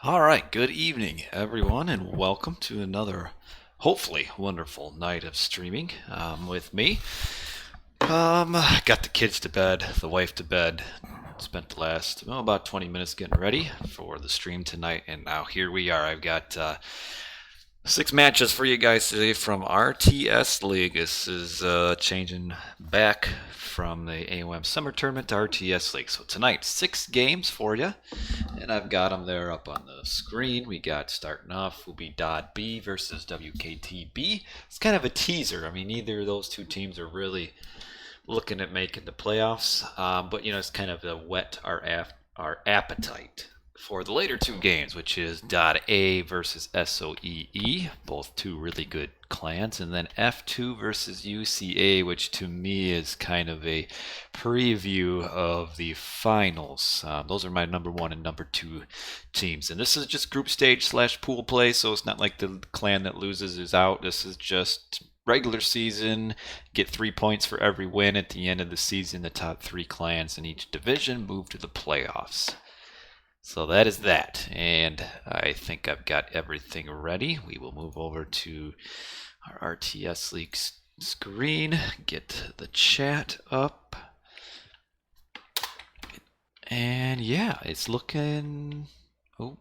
All right, good evening, everyone, and welcome to another, hopefully, wonderful night of streaming with me. Got the kids to bed, the wife to bed. Spent the last about 20 minutes getting ready for the stream tonight, and now here we are. I've got 6 matches for you guys today from RTS League. This is changing back from the AOM Summer Tournament to RTS League. So tonight, 6 games for you, and I've got them there up on the screen. We got starting off will be DoD B versus WKT B. It's kind of a teaser. I mean, neither of those two teams are really looking at making the playoffs, but it's kind of to whet our appetite for the later 2 games, which is .A versus SOEE, both two really good clans, and then F2 versus UCA, which to me is kind of a preview of the finals. Those are my number 1 and number 2 teams, and this is just group stage / pool play, so it's not like the clan that loses is out. This is just regular season, get 3 points for every win. At the end of the season, the top 3 clans in each division move to the playoffs. So that is that, and I think I've got everything ready. We will move over to our RTS League screen, get the chat up, and yeah, it's looking... Oh,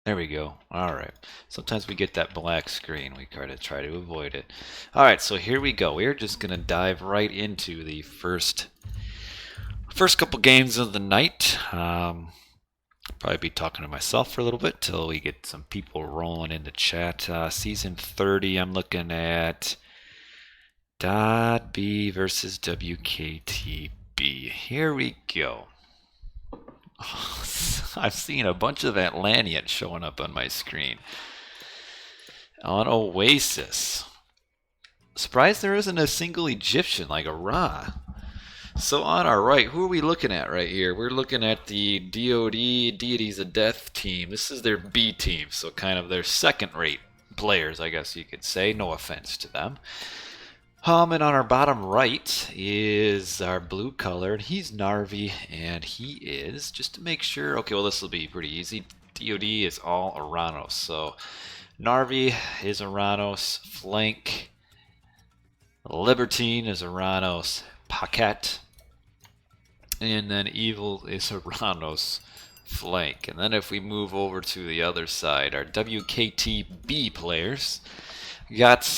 there we go. All right. Sometimes we get that black screen. We try to avoid it. All right, so here we go. We're just going to dive right into the first couple games of the night. Probably be talking to myself for a little bit till we get some people rolling in the chat. Season 30, I'm looking at DoD B versus WKTB. Here we go. Oh, I've seen a bunch of Atlanteans showing up on my screen. On Oasis. Surprised there isn't a single Egyptian like a Ra. So on our right, who are we looking at right here? We're looking at the DoD, Deities of Death team. This is their B team, so kind of their second-rate players, I guess you could say. No offense to them. And on our bottom right is our blue color, and he's Narvi, and he is, just to make sure, okay, well this will be pretty easy. DoD is all Aranos, so Narvi is Aranos, flank. Libertine is Aranos, Paquette. And then Evil is Aranos flank. And then if we move over to the other side, our WKTB players got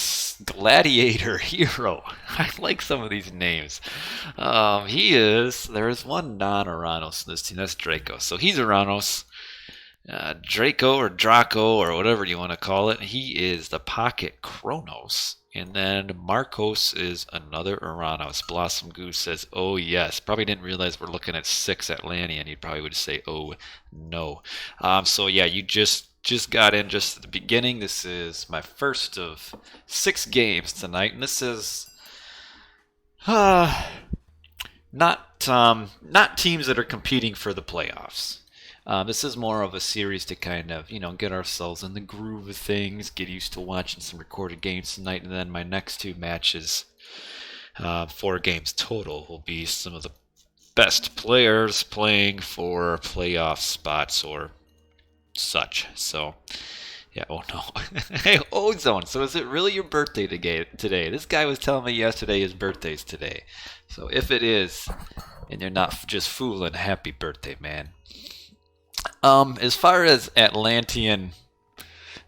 Gladiator Hero. I like some of these names. There is one non-Aranos in this team. That's Draco. So he's Aranos. Draco or Draco or whatever you want to call it. He is the Pocket Kronos. And then Marcos is another Aranos. Blossom Goose says, oh yes. Probably didn't realize we're looking at 6 Atlantean. You probably would say, oh no. So yeah, you just got in just at the beginning. This is my first of 6 games tonight. And this is not teams that are competing for the playoffs. This is more of a series to kind of, get ourselves in the groove of things, get used to watching some recorded games tonight, and then my next 2 matches, 4 games total, will be some of the best players playing for playoff spots or such. So, yeah, oh no. Hey, Ozone, so is it really your birthday today? This guy was telling me yesterday his birthday's today. So if it is, and you're not just fooling, happy birthday, man. As far as Atlantean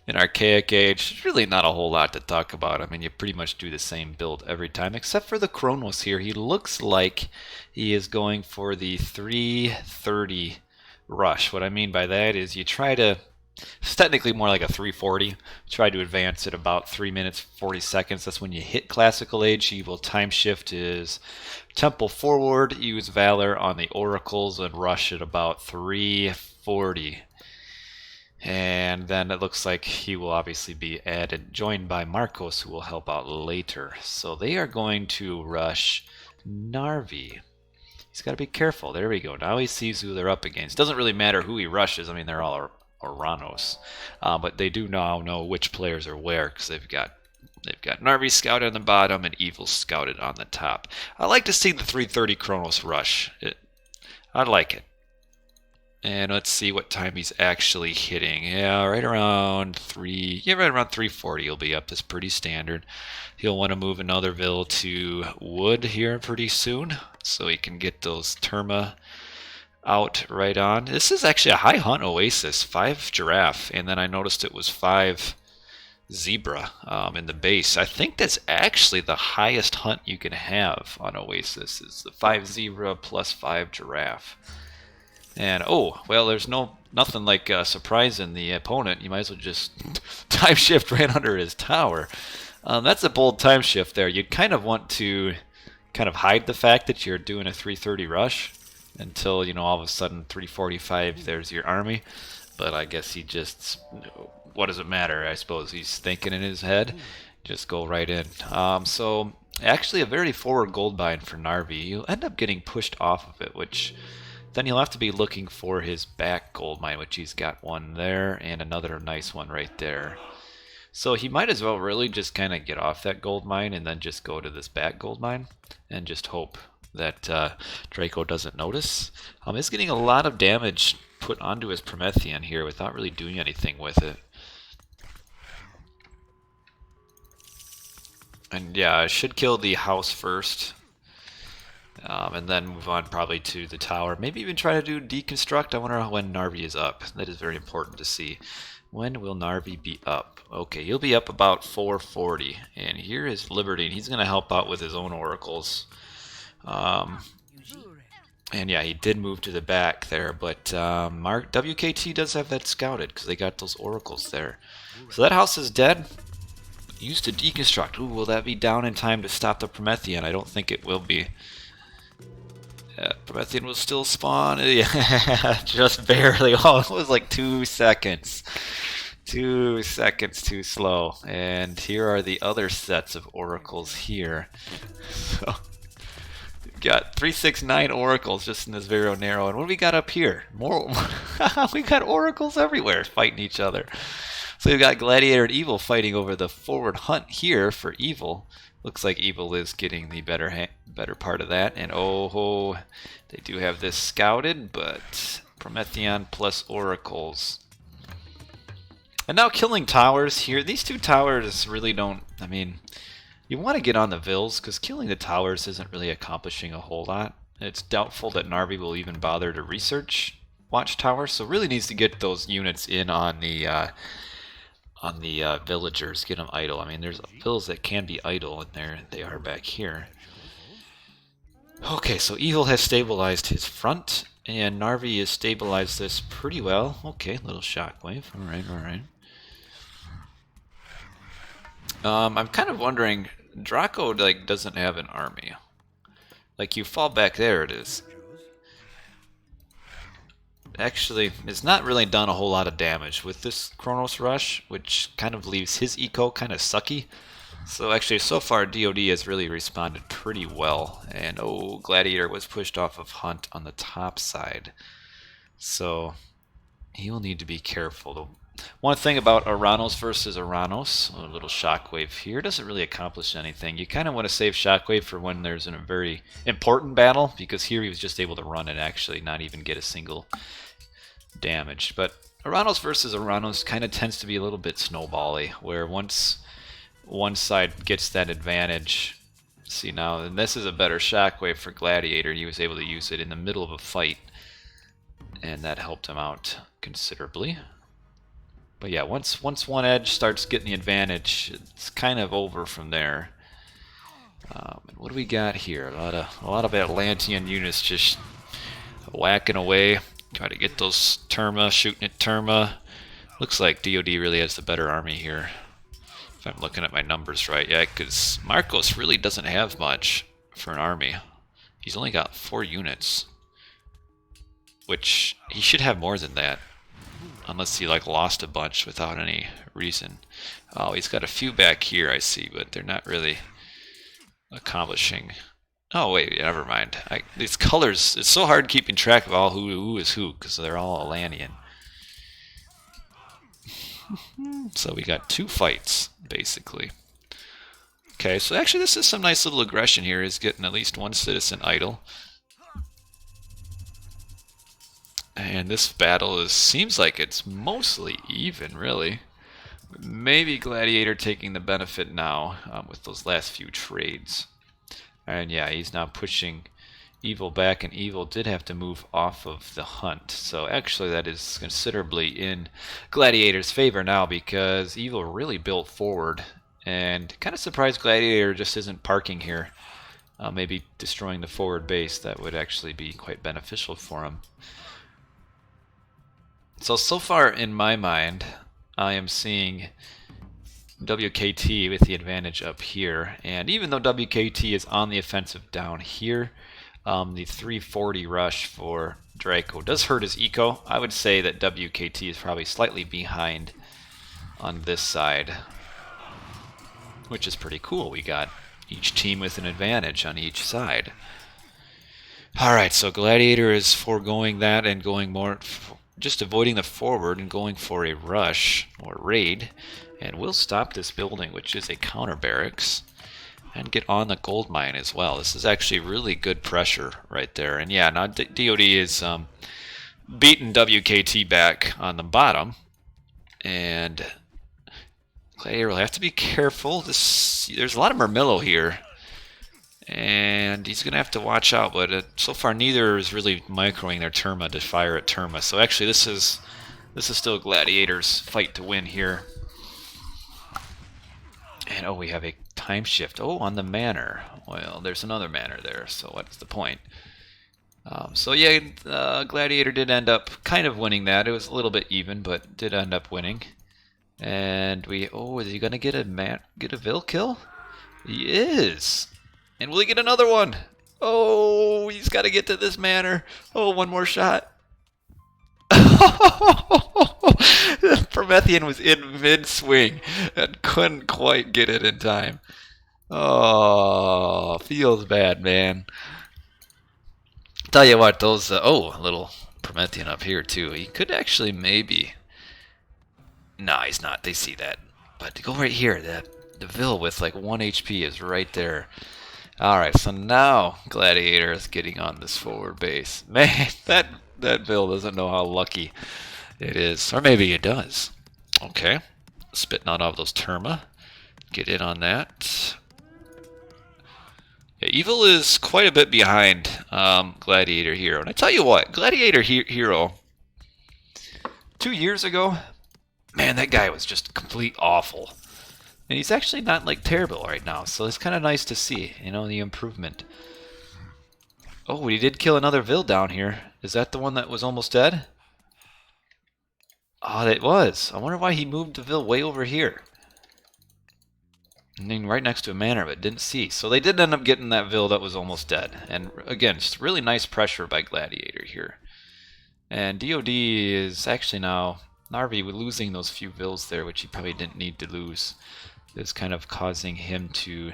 and Archaic Age, there's really not a whole lot to talk about. I mean, you pretty much do the same build every time, except for the Kronos here. He looks like he is going for the 330 rush. What I mean by that is it's technically more like a 340. Try to advance at about 3 minutes 40 seconds. That's when you hit Classical Age. He will time shift his Temple forward, use Valor on the Oracles, and rush at about 340. And then it looks like he will obviously be joined by Marcos, who will help out later. So they are going to rush Narvi. He's got to be careful. There we go. Now he sees who they're up against. Doesn't really matter who he rushes. I mean, they're all Aranos. But they do now know which players are where, because they've got Narvi scouted on the bottom and Evil scouted on the top. I like to see the 330 Kronos rush. I like it. And let's see what time he's actually hitting. Yeah, right around 340 he'll be up. That's pretty standard. He'll want to move another Ville to wood here pretty soon, so he can get those Terma out right on. This is actually a high hunt Oasis. 5 giraffe, and then I noticed it was 5 zebra in the base. I think that's actually the highest hunt you can have on Oasis, is the 5 zebra plus 5 giraffe. And oh, well, there's nothing like surprising the opponent. You might as well just time shift right under his tower. That's a bold time shift there. You'd kind of want to kind of hide the fact that you're doing a 330 rush until, you know, all of a sudden 345 there's your army. But I guess he just, what does it matter? I suppose he's thinking in his head. Just go right in. So actually a very forward gold mine for Narvi. You'll end up getting pushed off of it, which then he'll have to be looking for his back gold mine, which he's got one there and another nice one right there. So he might as well really just kind of get off that gold mine and then just go to this back gold mine and just hope that Draco doesn't notice. He's getting a lot of damage put onto his Promethean here without really doing anything with it. And yeah, I should kill the house first. And then move on probably to the tower. Maybe even try to do deconstruct. I wonder when Narvi is up. That is very important to see. When will Narvi be up? Okay, he'll be up about 440. And here is Liberty. He's going to help out with his own oracles. And yeah, he did move to the back there. But WKT does have that scouted because they got those oracles there. So that house is dead. Used to deconstruct. Ooh, will that be down in time to stop the Promethean? I don't think it will be. Promethean will still spawn. Yeah, just barely. Oh, it was like 2 seconds. 2 seconds too slow. And here are the other sets of oracles here. So we've got 369 oracles just in this very narrow. And what do we got up here? More. We got oracles everywhere fighting each other. So we've got Gladiator and Evil fighting over the forward hunt here for Evil. Looks like Evil is getting the better part of that. And oh, they do have this scouted, but Promethean plus oracles. And now killing towers here. These 2 towers really don't, I mean, you want to get on the Vills because killing the towers isn't really accomplishing a whole lot. It's doubtful that Narvi will even bother to research Watchtower, so really needs to get those units in on the villagers, get them idle. I mean, there's vills that can be idle, and there they are back here. Okay, so Evil has stabilized his front, and Narvi has stabilized this pretty well. Okay, little shockwave. Alright, alright. I'm kind of wondering, Draco like doesn't have an army. Like, you fall back there, it is. Actually, it's not really done a whole lot of damage with this Chronos Rush, which kind of leaves his eco kind of sucky. So actually, so far, DoD has really responded pretty well. And oh, Gladiator was pushed off of Hunt on the top side. So he will need to be careful. One thing about Aranos versus Aranos, a little shockwave here, doesn't really accomplish anything. You kind of want to save shockwave for when there's a very important battle, because here he was just able to run and actually not even get a single damage. But Aranos versus Aranos kind of tends to be a little bit snowbally, where once one side gets that advantage, see now, and this is a better shockwave for Gladiator. He was able to use it in the middle of a fight, and that helped him out considerably. But yeah, once one edge starts getting the advantage, it's kind of over from there. And what do we got here? A lot of Atlantean units just whacking away, try to get those Terma, shooting at Terma. Looks like DoD really has the better army here, if I'm looking at my numbers right. Yeah, because Marcos really doesn't have much for an army. He's only got 4 units, which he should have more than that. Unless he like lost a bunch without any reason. Oh, he's got a few back here, I see, but they're not really accomplishing. Oh wait, never mind. These colors, it's so hard keeping track of all who is who, because they're all Atlantean. So we got 2 fights, basically. Okay, so actually this is some nice little aggression here, is getting at least 1 citizen idle. And this battle seems like it's mostly even, really. Maybe Gladiator taking the benefit now with those last few trades. And yeah, he's now pushing Evil back, and Evil did have to move off of the hunt. So actually that is considerably in Gladiator's favor now, because Evil really built forward. And kind of surprised Gladiator just isn't parking here. Maybe destroying the forward base. That would actually be quite beneficial for him. So far in my mind, I am seeing WKT with the advantage up here. And even though WKT is on the offensive down here, the 340 rush for Draco does hurt his eco. I would say that WKT is probably slightly behind on this side, which is pretty cool. We got each team with an advantage on each side. Alright, so Gladiator is foregoing that and going more, just avoiding the forward and going for a rush or raid. And we'll stop this building, which is a counter barracks, and get on the gold mine as well. This is actually really good pressure right there. And yeah, now DoD is beating WKT back on the bottom. And Gladiator will have to be careful. There's a lot of Murmillo here, and he's going to have to watch out. But so far, neither is really microing their Terma to fire at Terma. So actually, this is still Gladiator's fight to win here. And oh, we have a time shift. Oh, on the manor. Well, there's another manor there. So what's the point? So yeah, Gladiator did end up kind of winning that. It was a little bit even, but did end up winning. And is he gonna get a Vil kill? He is. And will he get another one? Oh, he's got to get to this manor. Oh, one more shot. Promethean was in mid-swing and couldn't quite get it in time. Oh, feels bad, man. Tell you what, those a little Promethean up here too. He could actually maybe. No, he's not. They see that. But to go right here, the Vil with like 1 HP is right there. Alright, so now Gladiator is getting on this forward base. Man, that Vil doesn't know how lucky it is. Or maybe it does. Okay. Spitting out all of those Terma. Get in on that. Yeah, Evil is quite a bit behind Gladiator Hero. And I tell you what, Gladiator Hero, 2 years ago, man, that guy was just complete awful. And he's actually not like terrible right now, so it's kind of nice to see, the improvement. Oh, he did kill another Vil down here. Is that the one that was almost dead? Oh, it was. I wonder why he moved the Vil way over here. And then right next to a manor, but didn't see. So they did end up getting that Vil that was almost dead. And again, just really nice pressure by Gladiator here. And DoD is actually now, Narvi losing those few Vils there, which he probably didn't need to lose, is kind of causing him to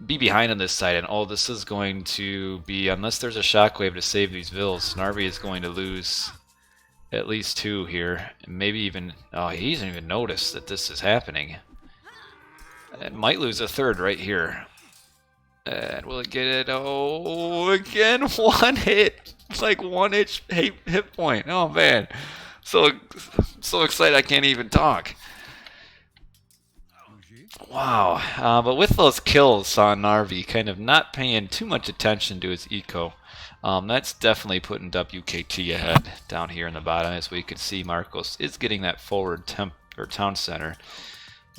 be behind on this side. And this is going to be, unless there's a shockwave to save these Vils, Narvi is going to lose at least 2 here. And maybe even, he doesn't even notice that this is happening. It might lose a 3rd right here. And will it get it? Oh, again, 1 hit. It's like 1 hit point. Oh, man. So excited I can't even talk. Wow. But with those kills on Narvi kind of not paying too much attention to his eco, that's definitely putting WKT ahead down here in the bottom. As we can see, Marcos is getting that forward town center.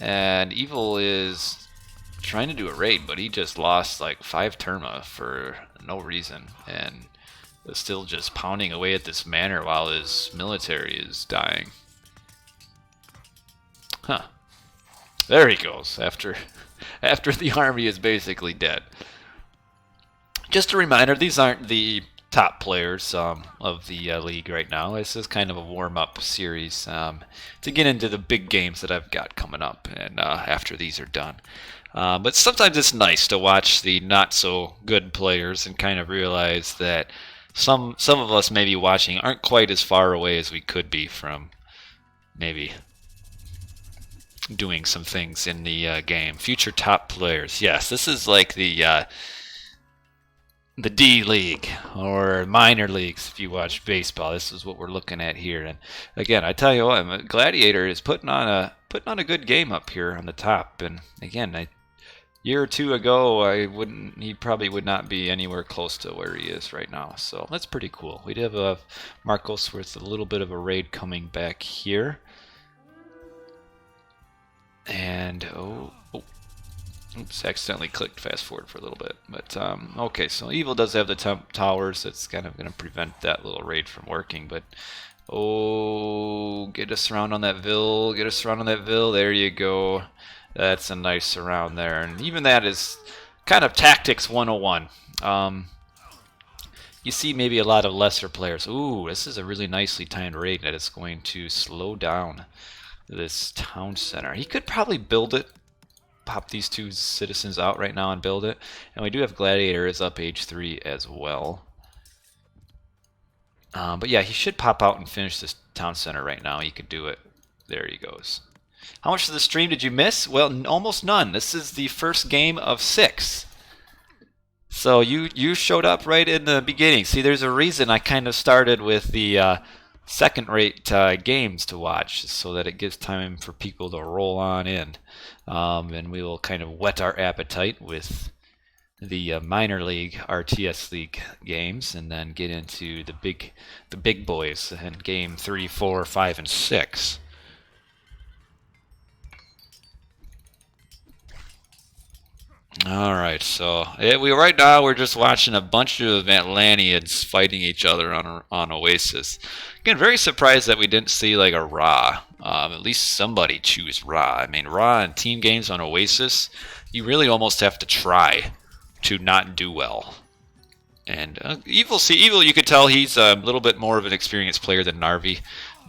And Evil is trying to do a raid, but he just lost like 5 Terma for no reason. And is still just pounding away at this manor while his military is dying. Huh. There he goes, after the army is basically dead. Just a reminder, these aren't the top players of the league right now. This is kind of a warm-up series to get into the big games that I've got coming up, and after these are done. But sometimes it's nice to watch the not-so-good players and kind of realize that some of us maybe watching aren't quite as far away as we could be from maybe doing some things in the game. Future top players. Yes, this is like the the D League or minor leagues if you watch baseball. This is what we're looking at here. And again, I tell you what, Gladiator is putting on a good game up here on the top. And again, a year or two ago, he probably would not be anywhere close to where he is right now. So that's pretty cool. We do have a Marcos with a little bit of a raid coming back here. And oops, accidentally clicked fast forward for a little bit. But okay, so Evil does have the towers. That's kind of going to prevent that little raid from working. But get a surround on that Vil. Get a surround on that Vil. There you go. That's a nice surround there. And even that is kind of tactics 101. You see maybe a lot of lesser players. Ooh, this is a really nicely timed raid that is going to slow down this town center. He could probably build it. Pop these two citizens out right now and build it. And we do have Gladiator is up age 3 as well. But yeah, he should pop out and finish this town center right now. He could do it. There he goes. How much of the stream did you miss? Well, almost none. This is the first game of 6. So you showed up right in the beginning. See, there's a reason I kind of started with the second-rate games to watch, so that it gives time for people to roll on in. And we will kind of whet our appetite with the minor league RTS league games, and then get into the big boys and game 3, 4, 5, and 6. All right, so right now we're just watching a bunch of Atlanteans fighting each other on Oasis. Again, very surprised that we didn't see like a Ra. At least somebody choose Ra. I mean, Ra in team games on Oasis, you really almost have to try to not do well. And Evil, you could tell he's a little bit more of an experienced player than Narvi.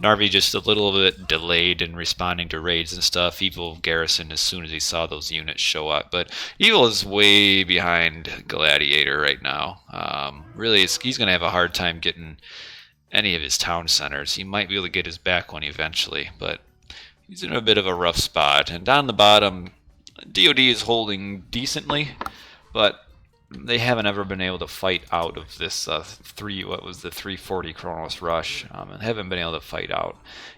Narvi just a little bit delayed in responding to raids and stuff. Evil garrisoned as soon as he saw those units show up. But Evil is way behind Gladiator right now. Really, he's going to have a hard time getting any of his town centers. He might be able to get his back one eventually, but he's in a bit of a rough spot. And down the bottom, DoD is holding decently, but they haven't ever been able to fight out of this 340 Kronos rush, and haven't been able to fight out.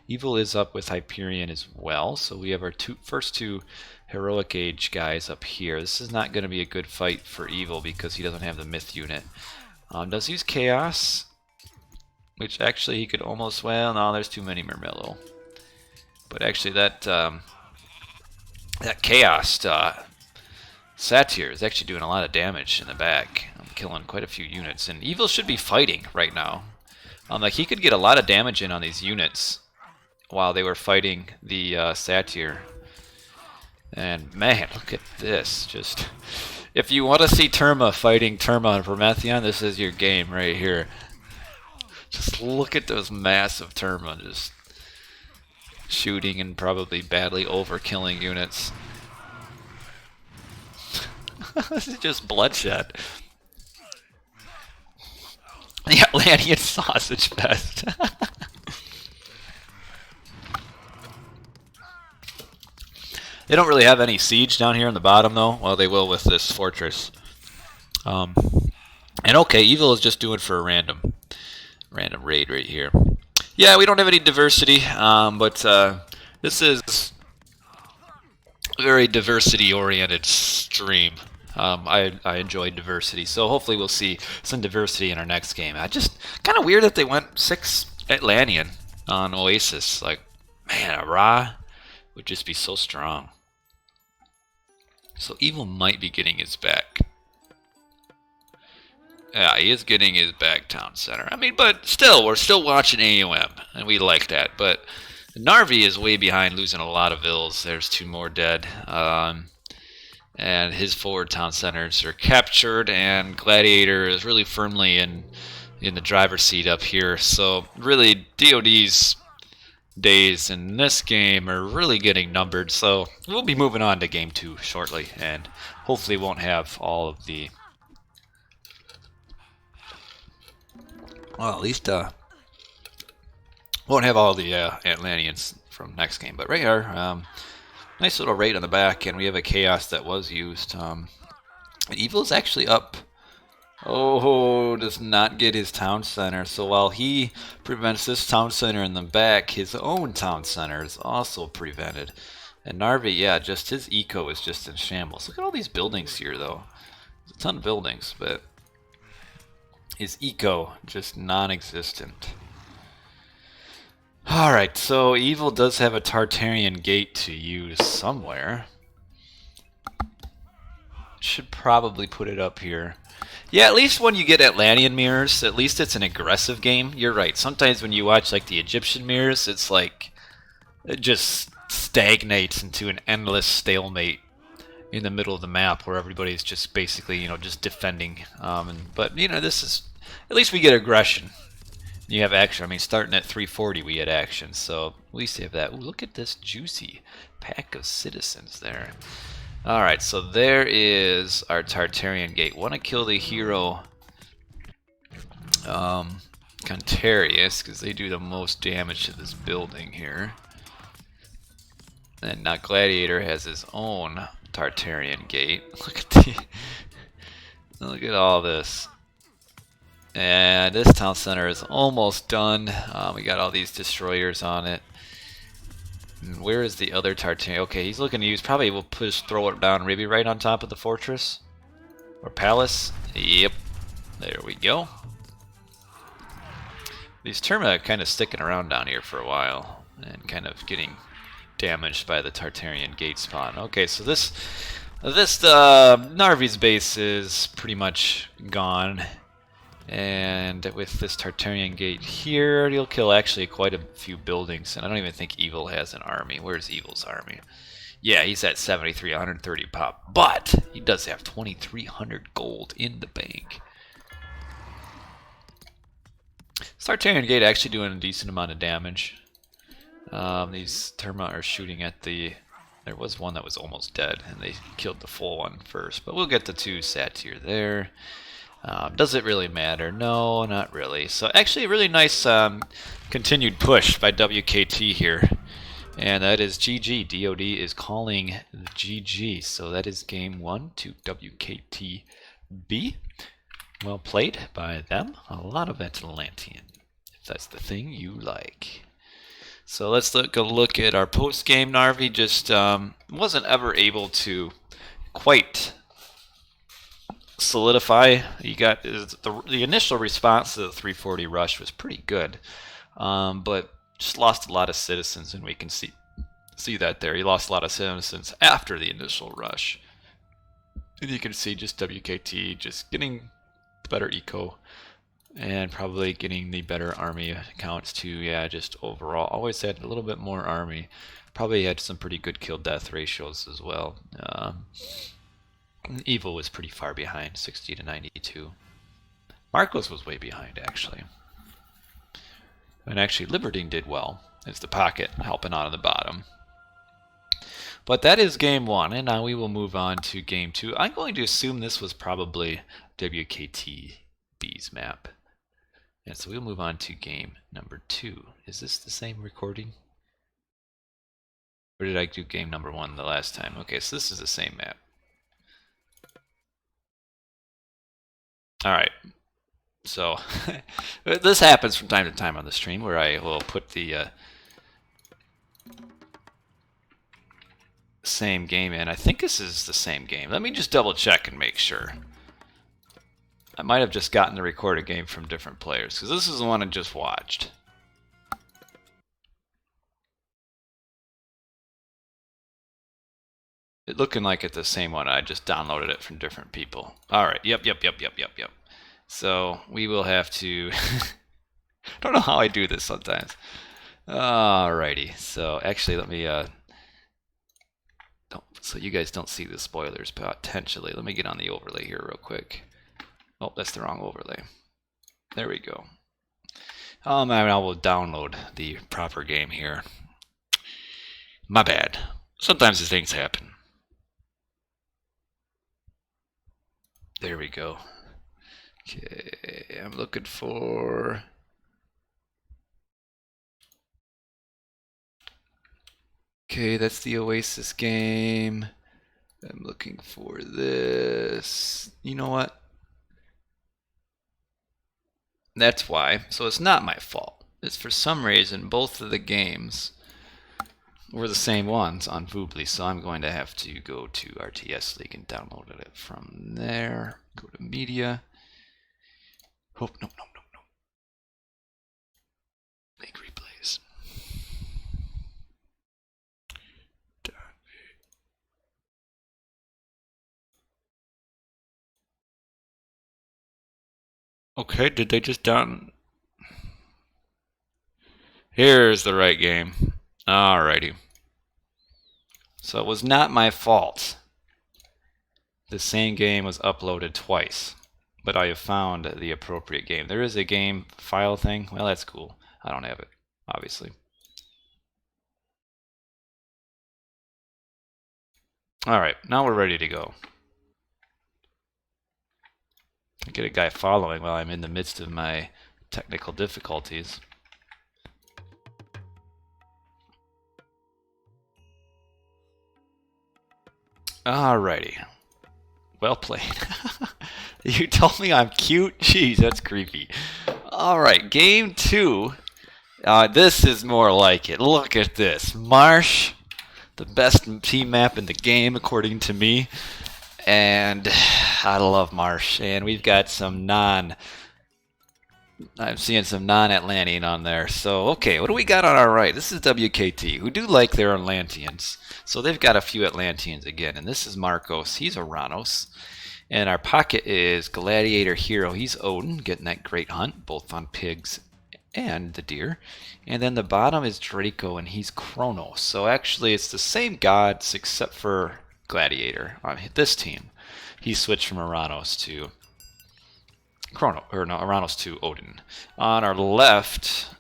Evil is up with Hyperion as well, so we have our first two heroic age guys up here. This is not going to be a good fight for Evil because he doesn't have the myth unit. Does use Chaos, which actually he could almost, well, no, there's too many Mermillo. But actually that Chaos Satyr is actually doing a lot of damage in the back. I'm killing quite a few units, and Evil should be fighting right now. Like he could get a lot of damage in on these units while they were fighting the Satyr. And man, look at this! Just if you want to see Terma fighting Terma and Prometheon, this is your game right here. Just look at those massive Terma just shooting and probably badly overkilling units. This is just bloodshed. The Atlantean sausage fest. They don't really have any siege down here on the bottom though. Well, they will with this fortress. And okay, Evil is just doing for a random raid right here. Yeah, we don't have any diversity, but this is a very diversity-oriented stream. I enjoy diversity, so hopefully we'll see some diversity in our next game. Just kind of weird that they went 6 Atlantean on Oasis. Like, man, a Ra would just be so strong. So Evil might be getting his back. Yeah, he is getting his back town center. I mean, but still, we're still watching AOM, and we like that. But Narvi is way behind, losing a lot of Vils. There's 2 more dead. And his forward town centers are captured, and Gladiator is really firmly in the driver's seat up here. So really, DoD's days in this game are really getting numbered. So we'll be moving on to game 2 shortly, and hopefully won't have all of the, well, at least won't have all the Atlanteans from next game. But right here, nice little raid on the back, and we have a Chaos that was used. Evil is actually up Oh, does not get his town center. So while he prevents this town center in the back, his own town center is also prevented. And Narvi, yeah, just his eco is just in shambles. Look at all these buildings here, though. There's a ton of buildings, but his eco just non-existent. Alright, so Evil does have a Tartarian gate to use somewhere. Should probably put it up here. Yeah, at least when you get Atlantean mirrors, at least it's an aggressive game. You're right. Sometimes when you watch like the Egyptian mirrors, it's like it just stagnates into an endless stalemate in the middle of the map where everybody's just basically, just defending. But this is at least we get aggression. You have action. I mean, starting at 340, we had action. So at least you have that. Ooh, look at this juicy pack of citizens there. Alright, so there is our Tartarian gate. Want to kill the hero Contarius, because they do the most damage to this building here. And now Gladiator has his own Tartarian gate. Look at all this. And this town center is almost done. We got all these destroyers on it. And where is the other Tartarian? Okay, he's looking to use. Probably will throw it down maybe right on top of the fortress or palace. Yep, there we go. These Terma are kind of sticking around down here for a while and kind of getting damaged by the Tartarian gate spawn. Okay, so this Narvi's base is pretty much gone. And with this Tartarian gate here, he'll kill actually quite a few buildings. And I don't even think Evil has an army. Where's Evil's army? Yeah, he's at 73, 130 pop. But he does have 2,300 gold in the bank. Tartarian gate actually doing a decent amount of damage. These Terma are shooting at the... There was one that was almost dead, and they killed the full one first. But we'll get the two Satyr there. Does it really matter? No, not really. So actually a really nice continued push by WKT here. And that is GG. DoD is calling GG. So that is game 1 to WKTB. Well played by them. A lot of Atlantean, if that's the thing you like. So let's take a look at our post-game. Narvi just wasn't ever able to quite solidify. He got the initial response to the 340 rush was pretty good, but just lost a lot of citizens, and we can see that there. He lost a lot of citizens after the initial rush, and you can see just WKT just getting better eco and probably getting the better army accounts too. Yeah, just overall always had a little bit more army. Probably had some pretty good kill death ratios as well. Evil was pretty far behind, 60 to 92. Marcos was way behind, actually. And actually, Libertine did well. It's the pocket helping out on the bottom. But that is game 1, and now we will move on to game 2. I'm going to assume this was probably WKTB's map. And so we'll move on to game number 2. Is this the same recording? Or did I do game number 1 the last time? Okay, so this is the same map. Alright, so this happens from time to time on the stream where I will put the same game in. I think this is the same game. Let me just double check and make sure. I might have just gotten the recorded game from different players, because this is the one I just watched. It looking like it's the same one. I just downloaded it from different people. Alright, yep. So we will have to... I don't know how I do this sometimes. Alrighty, so actually let me... so you guys don't see the spoilers potentially. Let me get on the overlay here real quick. Oh, that's the wrong overlay. There we go. I will download the proper game here. My bad. Sometimes these things happen. There we go. Okay, I'm looking for... Okay, that's the Oasis game. I'm looking for this. You know what? That's why. So it's not my fault. It's for some reason both of the games were the same ones on Voobly, so I'm going to have to go to RTS League and download it from there. Go to media. Oh, no. Make replays. Okay, did they just down? Here's the right game. Alrighty. So it was not my fault. The same game was uploaded twice, but I have found the appropriate game. There is a game file thing. Well, that's cool. I don't have it, obviously. Alright, now we're ready to go. I get a guy following while I'm in the midst of my technical difficulties. Alrighty. Well played. You told me I'm cute? Jeez, that's creepy. Alright, game 2. This is more like it. Look at this. Marsh, the best team map in the game, according to me. And I love Marsh. And we've got some I'm seeing some non-Atlantean on there. So, okay, what do we got on our right? This is WKT, who do like their Atlanteans. So they've got a few Atlanteans again. And this is Marcos. He's Oranos. And our pocket is Gladiator Hero. He's Odin, getting that great hunt, both on pigs and the deer. And then the bottom is Draco, and he's Kronos. So actually, it's the same gods except for Gladiator on this team. He switched from Oranos to Oranos to Odin. On our left,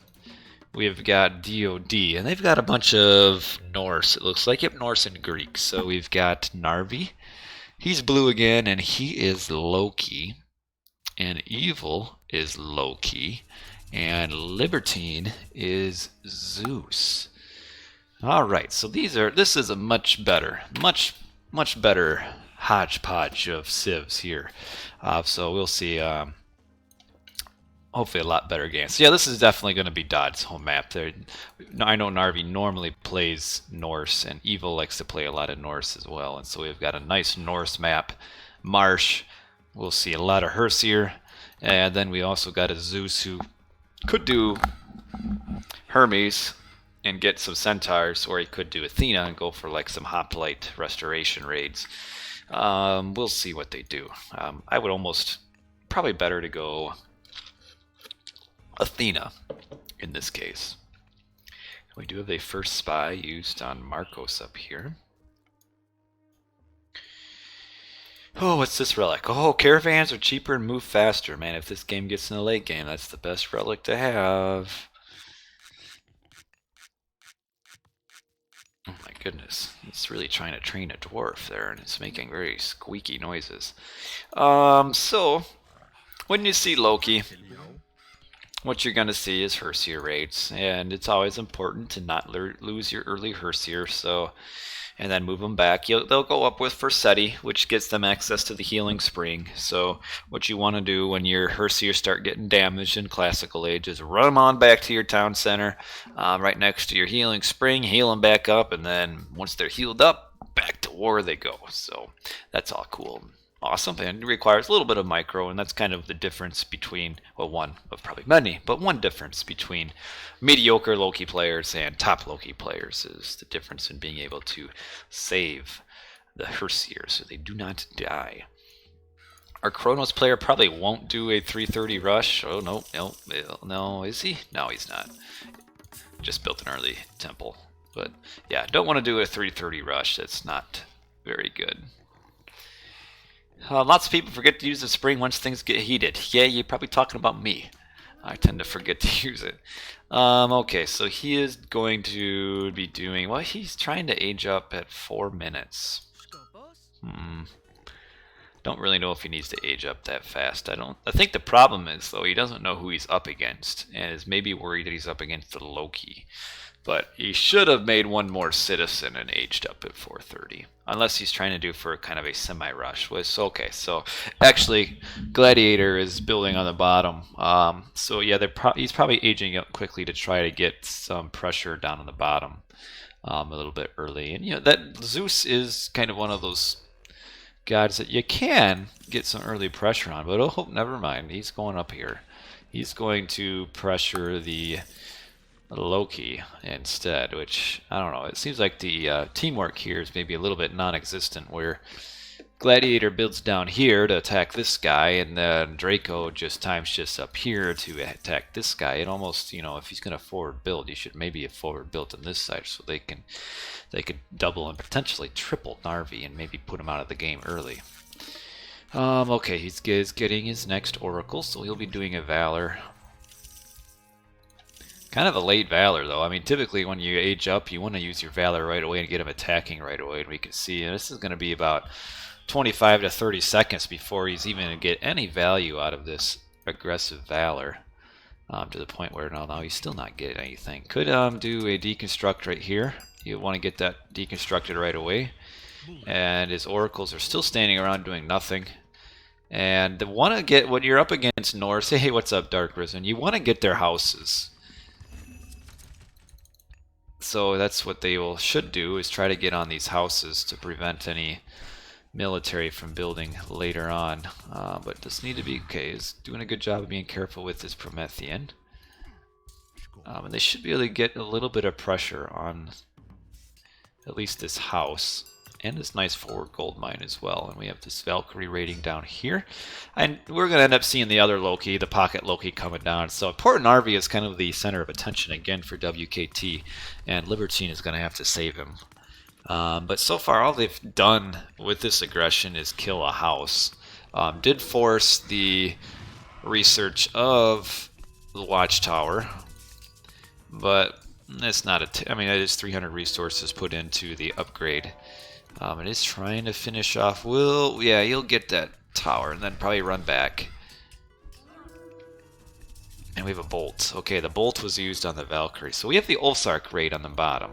we've got DoD, and they've got a bunch of Norse. It looks like Norse and Greek. So we've got Narvi. He's blue again, and he is Loki. And Evil is Loki. And Libertine is Zeus. Alright, so this is a much better hodgepodge of civs here. So we'll see, hopefully a lot better games. So yeah, this is definitely going to be DoD's home map. I know Narvi normally plays Norse, and Evil likes to play a lot of Norse as well. And so we've got a nice Norse map. Marsh, we'll see a lot of Hersier. And then we also got a Zeus who could do Hermes and get some centaurs, or he could do Athena and go for like some hoplite restoration raids. We'll see what they do. I would probably better to go Athena in this case. We do have a first spy used on Marcos up here. Oh, what's this relic? Oh, caravans are cheaper and move faster. Man, if this game gets in the late game, that's the best relic to have. Oh my goodness. It's really trying to train a dwarf there, and it's making very squeaky noises. So, when you see Loki, what you're going to see is Hersier raids, and it's always important to not lose your early Hersier, and then move them back. They'll go up with Forseti, which gets them access to the healing spring. So what you want to do when your Hersier start getting damaged in classical age is run them on back to your town center, right next to your healing spring, heal them back up, and then once they're healed up, back to war they go. So that's all cool. Awesome, and it requires a little bit of micro, and that's kind of the difference between, well, one of probably many, but one difference between mediocre Loki players and top Loki players is the difference in being able to save the Hersier so they do not die. Our Kronos player probably won't do a 330 rush. Oh, no, is he? No, he's not. Just built an early temple. But yeah, don't want to do a 330 rush. That's not very good. Lots of people forget to use the spring once things get heated. Yeah, you're probably talking about me. I tend to forget to use it. Okay, so he is going to be doing... Well, he's trying to age up at 4 minutes. Don't really know if he needs to age up that fast. I think the problem is, though, he doesn't know who he's up against, and is maybe worried that he's up against the Loki. But he should have made one more citizen and aged up at 430. Unless he's trying to do for kind of a semi-rush. Okay, so actually Gladiator is building on the bottom. So yeah, he's probably aging up quickly to try to get some pressure down on the bottom a little bit early. And you know, that Zeus is kind of one of those gods that you can get some early pressure on. But oh, never mind. He's going up here. He's going to pressure the Loki instead, which I don't know. It seems like the teamwork here is maybe a little bit non-existent, where Gladiator builds down here to attack this guy, and then Draco just time shifts up here to attack this guy. It almost, you know, if he's going to forward build, he should maybe have forward built on this side so they could double and potentially triple Narvi and maybe put him out of the game early. Okay, he's getting his next Oracle, so he'll be doing a Valor. Kind of a late Valor, though. I mean, typically when you age up, you want to use your Valor right away and get him attacking right away. And we can see this is going to be about 25 to 30 seconds before he's even going to get any value out of this aggressive Valor. To the point where now he's still not getting anything. Could do a deconstruct right here. You want to get that deconstructed right away. And his Oracles are still standing around doing nothing. And want to get, when you're up against North, say, hey, what's up, Dark Risen? You want to get their houses. So that's what they should do, is try to get on these houses to prevent any military from building later on. But this need to be okay. Is doing a good job of being careful with this Promethean. And they should be able to get a little bit of pressure on at least this house. And this nice forward gold mine as well. And we have this Valkyrie raiding down here. And we're going to end up seeing the other Loki, the pocket Loki, coming down. So Port Narvi is kind of the center of attention again for WKT. And Libertine is going to have to save him. But so far, all they've done with this aggression is kill a house. Did force the research of the Watchtower. But it's not I mean, it is 300 resources put into the upgrade. It is trying to finish off. Yeah, he'll get that tower and then probably run back. And we have a bolt. Okay, the bolt was used on the Valkyrie. So we have the Ulsark raid on the bottom.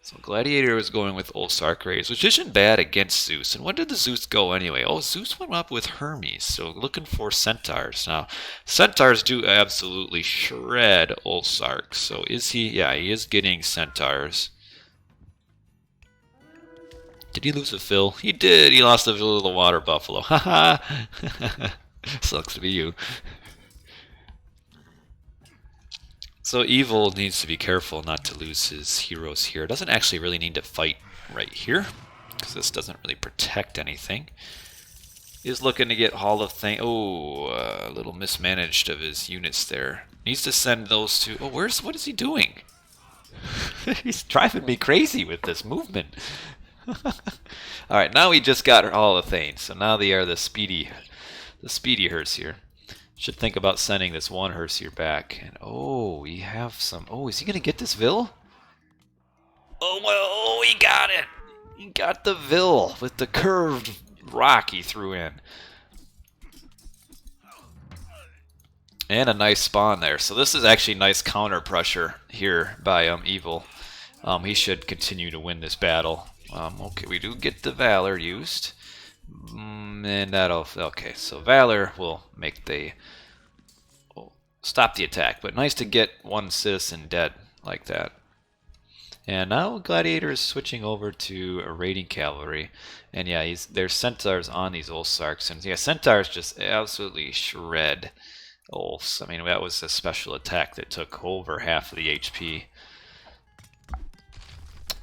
So Gladiator is going with Ulsark raids, which isn't bad against Zeus. And when did the Zeus go anyway? Oh, Zeus went up with Hermes, so looking for Centaurs. Now, Centaurs do absolutely shred Ulsark. So is he? Yeah, he is getting Centaurs. Did he lose a fill? He did. He lost a fill to the water buffalo. Haha. Sucks to be you. So Evil needs to be careful not to lose his heroes here. Doesn't actually really need to fight right here, because this doesn't really protect anything. He's looking to get Hall of Fame. Oh, a little mismanaged of his units there. Needs to send those to... Oh, what is he doing? He's driving me crazy with this movement. Alright, now we just got Hall of Fame, so now they are the speedy hearse here. Should think about sending this one hearse here back. And oh, we have some... Oh, is he going to get this Vil? Oh, well, he got it! He got the Vil with the curved rock he threw in. And a nice spawn there. So this is actually nice counter pressure here by Evil. He should continue to win this battle. Okay, we do get the Valor used. And that'll... Okay, so Valor will make the... stop the attack. But nice to get one citizen dead like that. And now Gladiator is switching over to a raiding cavalry. And yeah, there's Centaurs on these Ulsarks. And yeah, Centaurs just absolutely shred Ulfs. I mean, that was a special attack that took over half of the HP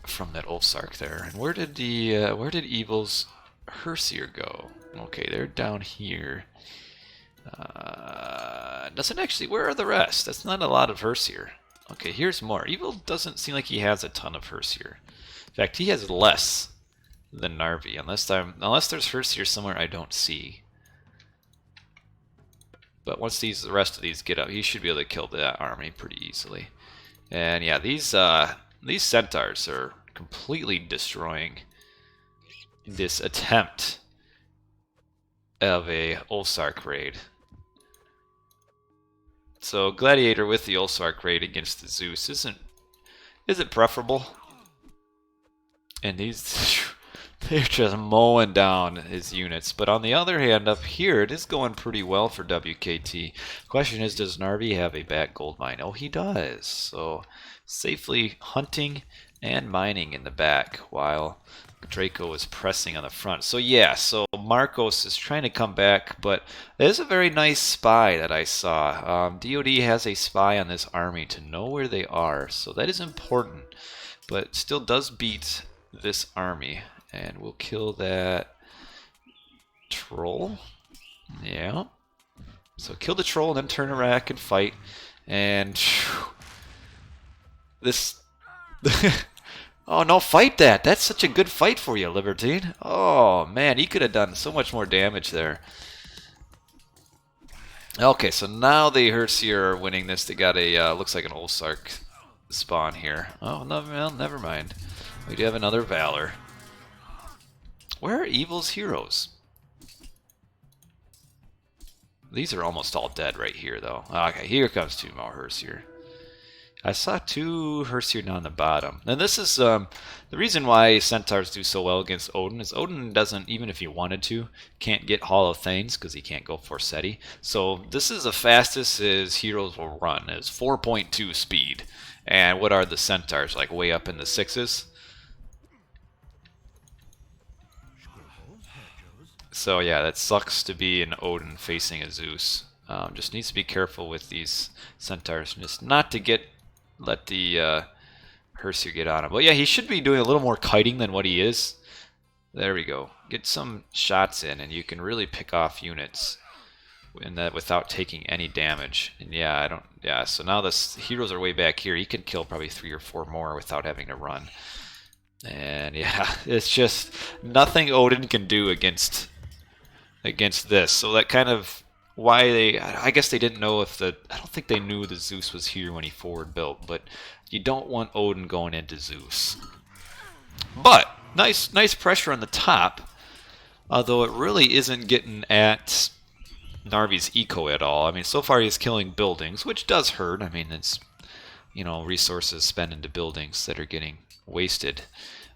from that Ulfsark there. And where did Evil's Herseer go? Okay, they're down here. Doesn't actually... Where are the rest? That's not a lot of Herseer. Okay, here's more. Evil doesn't seem like he has a ton of Herseer. In fact, he has less than Narvi, unless there's Herseer somewhere I don't see. But once the rest of these get up, he should be able to kill that army pretty easily. And yeah, these Centaurs are completely destroying this attempt of a Ulsark raid. So Gladiator with the Ulsark raid against the Zeus isn't Is it preferable? And these, they're just mowing down his units. But on the other hand, up here, it is going pretty well for WKT. Question is, does Narvi have a back gold mine? Oh, he does. So safely hunting and mining in the back while Draco is pressing on the front. So yeah, so Marcos is trying to come back, but there's a very nice spy that I saw. DoD has a spy on this army to know where they are, so that is important. But still does beat this army, and we'll kill that troll. Yeah. So kill the troll and then turn around and fight. And this... Oh, no, fight that. That's such a good fight for you, Libertine. Oh, man, he could have done so much more damage there. Okay, so now the Hersier are winning this. They got a, looks like an Olsark spawn here. Oh, no, well, never mind. We do have another Valor. Where are Evil's heroes? These are almost all dead right here, though. Okay, here comes two more Hersier. I saw two Hersier down the bottom. And this is the reason why Centaurs do so well against Odin is Odin doesn't, even if he wanted to, can't get Hall of Thanes because he can't go Forseti. So this is the fastest his heroes will run. It's 4.2 speed. And what are the Centaurs? Like way up in the 6s? So yeah, that sucks to be an Odin facing a Zeus. Just needs to be careful with these Centaurs, just not to let the Hersier get on him. But yeah, he should be doing a little more kiting than what he is. There we go. Get some shots in, and you can really pick off units in that without taking any damage. And yeah, so now the heroes are way back here. He can kill probably 3 or 4 more without having to run. And yeah, it's just nothing Odin can do against this. So that kind of why I guess they didn't know if I don't think they knew the Zeus was here when he forward built, but you don't want Odin going into Zeus. But nice pressure on the top, although it really isn't getting at Narvi's eco at all. I mean, so far he's killing buildings, which does hurt. I mean, it's, you know, resources spent into buildings that are getting wasted.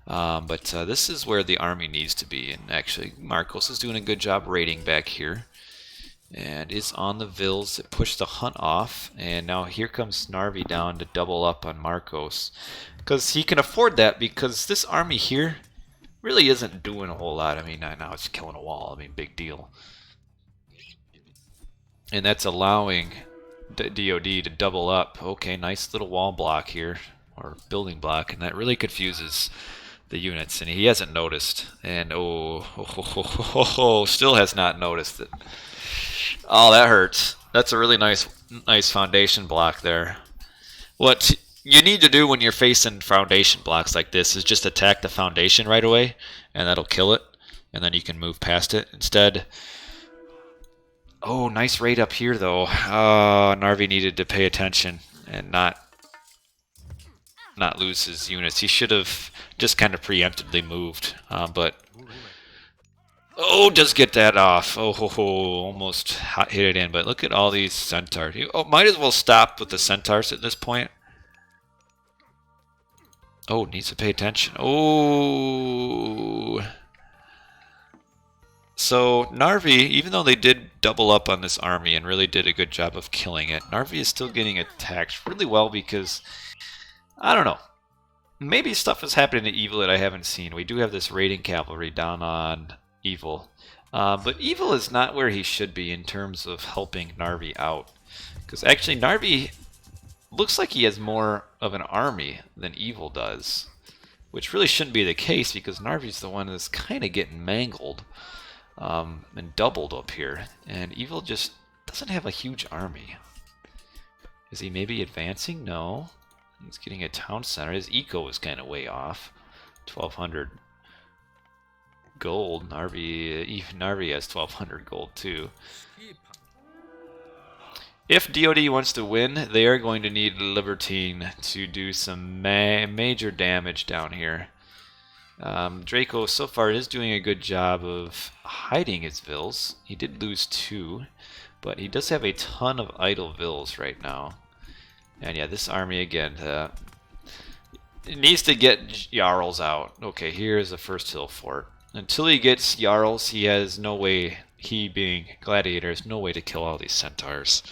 But this is where the army needs to be, and actually Marcos is doing a good job raiding back here. And is on the Vils that push the hunt off, and now here comes Narvi down to double up on Marcos. Because he can afford that, because this army here really isn't doing a whole lot. I mean, now it's killing a wall. I mean, big deal. And that's allowing DoD to double up. Okay, nice little wall block here, or building block, and that really confuses the units, and he hasn't noticed. And still has not noticed it. Oh, that hurts. That's a really nice foundation block there. What you need to do when you're facing foundation blocks like this is just attack the foundation right away, and that'll kill it, and then you can move past it. Instead, oh, nice raid up here though. Narvi needed to pay attention and not lose his units. He should have just kind of preemptively moved, but oh, does get that off. Oh, almost hit it in. But look at all these Centaurs. Might as well stop with the Centaurs at this point. Oh, needs to pay attention. Oh. So Narvi, even though they did double up on this army and really did a good job of killing it, Narvi is still getting attacked really well because, I don't know, maybe stuff is happening to Evil that I haven't seen. We do have this raiding cavalry down on Evil. But Evil is not where he should be in terms of helping Narvi out. Because actually Narvi looks like he has more of an army than Evil does. Which really shouldn't be the case because Narvi's the one that's kind of getting mangled and doubled up here. And Evil just doesn't have a huge army. Is he maybe advancing? No. He's getting a town center. His eco is kind of way off. 1,200 gold. Narvi has 1,200 gold too. If DoD wants to win, they are going to need Libertine to do some major damage down here. Draco so far is doing a good job of hiding his Vils. He did lose 2, but he does have a ton of idle Vils right now. And yeah, this army again, It needs to get Jarls out. Okay, here's the first hill fort. Until he gets Jarls, he has no way, he being Gladiator, has no way to kill all these centaurs.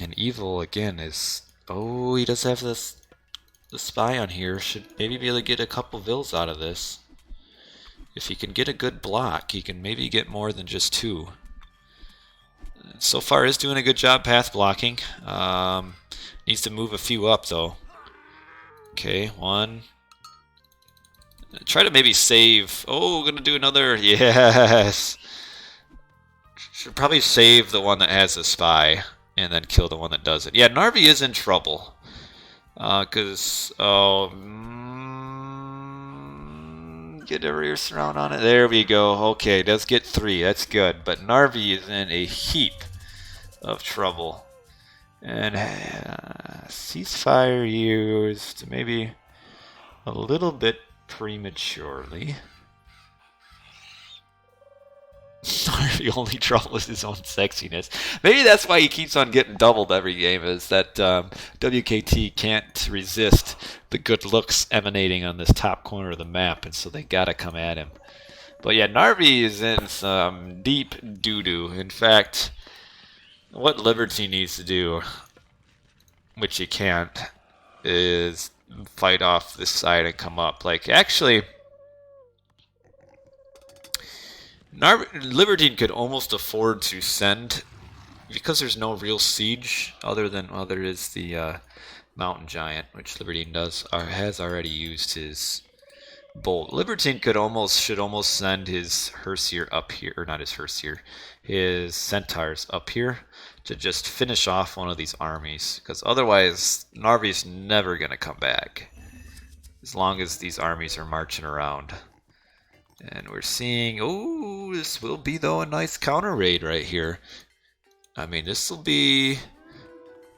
And Evil, again, is... Oh, he does have this... The spy on here should maybe be able to get a couple vills out of this. If he can get a good block, he can maybe get more than just 2. So far is doing a good job path blocking. Needs to move a few up though. Okay, 1. Try to maybe save. Oh, gonna do another. Yes. Should probably save the one that has the spy and then kill the one that doesn't. Yeah, Narvi is in trouble. Because, get a rear surround on it. There we go. Okay, does get 3. That's good. But Narvi is in a heap of trouble. And ceasefire used maybe a little bit prematurely. The only trouble is his own sexiness. Maybe that's why he keeps on getting doubled every game, is that WKT can't resist the good looks emanating on this top corner of the map, and so they gotta come at him. But yeah, Narvi is in some deep doo-doo. In fact, what Liberty needs to do, which he can't, is fight off this side and come up. Like, actually... Libertine could almost afford to send, because there's no real siege other than, well, there is the Mountain Giant, which Libertine has already used his bolt. Libertine should almost send his Herseer up here, or not his Herseer, his Centaurs up here to just finish off one of these armies, because otherwise Narvi's never going to come back as long as these armies are marching around. And we're seeing, oh, this will be, though, a nice counter raid right here. I mean, this will be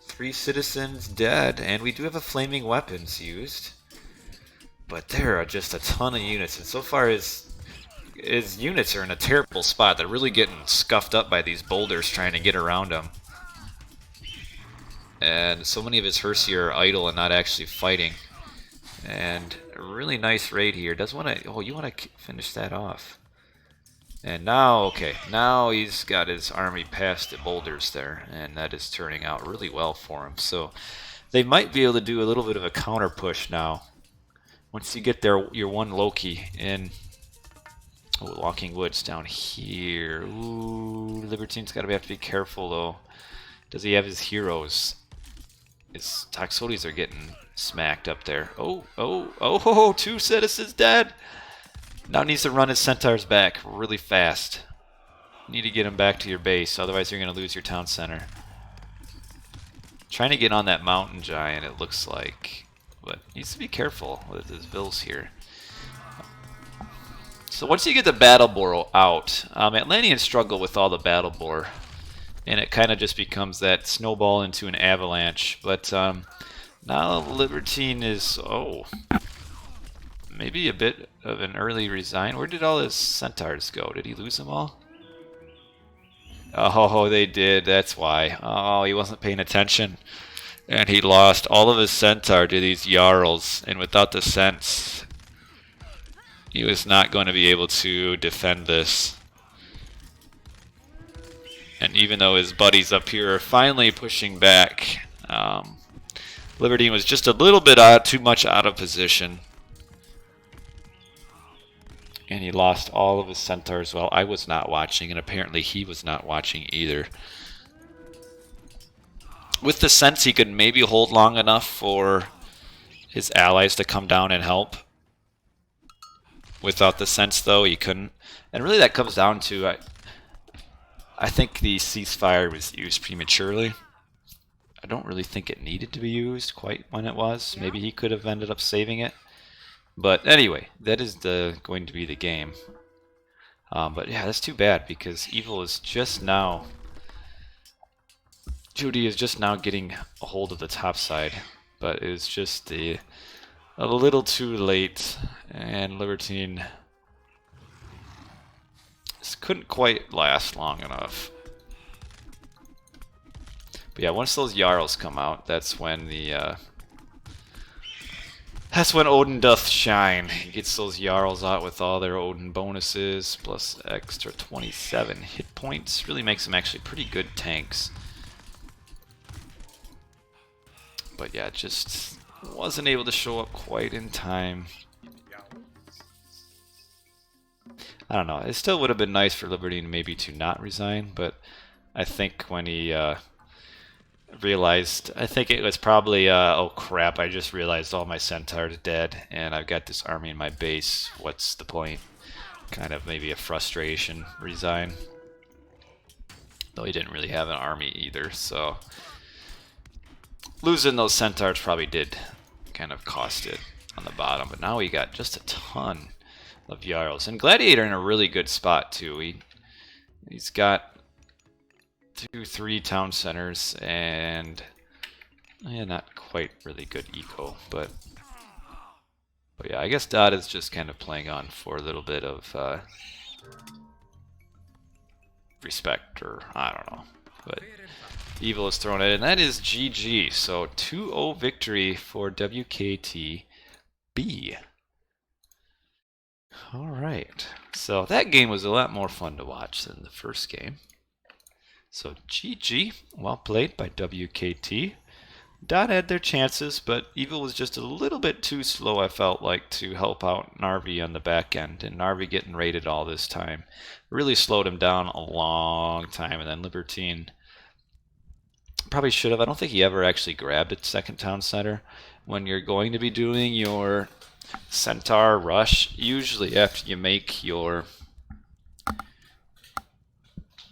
3 citizens dead, and we do have a flaming weapons used. But there are just a ton of units, and so far his units are in a terrible spot. They're really getting scuffed up by these boulders trying to get around them. And so many of his Herseer are idle and not actually fighting. And a really nice raid here. Does want to... Oh, you want to finish that off. And now, okay, now he's got his army past the boulders there, and that is turning out really well for him. So they might be able to do a little bit of a counter push now. Once you get your one Loki in... Oh, Walking Woods down here. Ooh, Libertine's got to have to be careful, though. Does he have his heroes? His Toxotes are getting smacked up there. Oh, 2 citizens dead. Now needs to run his centaurs back really fast. Need to get him back to your base, otherwise you're going to lose your town center. Trying to get on that mountain giant, it looks like, but needs to be careful with his vills here. So once you get the battle boar out, Atlanteans struggle with all the battle boar, and it kind of just becomes that snowball into an avalanche. But now Libertine is, maybe a bit of an early resign. Where did all his centaurs go? Did he lose them all? Oh, they did. That's why. Oh, he wasn't paying attention. And he lost all of his centaur to these Jarls. And without the sense, he was not going to be able to defend this. And even though his buddies up here are finally pushing back, Libertine was just a little bit too much out of position. And he lost all of his centaurs while I was not watching, and apparently he was not watching either. With the sense, he could maybe hold long enough for his allies to come down and help. Without the sense, though, he couldn't. And really that comes down to, I think the ceasefire was used prematurely. I don't really think it needed to be used quite when it was. Maybe he could have ended up saving it. But anyway, that is going to be the game. But yeah, that's too bad because Evil is just now... Judy is just now getting a hold of the top side. But it was just a little too late. And Libertine just couldn't quite last long enough. But But yeah, once those Jarls come out, that's when Odin doth shine. He gets those Jarls out with all their Odin bonuses, plus extra 27 hit points. Really makes them actually pretty good tanks. But yeah, just wasn't able to show up quite in time. I don't know. It still would have been nice for Libertine maybe to not resign, but I think when he realized, I think it was probably, oh crap, I just realized all my centaurs dead, and I've got this army in my base. What's the point? Kind of maybe a frustration, resign. Though he didn't really have an army either, so losing those centaurs probably did kind of cost it on the bottom. But now we got just a ton of Jarls. And Gladiator in a really good spot too. He's got 2-3 town centers and not quite really good eco, but yeah, I guess DoD is just kind of playing on for a little bit of respect, or I don't know, but Evil is thrown at it, and that is GG. So 2-0 victory for WKT B. All right, so that game was a lot more fun to watch than the first game. So GG, well played by WKT. DoD had their chances, but Evil was just a little bit too slow, I felt like, to help out Narvi on the back end. And Narvi getting raided all this time really slowed him down a long time. And then Libertine probably should have. I don't think he ever actually grabbed its second town center. When you're going to be doing your Centaur rush, usually after you make your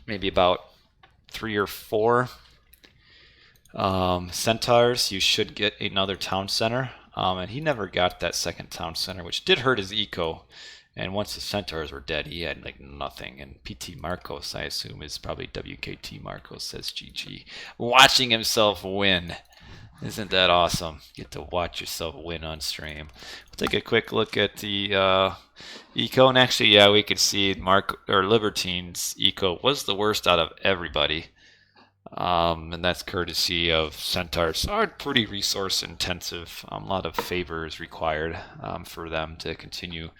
maybe about 3 or 4 Centaurs, you should get another town center. And he never got that second town center, which did hurt his eco. And once the Centaurs were dead, he had like nothing. And PT Marcos, I assume, is probably WKT Marcos, says GG. Watching himself win. Isn't that awesome? Get to watch yourself win on stream. We'll take a quick look at the eco. And actually, yeah, we could see Libertine's eco was the worst out of everybody. And that's courtesy of Centaurs. Are pretty resource intensive. A lot of favors required for them to continue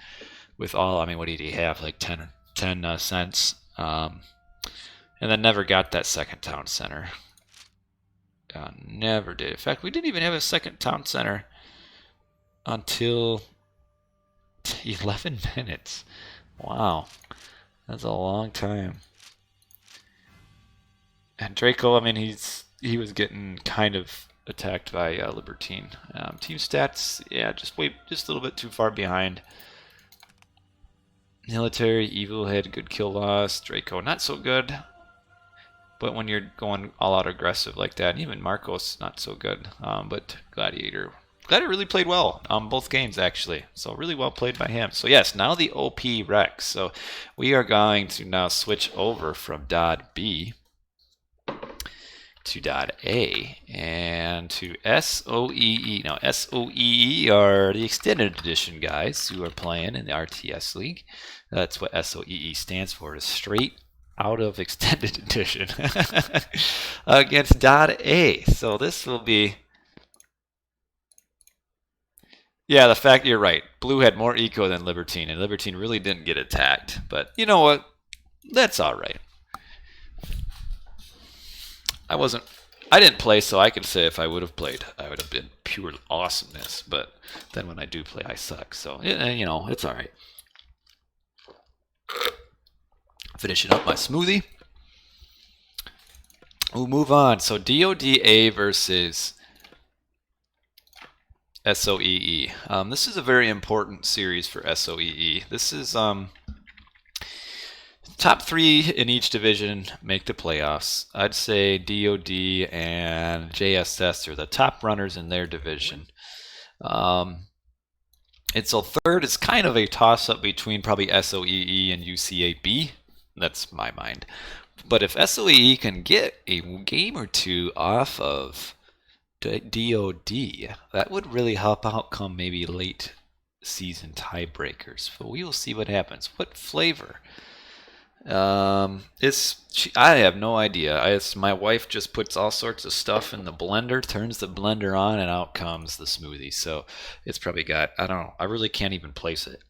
with all. I mean, what did he have? Like 10 cents. And then never got that second town center. Never did. In fact, we didn't even have a second town center until 11 minutes. Wow. That's a long time. And Draco, I mean, he was getting kind of attacked by Libertine. Team stats, yeah, just a little bit too far behind. Military, Evil had good kill loss. Draco, not so good. But when you're going all out aggressive like that, and even Marcos, not so good. But Gladiator really played well both games, actually. So really well played by him. So yes, now the OP Rex. So we are going to now switch over from DoD B to DoD A and to SOEE. Now SOEE are the extended edition guys who are playing in the RTS League. That's what SOEE stands for, is straight out of extended edition against DoD A. So this will be, yeah, the fact you're right. Blue had more eco than Libertine, and Libertine really didn't get attacked. But you know what? That's all right. I didn't play, so I can say if I would have played, I would have been pure awesomeness. But then when I do play, I suck. So, you know, it's all right. Finishing up my smoothie. We'll move on. So DODA versus SOEE. This is a very important series for SOEE. This is top 3 in each division make the playoffs. I'd say DoD and JSS are the top runners in their division. And so third is kind of a toss-up between probably SOEE and UCA-B. That's my mind. But if SOEE can get a game or two off of DoD, that would really help out come maybe late season tiebreakers. But we will see what happens. What flavor I have no idea. My wife just puts all sorts of stuff in the blender, turns the blender on, and out comes the smoothie. So it's probably got, I don't know. I really can't even place it.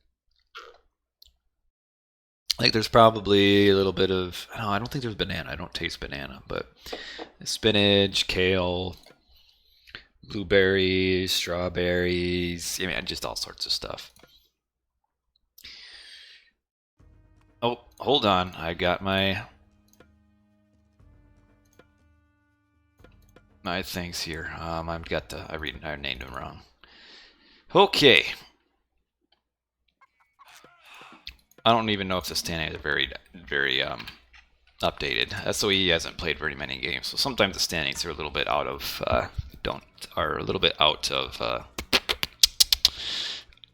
Like there's probably a little bit of, no, I don't think there's banana. I don't taste banana, but spinach, kale, blueberries, strawberries. I mean, just all sorts of stuff. Oh, hold on. I got my things here. I've got the I named them wrong. Okay. I don't even know if the standings are very updated. SOE hasn't played very many games, so sometimes the standings are a little bit out of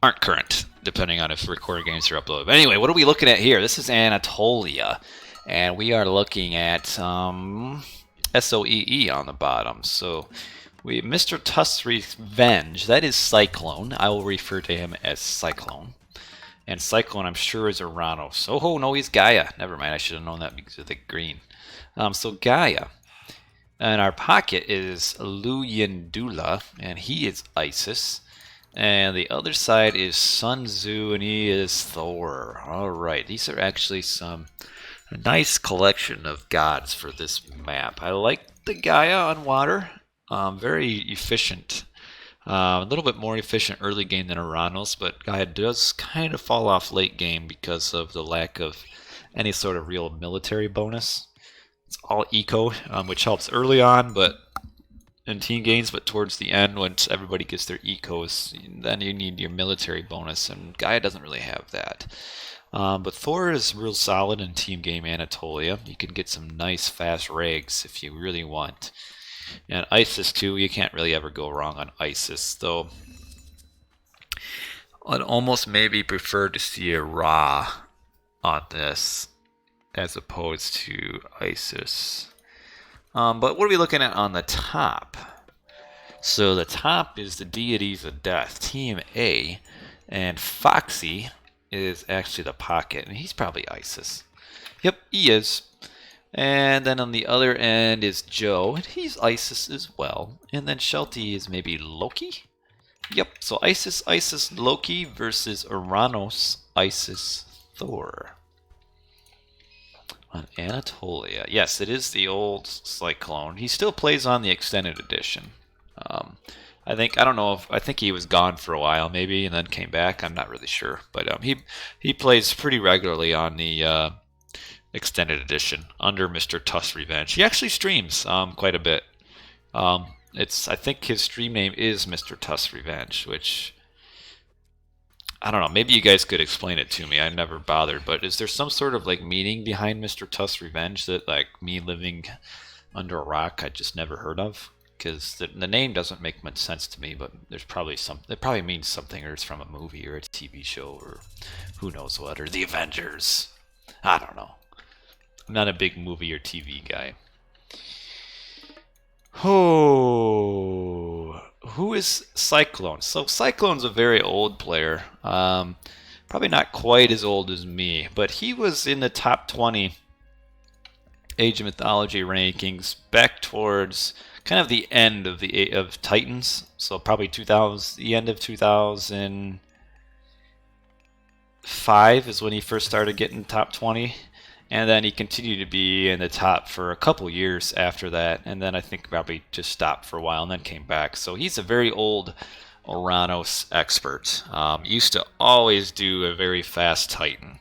aren't current, depending on if recorded games are uploaded. But anyway, what are we looking at here? This is Anatolia, and we are looking at SOEE on the bottom. So Mr. Tusk's Revenge, that is Cyclone. I will refer to him as Cyclone. And Cyclone, I'm sure, is Uranos. Oh, no, he's Gaia. Never mind, I should have known that because of the green. So Gaia. And our pocket is Luyendula, and he is Isis. And the other side is Sun Tzu, and he is Thor. All right, these are actually a nice collection of gods for this map. I like the Gaia on water. Very efficient. A little bit more efficient early game than Uranos, but Gaia does kind of fall off late game because of the lack of any sort of real military bonus. It's all eco, which helps early on, but in team games, but towards the end, once everybody gets their ecos, then you need your military bonus, and Gaia doesn't really have that. But Thor is real solid in team game Anatolia. You can get some nice fast rags if you really want. And Isis too, you can't really ever go wrong on Isis, though I'd almost maybe prefer to see a Ra on this as opposed to Isis. But what are we looking at on the top? So the top is the Deities of Death, Team A, and Foxy is actually the pocket, and he's probably Isis. Yep, he is. And then on the other end is Joe, and he's Isis as well. And then Shelty is maybe Loki? Yep, so Isis, Loki versus Uranos, Isis, Thor. On Anatolia. Yes, it is the old Cyclone. He still plays on the extended edition. I think he was gone for a while maybe and then came back. I'm not really sure. But he plays pretty regularly on the extended edition under Mr. Tusk's Revenge. He actually streams quite a bit. I think his stream name is Mr. Tusk's Revenge, which I don't know. Maybe you guys could explain it to me. I never bothered. But is there some sort of like meaning behind Mr. Tusk's Revenge that like me living under a rock I just never heard of? Because the name doesn't make much sense to me. But there's probably it probably means something, or it's from a movie or a TV show or who knows what, or the Avengers. I don't know. I'm not a big movie or TV guy. Oh, who is Cyclone? So Cyclone's a very old player. Probably not quite as old as me, but he was in the top 20 Age of Mythology rankings back towards kind of the end of Titans. So probably the end of 2005 is when he first started getting top 20. And then he continued to be in the top for a couple years after that. And then I think probably just stopped for a while and then came back. So he's a very old Uranos expert. Used to always do a very fast Titan.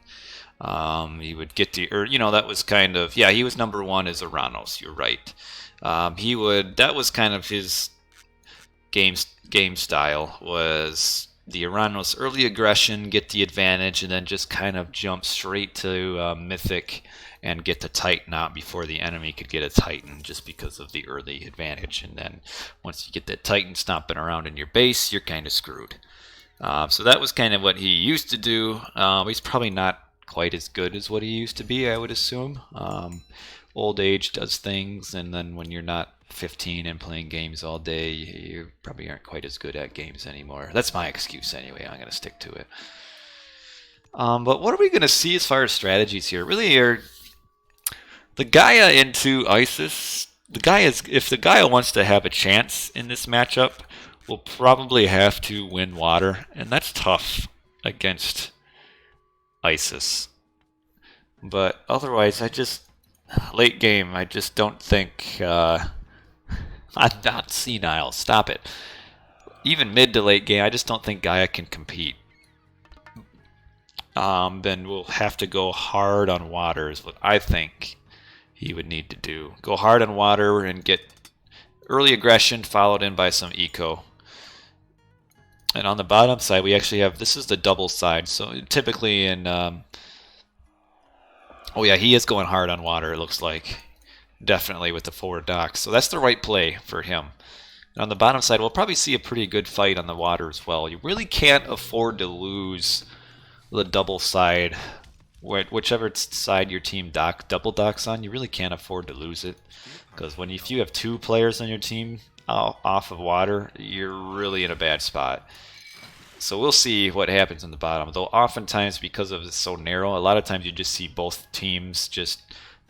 He would get that was kind of, yeah, he was number one as Uranos. You're right. That was kind of his game style, was the Uranos early aggression, get the advantage, and then just kind of jump straight to Mythic and get the Titan out before the enemy could get a Titan, just because of the early advantage. And then once you get that Titan stomping around in your base, you're kind of screwed. So that was kind of what he used to do. He's probably not quite as good as what he used to be, I would assume. Old age does things, and then when you're not 15 and playing games all day, you probably aren't quite as good at games anymore. That's my excuse anyway. I'm going to stick to it. But what are we going to see as far as strategies here? Really, are the Gaia into Isis. The Gaia is, if the Gaia wants to have a chance in this matchup, will probably have to win water, and that's tough against Isis. But otherwise, late game, I just don't think, I'm not senile, stop it. Even mid to late game, I just don't think Gaia can compete. Then we'll have to go hard on water is what I think he would need to do. Go hard on water and get early aggression followed in by some eco. And on the bottom side, we actually have, this is the double side. So typically in, oh yeah, he is going hard on water, it looks like. Definitely with the forward docks. So that's the right play for him. And on the bottom side, we'll probably see a pretty good fight on the water as well. You really can't afford to lose the double side. Whichever side your team double docks on, you really can't afford to lose it. Because if you have two players on your team off of water, you're really in a bad spot. So we'll see what happens in the bottom. Though oftentimes, because of it's so narrow, a lot of times you just see both teams just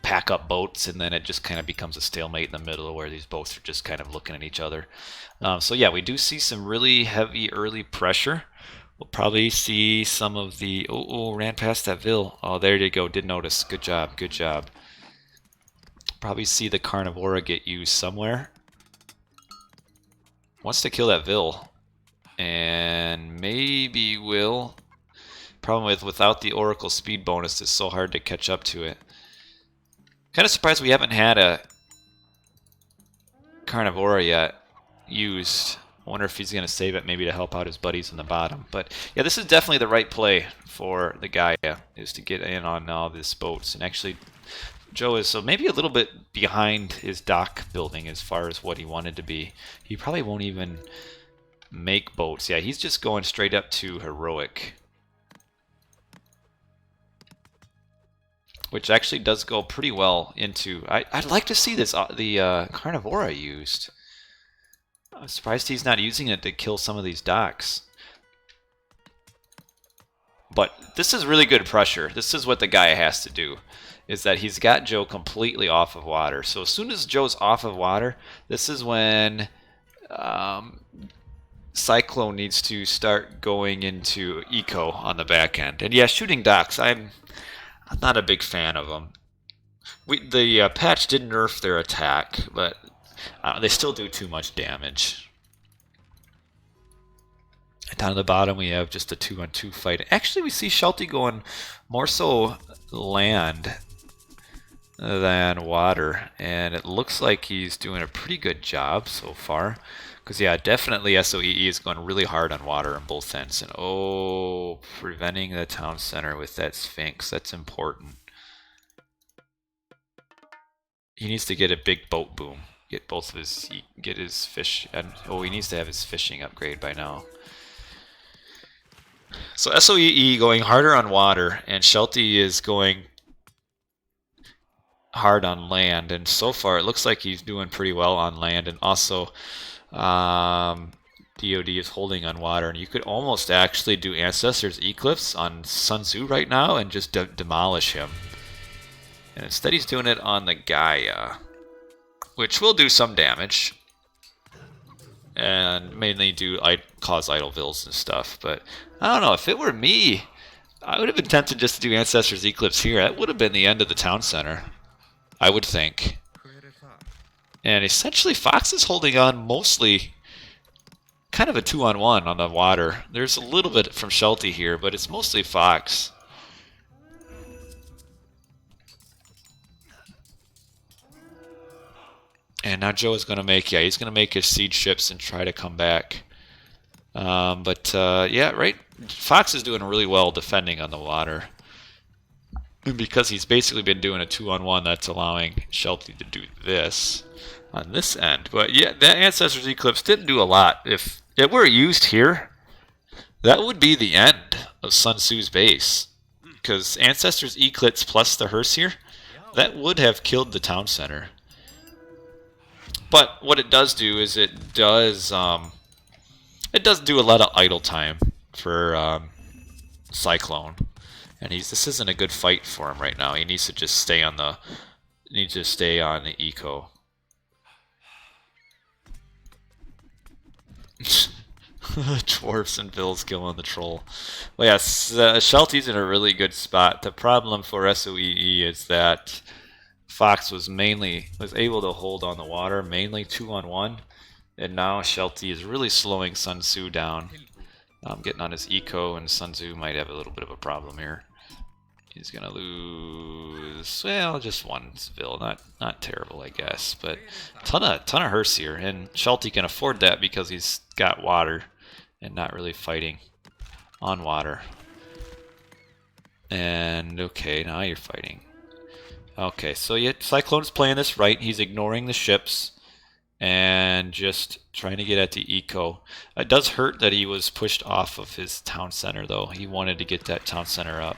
pack up boats, and then it just kind of becomes a stalemate in the middle where these boats are just kind of looking at each other. So yeah, we do see some really heavy early pressure. We'll probably see some of the... Oh, ran past that Vil. Oh, there you go. Did notice. Good job. Good job. Probably see the Carnivora get used somewhere. Wants to kill that Vil. And maybe will. Problem without the Oracle speed bonus, it's so hard to catch up to it. Kind of surprised we haven't had a Carnivora yet used. I wonder if he's going to save it maybe to help out his buddies in the bottom. But yeah, this is definitely the right play for the Gaia, is to get in on all these boats. And actually, Joe is so maybe a little bit behind his dock building as far as what he wanted to be. He probably won't even make boats. Yeah, he's just going straight up to heroic. Which actually does go pretty well into... I'd like to see this the Carnivora used. I'm surprised he's not using it to kill some of these docks. But this is really good pressure. This is what the guy has to do, is that he's got Joe completely off of water. So as soon as Joe's off of water, this is when Cyclone needs to start going into eco on the back end. And yeah, shooting docks, I'm not a big fan of them. The patch did nerf their attack, but they still do too much damage. And down at the bottom we have just a 2-on-2 fight. Actually, we see Shelty going more so land than water, and it looks like he's doing a pretty good job so far. Because yeah, definitely SOEE is going really hard on water on both ends. And oh, preventing the town center with that Sphinx, that's important. He needs to get a big boat boom. Get his fish, and oh, he needs to have his fishing upgrade by now. So SOEE going harder on water, and Shelty is going hard on land. And so far, it looks like he's doing pretty well on land, and also DoD is holding on water. And you could almost actually do Ancestors Eclipse on Sun Tzu right now and just demolish him. And instead, he's doing it on the Gaia, which will do some damage, and mainly cause idle Vils and stuff. But I don't know, if it were me, I would have been tempted just to do Ancestors Eclipse here. That would have been the end of the town center, I would think. And essentially, Fox is holding on mostly kind of a 2-on-1 on the water. There's a little bit from Shelty here, but it's mostly Fox. And now Joe is going to make, he's going to make his siege ships and try to come back. Yeah, right. Fox is doing really well defending on the water. And because he's basically been doing a 2-on-1, that's allowing Shelty to do this on this end. But yeah, that Ancestors Eclipse didn't do a lot. If it were used here, that would be the end of Sun Tzu's base. Because Ancestors Eclipse plus the hearse here, that would have killed the town center. But what it does do is it does do a lot of idle time for Cyclone. And this isn't a good fight for him right now. He needs to just stay on the eco. Dwarfs and Bills killing the troll. Well, yes, Shelty's in a really good spot. The problem for SOEE is that Fox was able to hold on the water, mainly 2-on-1, and now Shelty is really slowing Sun Tzu down. Getting on his eco, and Sun Tzu might have a little bit of a problem here. He's gonna lose, well, just one Seville. Not terrible, I guess, but ton of hearse here, and Shelty can afford that because he's got water and not really fighting on water. And okay, now you're fighting. Okay, so Cyclone's playing this right. He's ignoring the ships and just trying to get at the eco. It does hurt that he was pushed off of his town center, though. He wanted to get that town center up.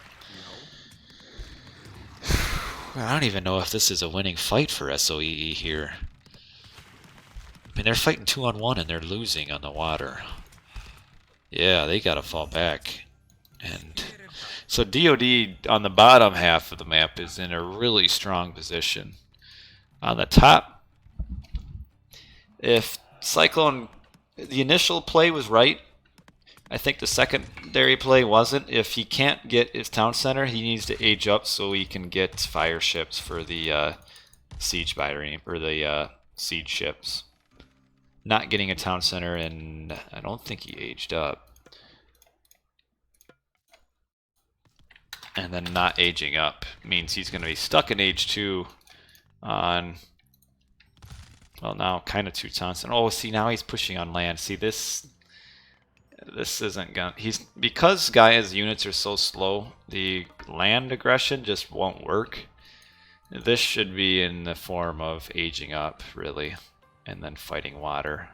I don't even know if this is a winning fight for SOEE here. I mean, they're fighting 2-on-1 and they're losing on the water. Yeah, they gotta fall back. And so DoD on the bottom half of the map is in a really strong position. On the top, if Cyclone, the initial play was right, I think the secondary play wasn't. If he can't get his town center, he needs to age up so he can get fire ships for the siege battery, or the siege ships. Not getting a town center, and I don't think he aged up. And then not aging up means he's going to be stuck in age 2 on, well, now kind of 2 towns. And oh, see, now he's pushing on land. See, this isn't gonna, because Gaia's units are so slow, the land aggression just won't work. This should be in the form of aging up, really, and then fighting water.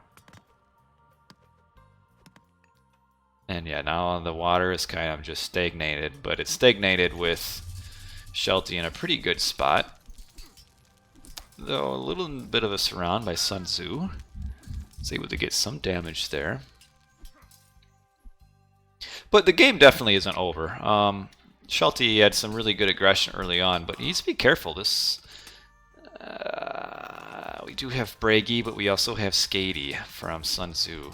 And yeah, now the water is kind of just stagnated, but it's stagnated with Shelty in a pretty good spot. Though a little bit of a surround by Sun Tzu. He's able to get some damage there. But the game definitely isn't over. Shelty had some really good aggression early on, but he needs to be careful. This we do have Bragi, but we also have Skady from Sun Tzu.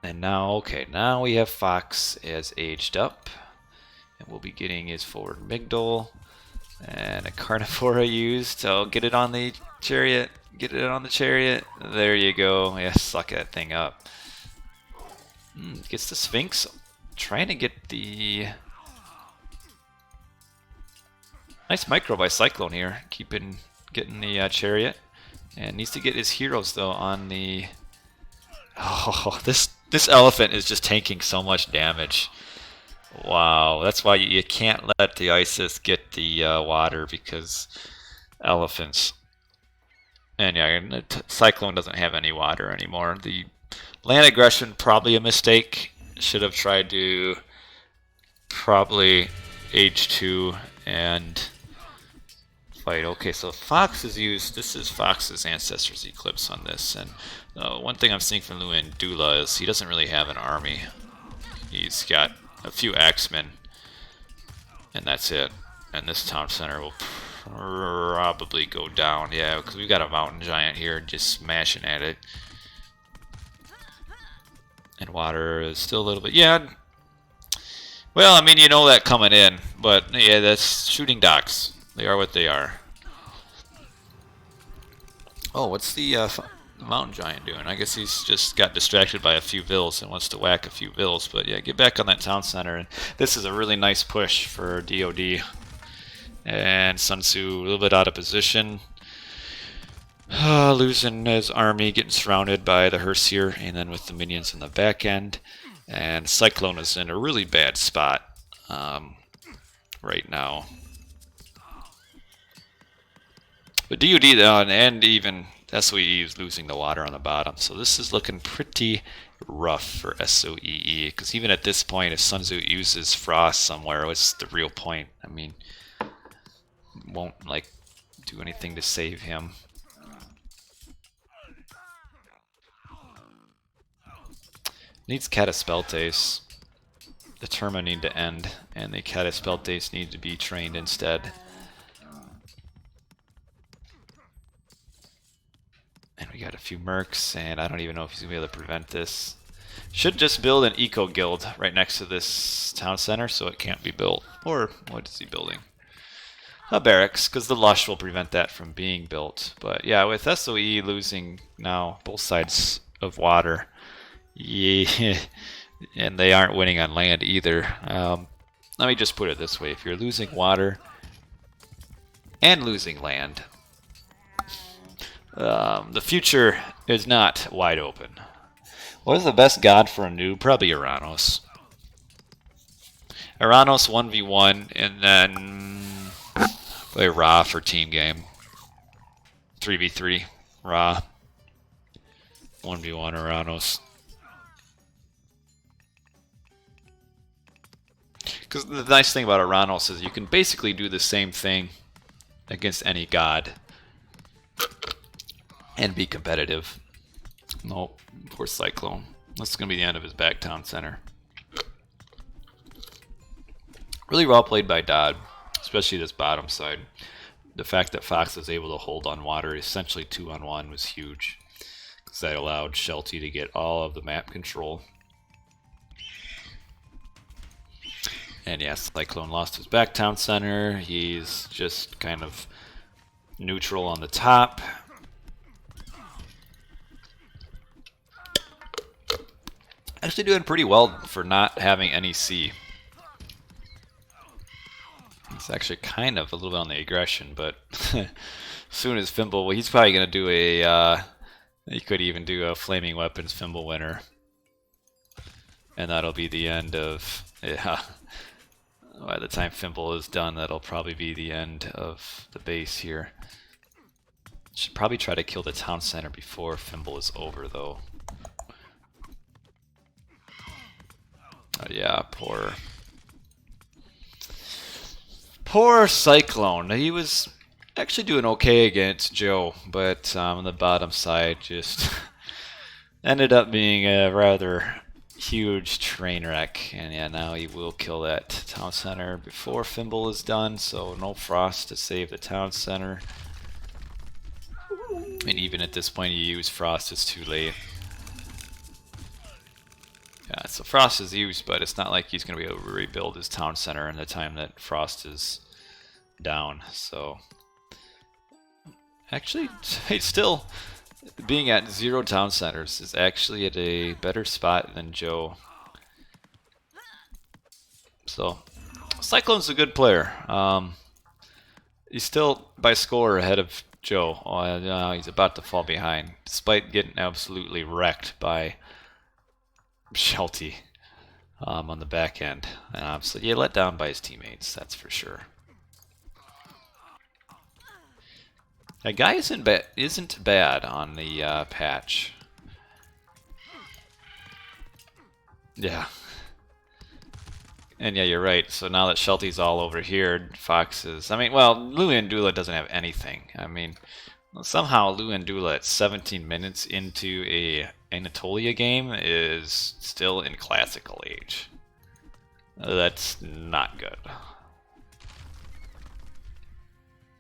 And now, okay, now we have Fox as aged up. And we'll be getting his forward Migdol. And a Carnivora used. So get it on the chariot. Get it on the chariot. There you go. Yeah, suck that thing up. Gets the Sphinx. Trying to get the... Nice micro by Cyclone here. Getting the chariot. And needs to get his heroes, though, on the... Oh, this elephant is just tanking so much damage. Wow, that's why you can't let the Isis get the water, because elephants. And yeah, Cyclone doesn't have any water anymore. The land aggression, probably a mistake. Should have tried to probably age 2 and fight. Okay, so Fox is used. This is Fox's Ancestors Eclipse on this. And one thing I'm seeing from Luan Dula is he doesn't really have an army. He's got a few axemen, and that's it. And this town center will probably go down. Yeah, because we've got a mountain giant here just smashing at it. And water is still a little bit... Yeah. Well, I mean, you know that coming in. But, yeah, that's shooting docks. They are what they are. Oh, what's the mountain giant doing? I guess he's just got distracted by a few vills and wants to whack a few vills. But, yeah, get back on that town center. And this is a really nice push for DoD. And Sun Tzu a little bit out of position. Losing his army, getting surrounded by the Hersier, and then with the minions in the back end. And Cyclone is in a really bad spot right now. But DoD and even SOEE is losing the water on the bottom. So this is looking pretty rough for SOEE. Because even at this point, if Sun Tzu uses Frost somewhere, what's the real point? I mean, won't like do anything to save him. Needs Cataspeltes. the Terma need to end, and the Catapultes need to be trained instead. And we got a few mercs, and I don't even know if he's going to be able to prevent this. Should just build an eco guild right next to this town center so it can't be built. Or what is he building? A barracks, because the lush will prevent that from being built. But yeah, with SOE losing now both sides of water, yeah, and they aren't winning on land either. Let me just put it this way. If you're losing water and losing land, the future is not wide open. What is the best god for a noob? Probably Uranos. Uranos 1v1, and then play Ra for team game. 3v3, Ra. 1v1 Uranos. Because the nice thing about Uranos is you can basically do the same thing against any god and be competitive. Nope, poor Cyclone. This is going to be the end of his back town center. Really well played by DoD, especially this bottom side. The fact that Fox was able to hold on water, essentially 2-on-1, was huge. Because that allowed Shelty to get all of the map control. And yes, Cyclone lost his back town center. He's just kind of neutral on the top. Actually doing pretty well for not having any C. It's actually kind of a little bit on the aggression, but as soon as Fimble, well, he's probably going to do a, he could even do a Flaming Weapons Fimble winner. And that'll be the end of, yeah. By the time Fimble is done, that'll probably be the end of the base here. Should probably try to kill the town center before Fimble is over, though. Yeah, poor Cyclone. He was actually doing okay against Joe, but on the bottom side just ended up being a rather huge train wreck. And yeah, now he will kill that town center before Fimble is done, so no Frost to save the town center. And even at this point, you use Frost, it's too late. Yeah, so Frost is used, but it's not like he's going to be able to rebuild his town center in the time that Frost is down. So, actually, still being at 0 town centers is actually at a better spot than Joe. So, Cyclone's a good player. He's still by score ahead of Joe. He's about to fall behind, despite getting absolutely wrecked by Shelty on the back end. So yeah, let down by his teammates, that's for sure. That guy isn't bad on the patch. Yeah. And yeah, you're right. So now that Shelty's all over here, Fox is... I mean, well, Luandula doesn't have anything. I mean, somehow Luandula at 17 minutes into a Anatolia game is still in classical age. That's not good.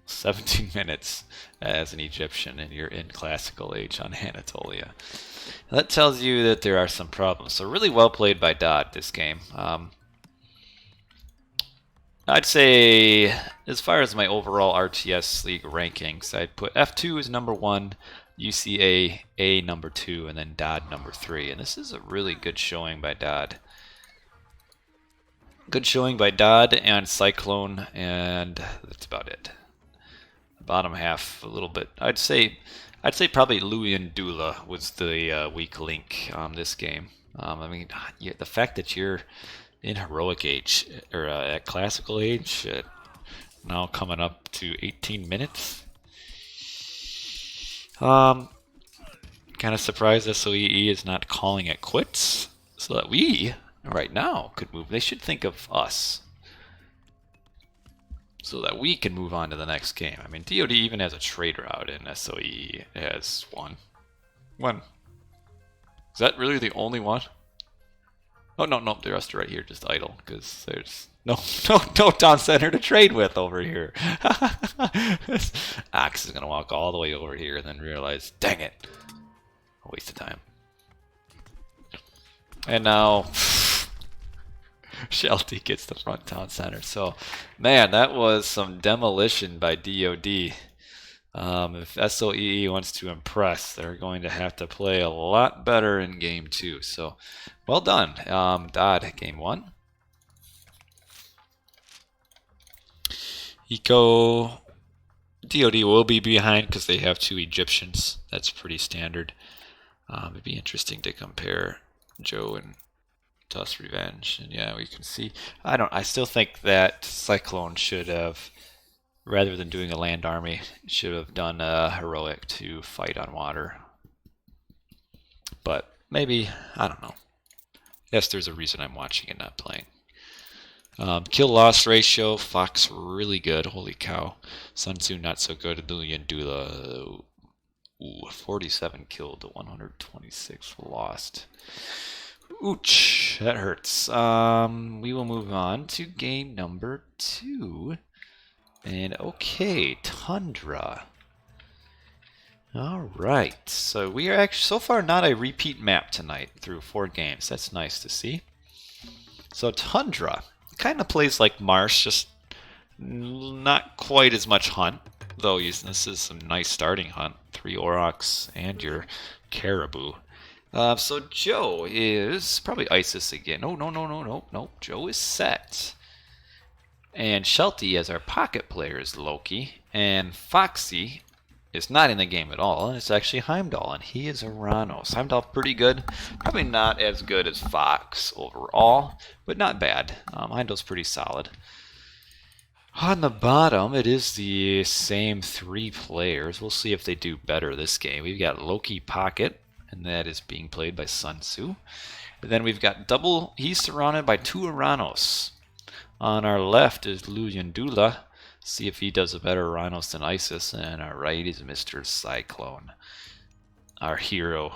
17 minutes as an Egyptian and you're in classical age on Anatolia. That tells you that there are some problems. So really well played by DoD this game. I'd say, as far as my overall RTS League rankings, I'd put F2 as number 1, UCA A number 2, and then DoD number 3. And this is a really good showing by DoD. Good showing by DoD and Cyclone, and that's about it. The bottom half, a little bit. I'd say probably Luandula was the weak link on this game. I mean, the fact that you're in heroic age, or at classical age, now coming up to 18 minutes. Kind of surprised SOEE is not calling it quits, so that we, right now, could move. They should think of us, so that we can move on to the next game. I mean, DoD even has a trade route, and SOEE has one. Is that really the only one? Oh, no, no, the rest are right here, just idle, because there's no town center to trade with over here. Axe is going to walk all the way over here and then realize, dang it, a waste of time. And now Shelty gets the front town center. So, man, that was some demolition by DoD. If SOEE wants to impress, they're going to have to play a lot better in game 2. So, well done. DoD, game 1. Eco DoD will be behind because they have 2 Egyptians. That's pretty standard. It'd be interesting to compare Joe and Tuss Revenge. And yeah, we can see. I still think that Cyclone should have, rather than doing a land army, should have done a heroic to fight on water. But maybe, I don't know. Yes, there's a reason I'm watching and not playing. Kill-loss ratio, Fox really good. Holy cow. Sun Tzu not so good. Lulian Dula, 47 killed, 126 lost. Ouch, that hurts. We will move on to game number 2. And okay, Tundra. Alright, so we are actually so far not a repeat map tonight through 4 games. That's nice to see. So Tundra kind of plays like Marsh, just not quite as much hunt. Though this is some nice starting hunt. 3 Aurochs and your Caribou. So Joe is probably Isis again. No. Joe is set. And Shelty as our pocket player is Loki. And Foxy is not in the game at all. And it's actually Heimdall. And he is Uranus. Heimdall pretty good. Probably not as good as Fox overall. But not bad. Heimdall's pretty solid. On the bottom, it is the same 3 players. We'll see if they do better this game. We've got Loki Pocket, and that is being played by Sun Tzu. And then we've got double. He's surrounded by 2 Uranus. On our left is Lulian Dula. See if he does a better Uranus than Isis. And our right is Mr. Cyclone, our hero.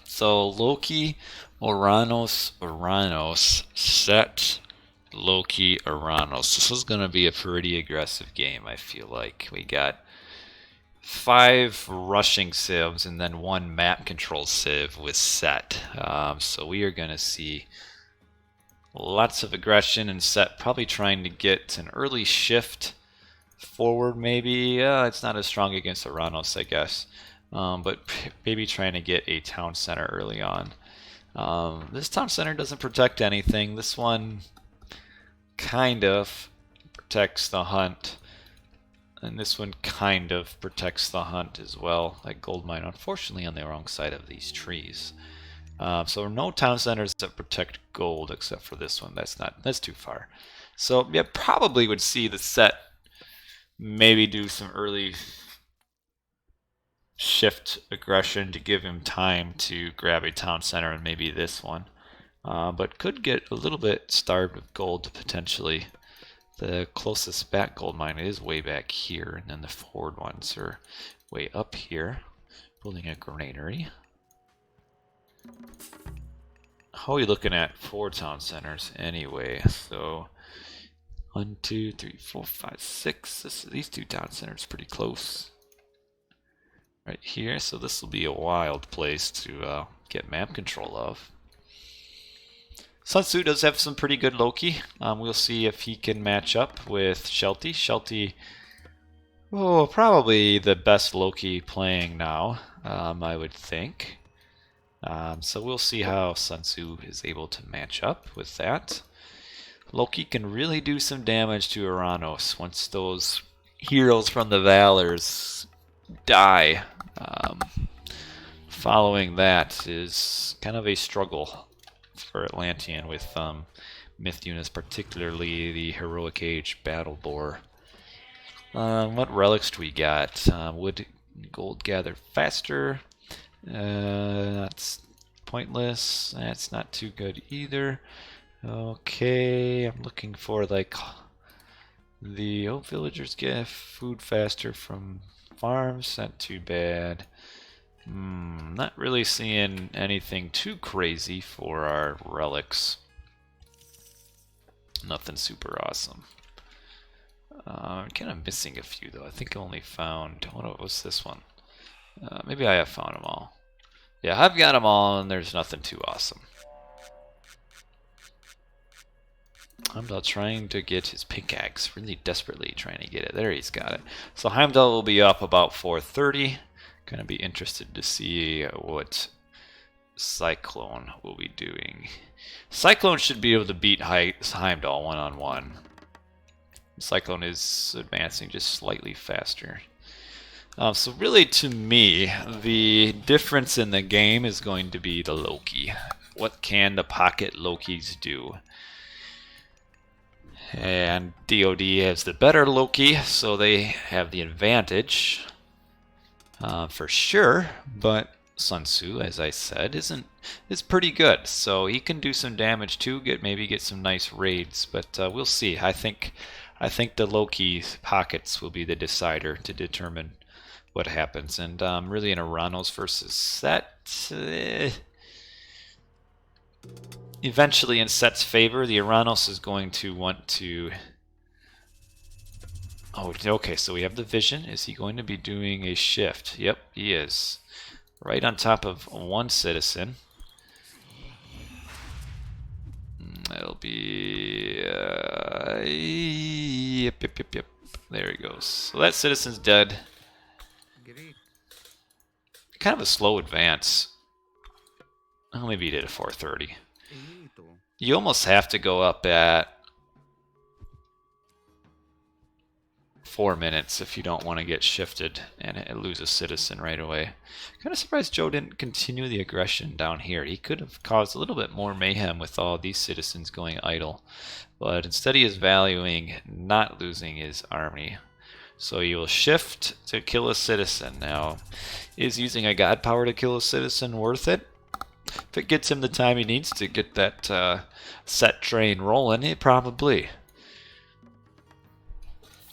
So Loki, Uranus, set, Loki, Uranus. This is going to be a pretty aggressive game, I feel like. We got 5 rushing civs and then 1 map control civ with set. So we are going to see lots of aggression, and set probably trying to get an early shift forward maybe. It's not as strong against Uranus, I guess. But maybe trying to get a town center early on. This town center doesn't protect anything. This one kind of protects the hunt. And this one kind of protects the hunt as well. Like gold mine, unfortunately, on the wrong side of these trees. So no town centers that protect gold except for this one. That's too far. So yeah, probably would see the set maybe do some early shift aggression to give him time to grab a town center, and maybe this one. But could get a little bit starved with gold potentially. The closest back gold mine is way back here, and then the forward ones are way up here. Building a granary. How are we looking at 4 town centers anyway? So 1, 2, 3, 4, 5, 6. These 2 town centers pretty close. Right here, so this will be a wild place to get map control of. Sun Tzu does have some pretty good Loki. We'll see if he can match up with Shelty. Shelty, probably the best Loki playing now, I would think. So we'll see how Sun Tzu is able to match up with that. Loki can really do some damage to Uranus once those heroes from the Valors die. Following that is kind of a struggle for Atlantean with myth units, particularly the Heroic Age Battle Boar. What relics do we got? Would gold gather faster? That's pointless. That's not too good either. Okay, I'm looking for like the villagers get food faster from farms. Not too bad. Not really seeing anything too crazy for our relics. Nothing super awesome. I'm kind of missing a few though. I think I only found, what was this one? Maybe I have found them all. Yeah, I've got them all and there's nothing too awesome. Heimdall trying to get his pickaxe, really desperately trying to get it. There, he's got it. So Heimdall will be up about 4:30. Gonna be interested to see what Cyclone will be doing. Cyclone should be able to beat Heimdall one-on-one. Cyclone is advancing just slightly faster. So really, to me, the difference in the game is going to be the Loki. What can the pocket Lokis do? And DoD has the better Loki, so they have the advantage for sure. But Sun Tzu, as I said, is pretty good, so he can do some damage too. Maybe get some nice raids, but we'll see. I think the Loki pockets will be the decider to determine what happens. And really, in Uranos versus Set. Eventually, in Set's favor, the Uranos is going to want to... Oh, okay, so we have the vision. Is he going to be doing a shift? Yep, he is. Right on top of one citizen. It'll be... Yep. There he goes. So that citizen's dead. Kind of a slow advance. Oh, maybe he did a 4:30. You almost have to go up at 4 minutes if you don't want to get shifted and lose a citizen right away. Kind of surprised Joe didn't continue the aggression down here. He could have caused a little bit more mayhem with all these citizens going idle. But instead he is valuing not losing his army. So you will shift to kill a citizen. Now, is using a god power to kill a citizen worth it? If it gets him the time he needs to get that set train rolling, it probably.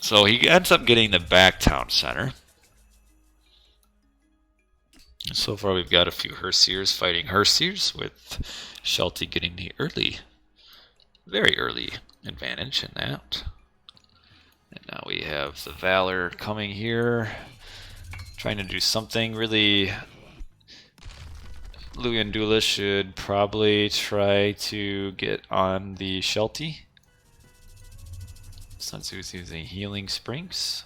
So he ends up getting the back town center. So far we've got a few Herseers fighting Herseers, with Sheltie getting the very early advantage in that. And now we have the Valor coming here, trying to do something. Really, Luyendula should probably try to get on the Sheltie. Sun Tzu is using Healing Springs.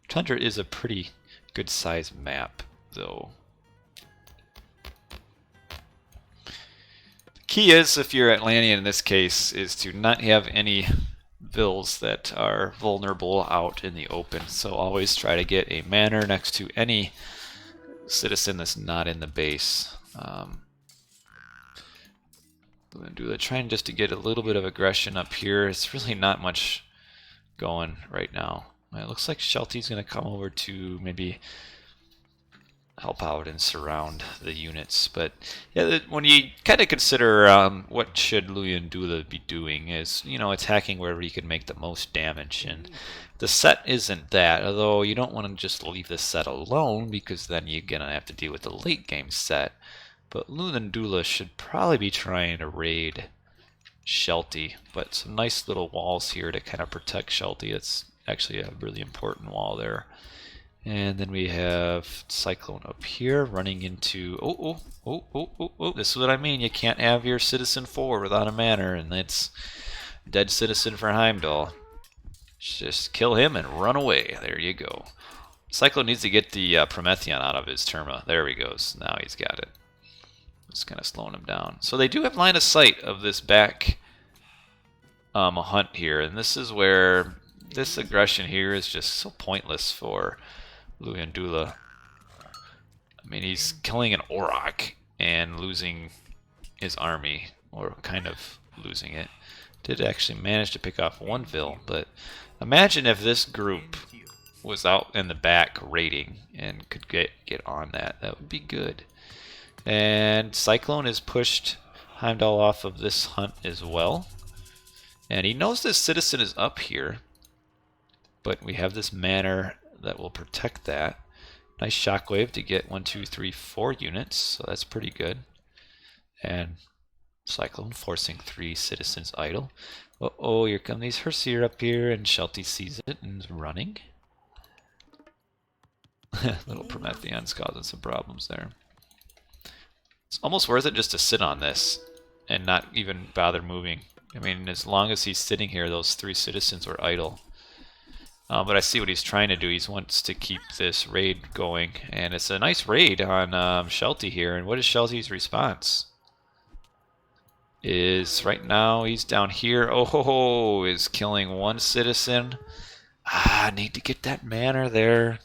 Tundra is a pretty good size map, though. The key is, if you're Atlantean in this case, is to not have any vills that are vulnerable out in the open. So always try to get a manor next to any citizen that's not in the base. We're going to do that, trying just to get a little bit of aggression up here. It's really not much going right now. It looks like Sheltie's going to come over to maybe help out and surround the units. But yeah, when you kind of consider what should Luyendula be doing, is, you know, attacking wherever you can make the most damage. And the set isn't that, although you don't want to just leave the set alone, because then you're going to have to deal with the late game set. But Luyendula should probably be trying to raid Sheltie, but some nice little walls here to kind of protect Sheltie. It's actually a really important wall there. And then we have Cyclone up here running into... Oh, this is what I mean. You can't have your citizen 4 without a manor, and it's dead citizen for Heimdall. Just kill him and run away. There you go. Cyclone needs to get the Promethean out of his Terma. There he goes. Now he's got it. Just kind of slowing him down. So they do have line of sight of this back hunt here, and this is where this aggression here is just so pointless for Luyendula. I mean, he's killing an Auroch and losing his army, or kind of losing it. Did actually manage to pick off one vill, but imagine if this group was out in the back raiding and could get on that. That would be good. And Cyclone has pushed Heimdall off of this hunt as well. And he knows this citizen is up here, but we have this manor that will protect that. Nice shockwave to get 1, 2, 3, 4 units, so that's pretty good. And Cyclone forcing 3 citizens idle. Uh-oh, here come these Herseer up here, and Shelty sees it and is running. Little Promethean's causing some problems there. It's almost worth it just to sit on this and not even bother moving. I mean, as long as he's sitting here, those 3 citizens were idle. But I see what he's trying to do. He wants to keep this raid going, and it's a nice raid on Shelty here. And what is Shelty's response? Is right now he's down here. Oh ho ho! Is killing 1 citizen. I need to get that manor there.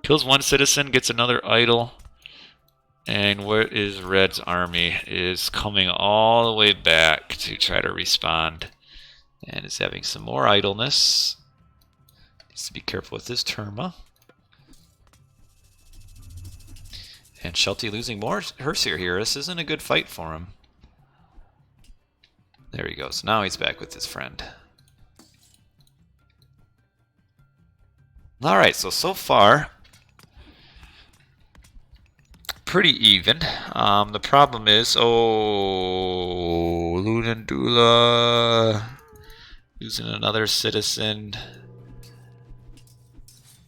Kills 1 citizen, gets another idle. And where is Red's army? Is coming all the way back to try to respond. And is having some more idleness. Needs to be careful with his Terma. And Shelty losing more Herseer here. This isn't a good fight for him. There he goes. Now he's back with his friend. Alright, so far pretty even. The problem is, Lunandula losing another citizen,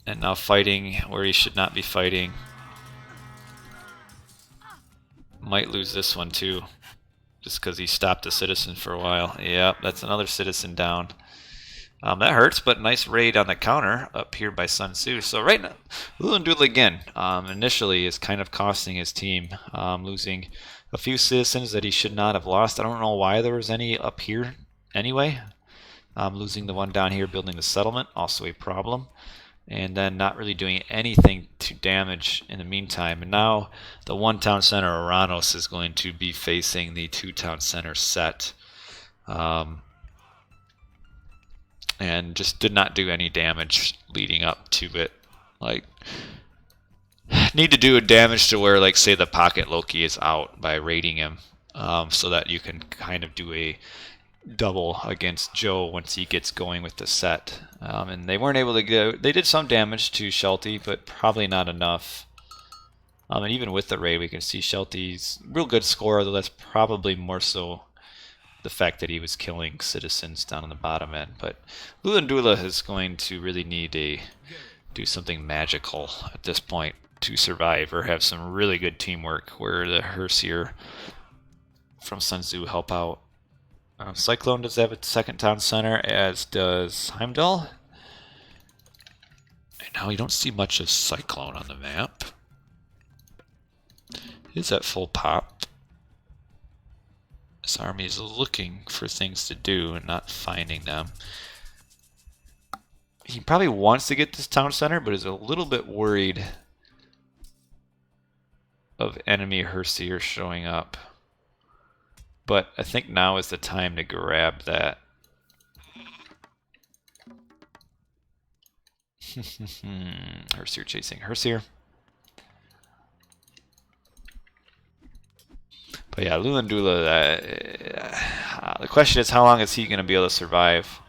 and now fighting where he should not be fighting. Might lose this one too, just because he stopped a citizen for a while. Yep, that's another citizen down. That hurts, but nice raid on the counter up here by Sun Tzu. So right now, Lunandula again, initially is kind of costing his team, losing a few citizens that he should not have lost. I don't know why there was any up here anyway. Losing the one down here building the settlement, also a problem. And then not really doing anything to damage in the meantime. And now the 1 town center, Oranos, is going to be facing the 2 town center set. And just did not do any damage leading up to it. Like, need to do a damage to where, like, say the pocket Loki is out by raiding him, so that you can kind of do a double against Joe once he gets going with the set. And they weren't able to go. They did some damage to Shelty, but probably not enough. And even with the raid, we can see Shelty's real good score, though that's probably more so the fact that he was killing citizens down on the bottom end. But Lunandula is going to really need to do something magical at this point to survive, or have some really good teamwork where the Herseer from Sun Tzu help out. Cyclone does have a 2nd town center, as does Heimdall. And now you don't see much of Cyclone on the map. He's at full pop. This army is looking for things to do and not finding them. He probably wants to get this town center, but is a little bit worried of enemy Herseer showing up. But I think now is the time to grab that. Herseer chasing Herseer. But yeah, Lunandula, the question is, how long is he going to be able to survive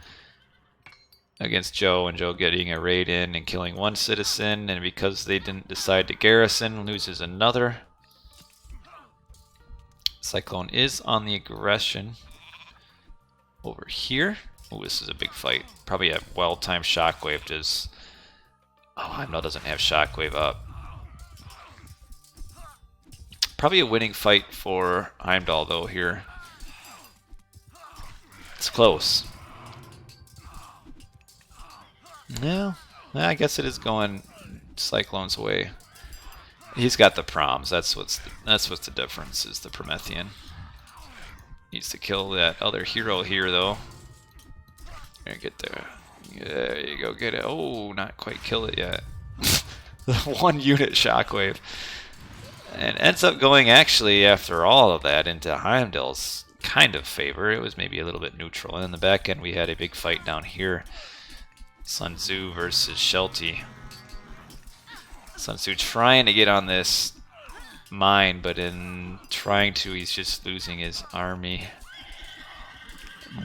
against Joe, and Joe getting a raid in and killing 1 citizen, and because they didn't decide to garrison, loses another. Cyclone is on the aggression over here. Oh, this is a big fight. Probably a well-timed shockwave. Does... Oh, Heimdall doesn't have shockwave up. Probably a winning fight for Heimdall, though, here. It's close. No, I guess it is going Cyclone's way. He's got the proms. That's what's the difference, is the Promethean. Needs to kill that other hero here, though. Get there. There you go. Get it. Oh, not quite kill it yet. The 1 unit shockwave. And ends up going, actually, after all of that, into Heimdall's kind of favor. It was maybe a little bit neutral. And in the back end, we had a big fight down here. Sun Tzu versus Shelty. Sun Tzu trying to get on this mine, but in trying to, he's just losing his army.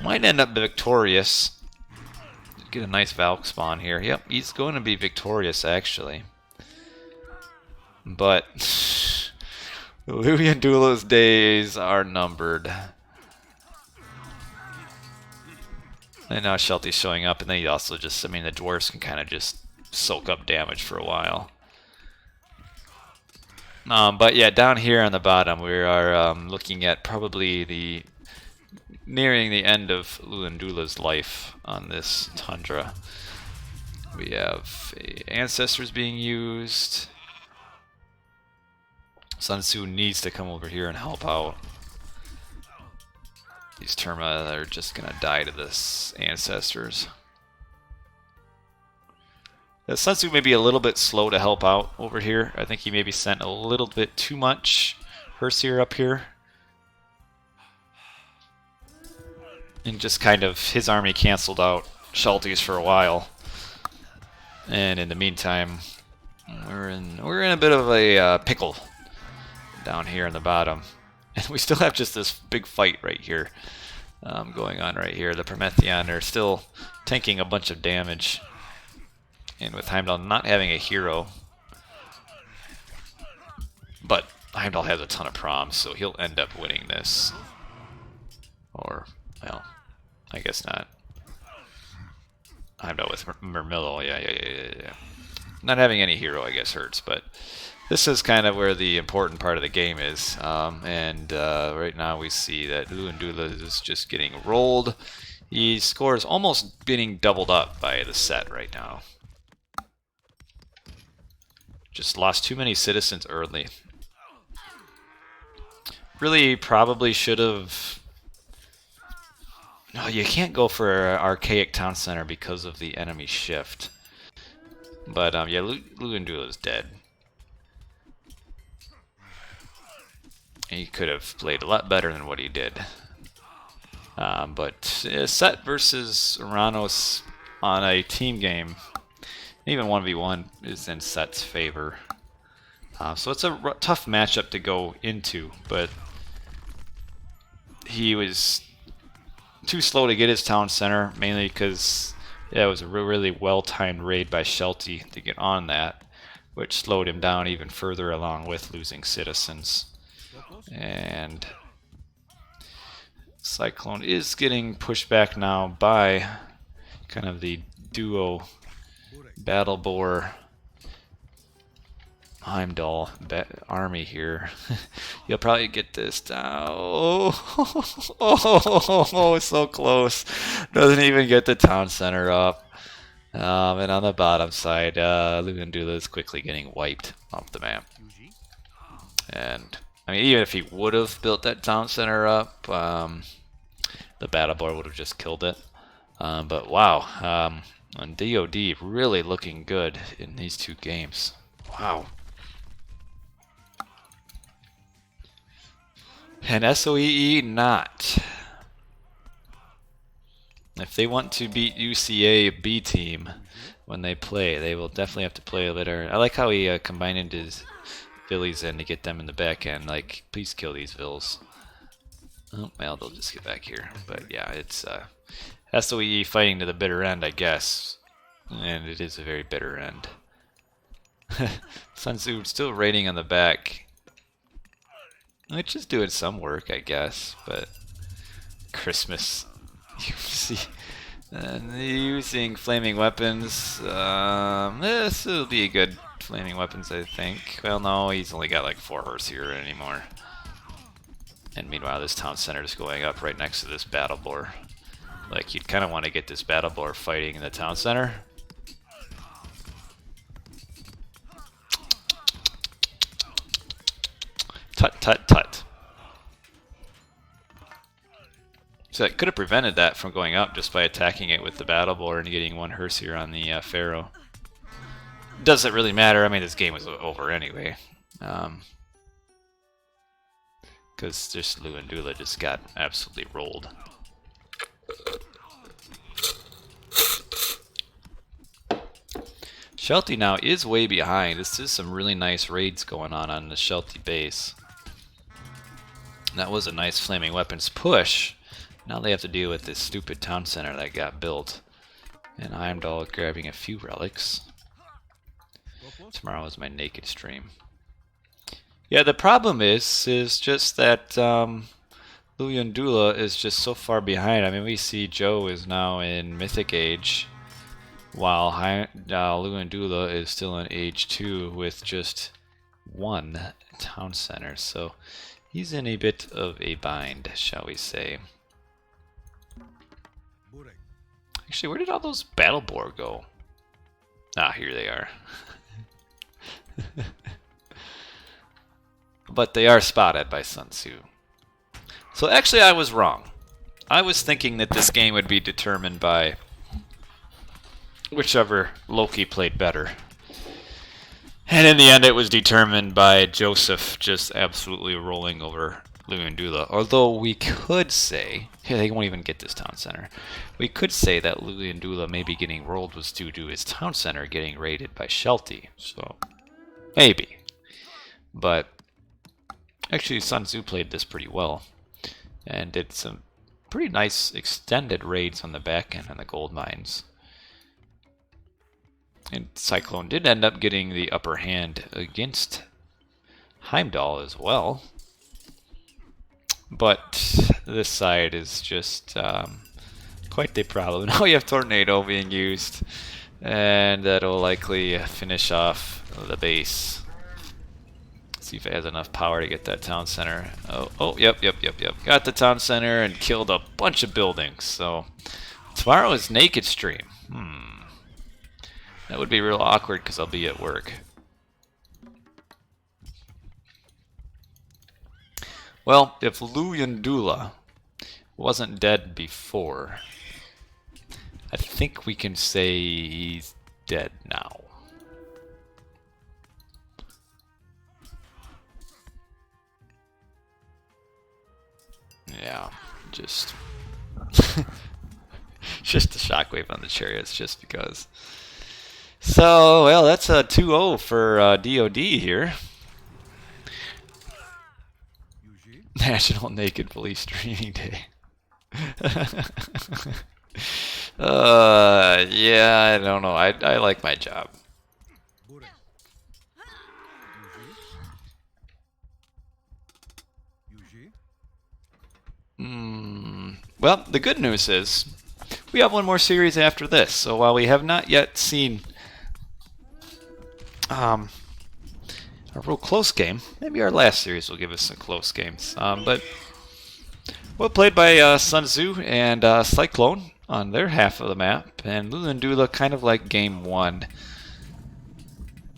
Might end up victorious. Get a nice Valk spawn here. Yep, he's going to be victorious, actually. But Louis and Dula's days are numbered. And now Shelty's showing up, and then he also just, I mean, the dwarves can kind of just soak up damage for a while. But yeah, down here on the bottom, we are looking at probably nearing the end of Luandula's life on this Tundra. We have ancestors being used. Sun Tzu needs to come over here and help out. These Terma are just gonna die to this ancestors. Sun Tzu may be a little bit slow to help out over here. I think he maybe sent a little bit too much Herseer up here. And just kind of, his army canceled out Shelties for a while. And in the meantime, we're in a bit of a pickle down here in the bottom. And we still have just this big fight right here going on right here. The Promethean are still tanking a bunch of damage. And with Heimdall not having a hero, but Heimdall has a ton of proms, so he'll end up winning this. Or, well, I guess not. Heimdall with Mermillo, yeah. Not having any hero, I guess, hurts, but this is kind of where the important part of the game is. Right now we see that Luandula is just getting rolled. He scores almost getting doubled up by the set right now. Just lost too many citizens early. Really probably should have... No, you can't go for an archaic town center because of the enemy shift. But yeah, Luandula is dead. He could have played a lot better than what he did. But Set versus Uranos on a team game, even 1v1, is in Set's favor. So it's a tough matchup to go into, but he was too slow to get his town center, mainly because it was a really well-timed raid by Shelty to get on that, which slowed him down even further along with losing citizens. And Cyclone is getting pushed back now by kind of the duo Battle Boar Heimdall army here. You'll probably get this down. Oh, so close. Doesn't even get the town center up. And on the bottom side, Luandula is quickly getting wiped off the map. And I mean, even if he would have built that town center up, the Battle Boar would have just killed it. But wow, on DoD, really looking good in these two games. Wow. And SOEE not. If they want to beat UCA B team when they play, they will definitely have to play a better. I like how he combined his Villies in to get them in the back end. Like, please kill these Vills. Oh, well, they'll just get back here. But yeah, it's SOEE fighting to the bitter end, I guess. And it is a very bitter end. Sun Tzu still raiding on the back. Which is doing some work, I guess, but Christmas, you see, using flaming weapons. This will be a good flaming weapons, I think. Well, no, he's only got like 4 horse here anymore. And meanwhile, this town center is going up right next to this Battle Boar. Like, you'd kind of want to get this Battle Boar fighting in the town center. Tut, tut, tut. So it could have prevented that from going up just by attacking it with the Battle Boar and getting 1 Herseer on the Pharaoh. Doesn't really matter. I mean, this game was over anyway. Because just Luandula just got absolutely rolled. Shelty now is way behind. This is some really nice raids going on the Shelty base. That was a nice flaming weapons push. Now they have to deal with this stupid town center that got built. And Heimdall grabbing a few relics. Tomorrow is my naked stream. Yeah, the problem is just that Luyandula is just so far behind. I mean, we see Joe is now in Mythic Age, while Luyandula is in Age 2 with just one town center. So he's in a bit of a bind, shall we say. Actually, where did all those battle boar go? Ah, here they are. But they are spotted by Sun Tzu. So actually I was wrong. I was thinking that this game would be determined by whichever Loki played better. And in the end it was determined by Joseph just absolutely rolling over Luyandula. Although we could say, they won't even get this town center. We could say that Luyandula maybe getting rolled was due to his town center getting raided by Sheltie. So, maybe. But, actually Sun Tzu played this pretty well. And did some pretty nice extended raids on the back end on the gold mines. And Cyclone did end up getting the upper hand against Heimdall as well. But this side is just quite the problem. Now we have Tornado being used, and that'll likely finish off the base. See if it has enough power to get that town center. Oh, yep. Got the town center and killed a bunch of buildings. So tomorrow is Naked Stream. That would be real awkward because I'll be at work. Well, if Luyandula wasn't dead before, I think we can say he's dead now. Yeah, just just the shockwave on the chariots, just because. So, well, that's a 2-0 for DoD here. National Naked Police Streaming Day. Yeah, I don't know. I like my job. Well, the good news is we have one more series after this. So while we have not yet seen a real close game, maybe our last series will give us some close games. But well played by Sun Tzu and Cyclone on their half of the map, and Luyandula kind of like game one.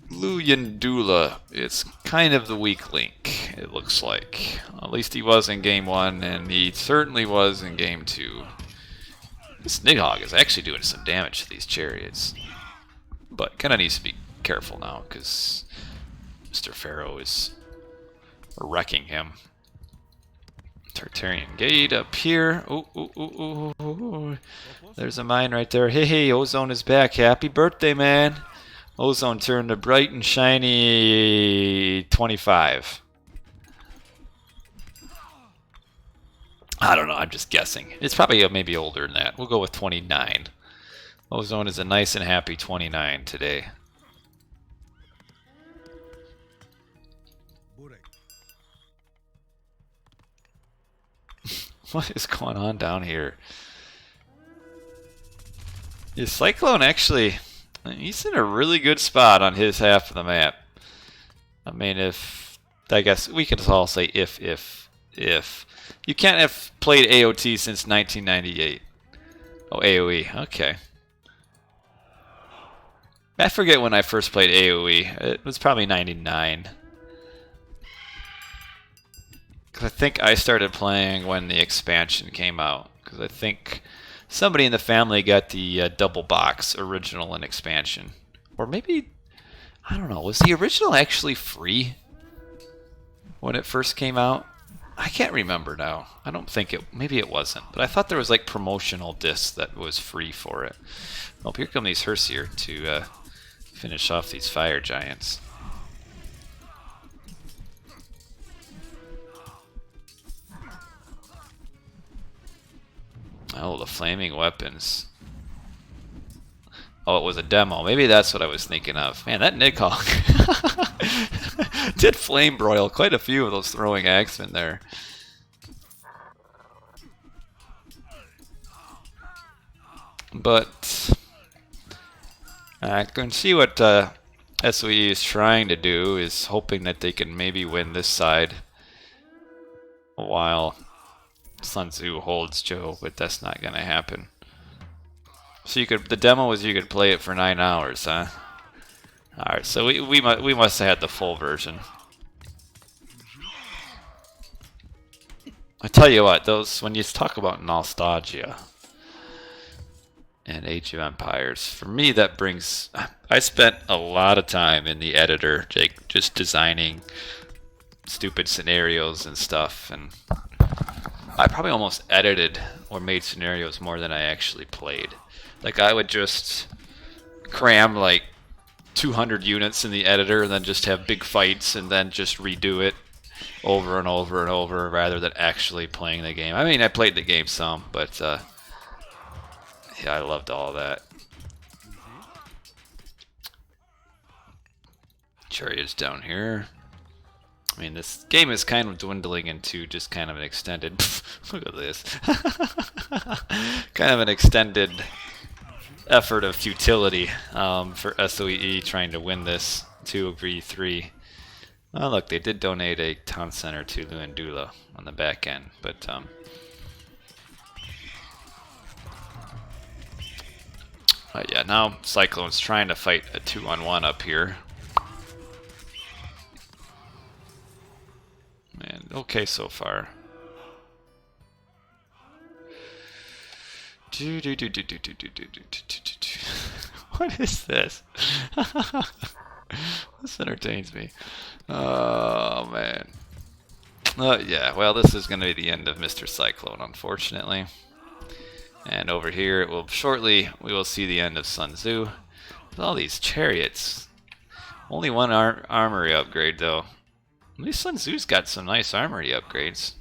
Luyandula is kind of the weak link, it looks like. At least he was in game one, and he certainly was in game two. This Nidhogg is actually doing some damage to these chariots, but kind of needs to be careful now because Mr. Pharaoh is wrecking him. Tartarian Gate up here. Ooh. There's a mine right there. Hey, Ozone is back. Happy birthday, man. Ozone turned a bright and shiny 25. I don't know, I'm just guessing. It's probably maybe older than that. We'll go with 29. Ozone is a nice and happy 29 today. What is going on down here? Is Cyclone actually... He's in a really good spot on his half of the map. I mean, I guess we could all say if. You can't have played AOT since 1998. Oh, AOE. Okay. I forget when I first played AOE. It was probably 99. Because I think I started playing when the expansion came out. Because I think somebody in the family got the double box, original and expansion. Or maybe, I don't know, was the original actually free when it first came out? I can't remember now. I don't think it, maybe it wasn't. But I thought there was like promotional discs that was free for it. Oh, here come these Hersier to finish off these fire giants. Oh, the flaming weapons. Oh, it was a demo. Maybe that's what I was thinking of. Man, that Nighthawk did flame broil quite a few of those throwing axemen there. But I can see what SOE is trying to do, is hoping that they can maybe win this side while Sun Tzu holds Joe, but that's not going to happen. So you could, the demo was you could play it for 9 hours, huh? Alright, so we must have had the full version. I tell you what, those, when you talk about nostalgia and Age of Empires, for me that brings, I spent a lot of time in the editor, Jake, just designing stupid scenarios and stuff, and I probably almost edited or made scenarios more than I actually played. Like, I would just cram like 200 units in the editor and then just have big fights and then just redo it over and over and over rather than actually playing the game. I mean, I played the game some, but yeah, I loved all that. Chariots down here. I mean, this game is kind of dwindling into just kind of an extended... look at this. Kind of an extended effort of futility for SOEE trying to win this 2v3. Oh, look, they did donate a town center to Luandula on the back end, but yeah, now Cyclone's trying to fight a 2-on-1 up here. And okay so far. What is this? This entertains me. Oh man. Yeah, well, this is going to be the end of Mr. Cyclone, unfortunately. And over here, it will shortly, we will see the end of Sun Tzu. With all these chariots. Only one armory upgrade, though. At least Sun Tzu's got some nice armory upgrades.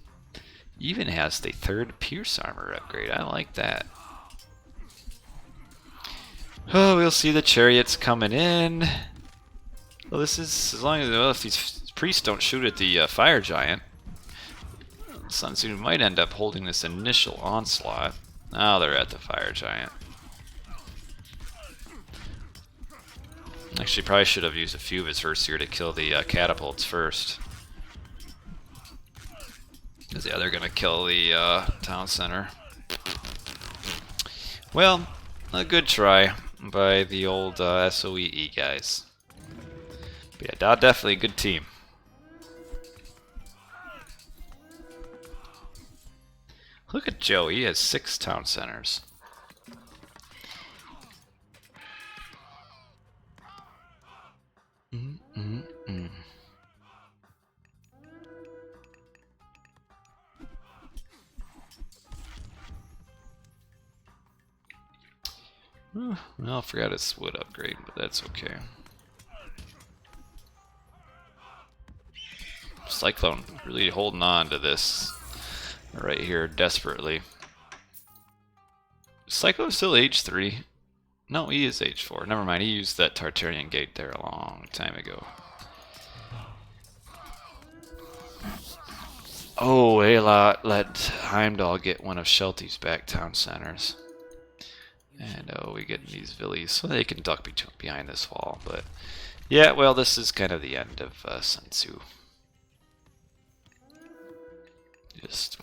Even has the 3rd Pierce armor upgrade. I like that. Oh, we'll see the chariots coming in. Well, this is, as long as, well, if these priests don't shoot at the fire giant, Sun Tzu might end up holding this initial onslaught. Now they're at the fire giant. Actually, probably should have used a few of his first here to kill the catapults first. Because, yeah, they're going to kill the town center. Well, a good try by the old SOEE guys. But yeah, definitely a good team. Look at Joe, he has 6 town centers. Well, I forgot his wood upgrade, but that's okay. Cyclone really holding on to this right here desperately. Cyclone's still age 3. No, he is age 4. Never mind, he used that Tartarian gate there a long time ago. Oh, Ayla let Heimdall get one of Shelty's back town centers. And oh, we get these villies, so they can duck behind this wall. But yeah, well, this is kind of the end of Sun Tzu. Just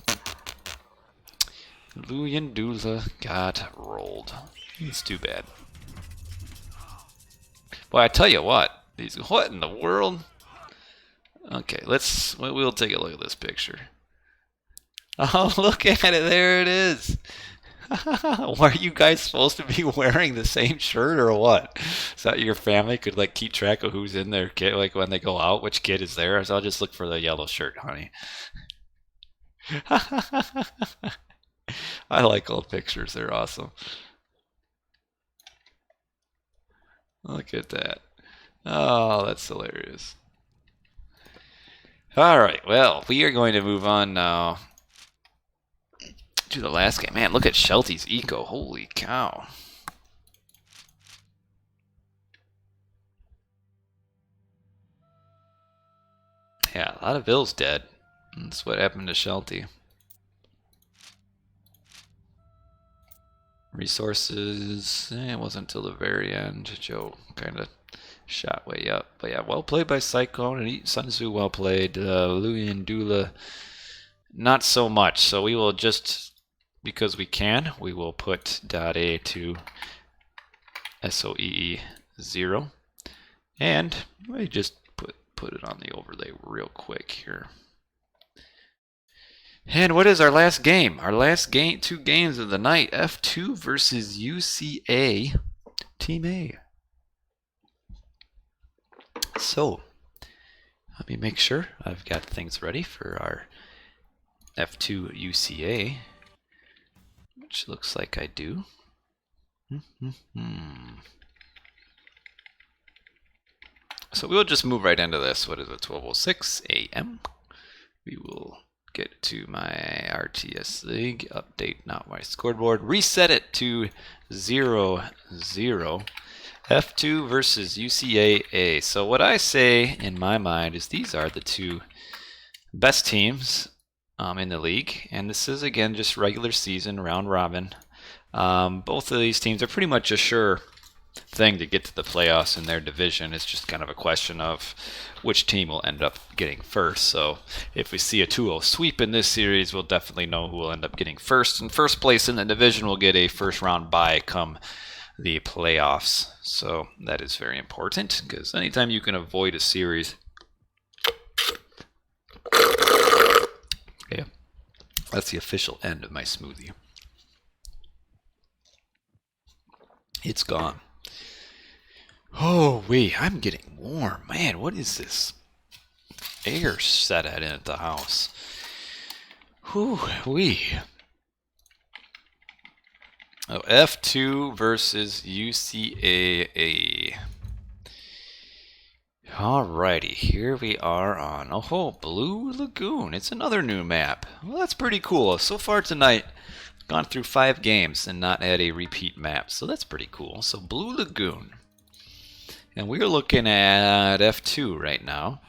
Luandula got rolled. It's too bad. Boy, I tell you what, these, what in the world? Okay, we'll take a look at this picture. Oh, look at it, there it is. Are you guys supposed to be wearing the same shirt or what? So that your family could like keep track of who's in their kid, like when they go out, which kid is there? So I'll just look for the yellow shirt, honey. I like old pictures, they're awesome. Look at that. Oh, that's hilarious. Alright, well, we are going to move on now to the last game. Man, look at Shelty's eco. Holy cow. Yeah, a lot of Ills dead. That's what happened to Shelty. Resources, it wasn't until the very end. Joe kind of shot way up. But yeah, well played by Cyclone and Sun Tzu, well played. Louis and Dula, not so much. So we will just, because we can, we will put .A to SOEE 0. And we just put it on the overlay real quick here. And what is our last game? Our last game, 2 games of the night. F2 versus UCA, Team A. So, let me make sure I've got things ready for our F2 UCA, which looks like I do. So we'll just move right into this. What is it, 12:06 a.m.? We will get to my RTS League, update not my scoreboard, reset it to 0-0. F2 versus UCA. So what I say in my mind is these are the 2 best teams in the league, and this is again just regular season round robin. Both of these teams are pretty much a sure thing to get to the playoffs in their division. It's just kind of a question of which team will end up getting first. So if we see a 2-0 sweep in this series, we'll definitely know who will end up getting first. And first place in the division will get a first round bye come the playoffs. So that is very important, because anytime you can avoid a series, yeah, that's the official end of my smoothie. It's gone. Oh, wait, I'm getting warm. Man, what is this air set in at the house? Whew, Oh, F2 versus UCAA. Alrighty, here we are on, Blue Lagoon. It's another new map. Well, that's pretty cool. So far tonight, gone through 5 games and not had a repeat map, so that's pretty cool. So Blue Lagoon. And we're looking at F2 right now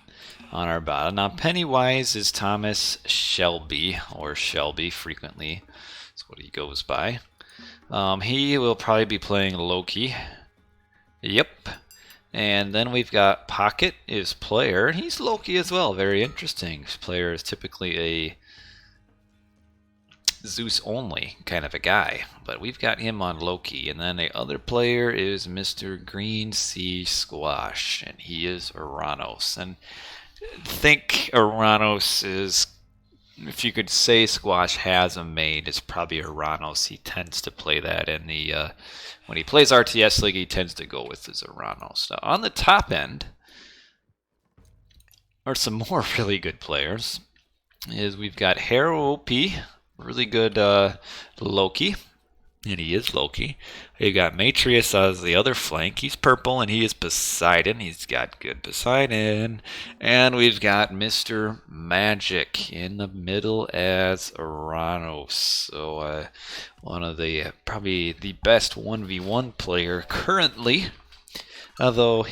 on our bottom. Now, Pennywise is Thomas Shelby, or Shelby frequently. That's what he goes by. He will probably be playing Loki. Yep. And then we've got Pocket is player. He's Loki as well. Very interesting. His player is typically a Zeus only kind of a guy, but we've got him on Loki. And then the other player is Mr. Green Sea Squash, and he is Uranos. And think Uranos is, if you could say Squash has a main, it's probably Uranos. He tends to play that in the when he plays RTS League, he tends to go with his Uranos. Now, on the top end are some more really good players. We've got Hero OP, really good Loki, and he is Loki. You got Matrius as the other flank. He's purple, and he is Poseidon. He's got good Poseidon. And we've got Mr. Magic in the middle as Uranos. So one of the, probably the best 1v1 player currently. Although,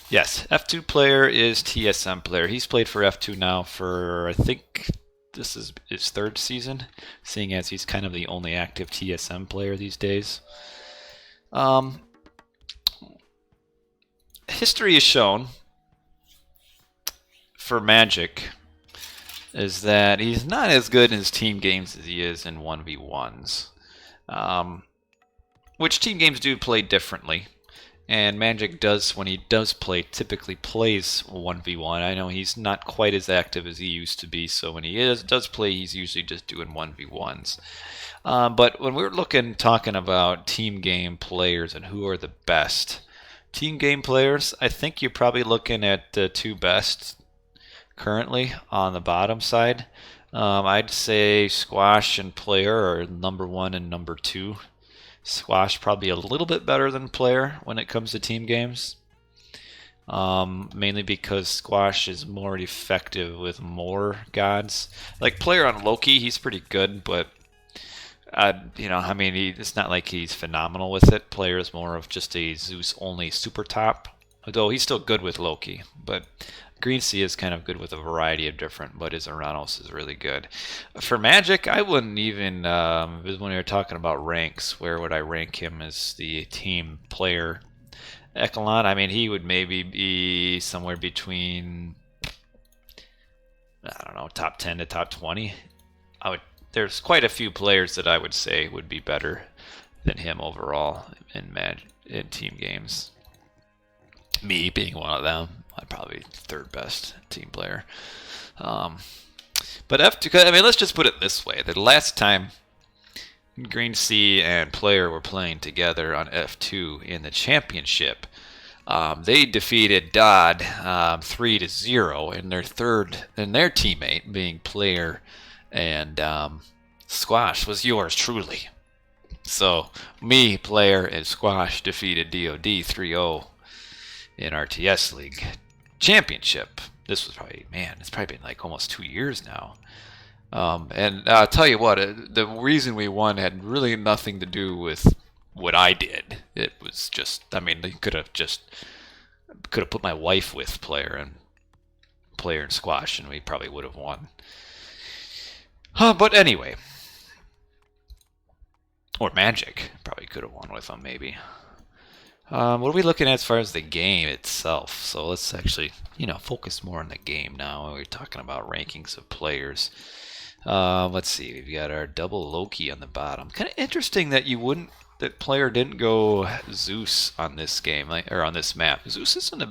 yes, F2 player is TSM player. He's played for F2 now for, I think, this is his 3rd season, seeing as he's kind of the only active TSM player these days. History has shown for Magic is that he's not as good in his team games as he is in 1v1s. Which team games do play differently. And Magic does, when he does play, typically plays 1v1. I know he's not quite as active as he used to be, so when he does play, he's usually just doing 1v1s. But when we're talking about team game players and who are the best team game players, I think you're probably looking at the 2 best currently on the bottom side. I'd say Squash and Player are number 1 and number 2. Squash probably a little bit better than Player when it comes to team games. Mainly because Squash is more effective with more gods. Like Player on Loki, he's pretty good, but it's not like he's phenomenal with it. Player is more of just a Zeus only super top. Although he's still good with Loki, but Green Sea is kind of good with a variety of different, but his Aranos is really good. For Magic, I wouldn't even, when we were talking about ranks, where would I rank him as the team player? Echelon, I mean, he would maybe be somewhere between, I don't know, top 10 to top 20. There's quite a few players that I would say would be better than him overall in team games. Me being one of them. I'm probably third best team player. But F2, I mean, let's just put it this way. The last time Green Sea and Player were playing together on F2 in the championship, they defeated DoD 3-0, and their teammate, being Player and Squash, was yours truly. So me, Player, and Squash defeated DoD 3-0 in RTS League Championship. This was probably, it's probably been like almost 2 years now. And I'll tell you what, the reason we won had really nothing to do with what I did. It was just, I mean, they could have put my wife with Player and Squash, and we probably would have won. But anyway, or Magic probably could have won with them, maybe. What are we looking at as far as the game itself? So let's actually, focus more on the game now. We're talking about rankings of players. Let's see. We've got our double Loki on the bottom. Kind of interesting that that Player didn't go Zeus on this game, or on this map. Zeus isn't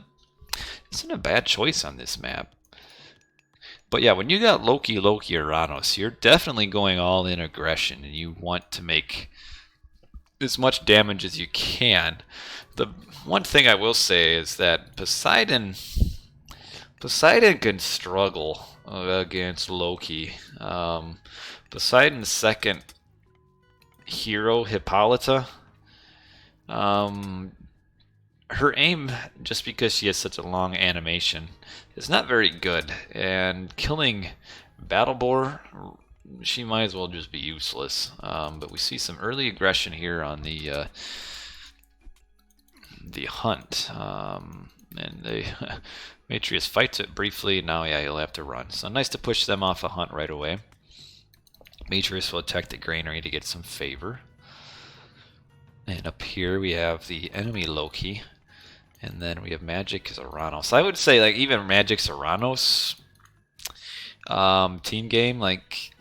a bad choice on this map. But yeah, when you got Loki, Uranos, you're definitely going all in aggression, and you want to make as much damage as you can. The one thing I will say is that Poseidon can struggle against Loki. Poseidon's second hero, Hippolyta, her aim, just because she has such a long animation, is not very good. And killing Battlebore, she might as well just be useless. But we see some early aggression here on the hunt. And Matrius fights it briefly. Now, yeah, he'll have to run. So nice to push them off a hunt right away. Matrius will attack the granary to get some favor. And up here we have the enemy Loki. And then we have Magic Zeranos. So I would say, like, even Magic Zeranos team game, like,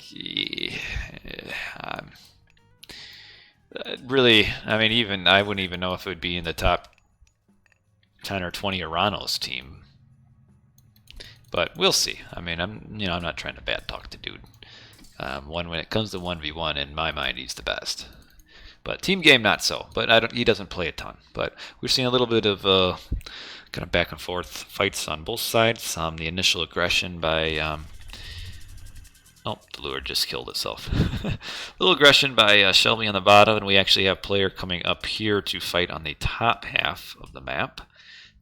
really, I mean, even I wouldn't even know if it would be in the top 10 or 20 Uranos team. But we'll see. I mean, I'm not trying to bad talk the dude. When it comes to 1v1, in my mind, he's the best. But team game, not so. But he doesn't play a ton. But we've seen a little bit of kind of back and forth fights on both sides. The initial aggression by the lure just killed itself. A little aggression by Shelby on the bottom, and we actually have Player coming up here to fight on the top half of the map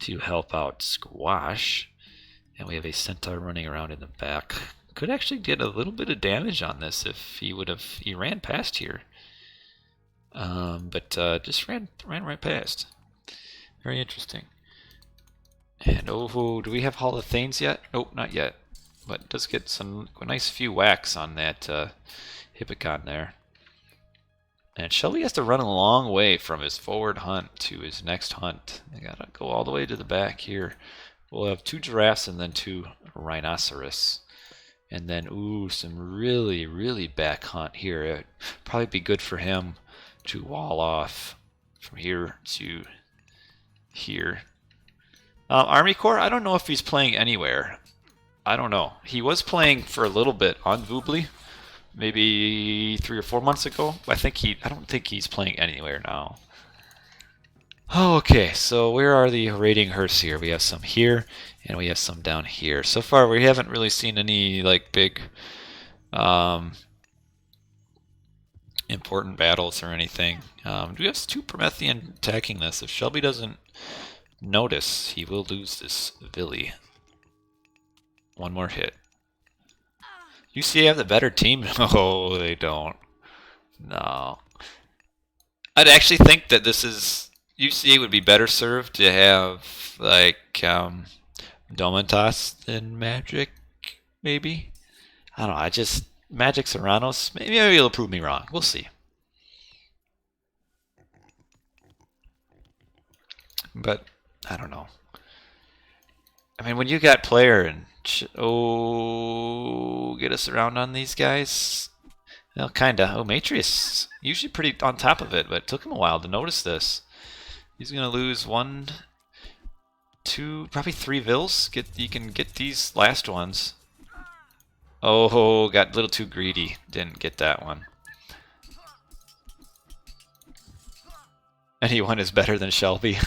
to help out Squash. And we have a Centaur running around in the back. Could actually get a little bit of damage on this if he ran past here. But just ran right past. Very interesting. And do we have Hall of Thanes yet? Nope, not yet. But it does get a nice few whacks on that Hippocon there. And Shelby has to run a long way from his forward hunt to his next hunt. I gotta go all the way to the back here. We'll have 2 giraffes and then 2 rhinoceros. And then, some really, really back hunt here. It'd probably be good for him to wall off from here to here. Army Corps, I don't know if he's playing anywhere. I don't know. He was playing for a little bit on Voobly, maybe 3 or 4 months ago. I don't think he's playing anywhere now. Okay, so where are the rating hearse here? We have some here, and we have some down here. So far, we haven't really seen any big important battles or anything. We have 2 Promethean attacking this. If Shelby doesn't notice, he will lose this Villy. 1 more hit. UCA have the better team? No, they don't. No. I'd actually think that UCA would be better served to have Domitas than Magic, maybe? I don't know. Magic Serranos, maybe it'll prove me wrong. We'll see. But I don't know. I mean, when you got player and get us around on these guys. Well, kinda. Oh, Matrius usually pretty on top of it, but it took him a while to notice this. He's gonna lose 1, 2, probably 3 Vils. You can get these last ones. Oh, got a little too greedy. Didn't get that one. Anyone is better than Shelby.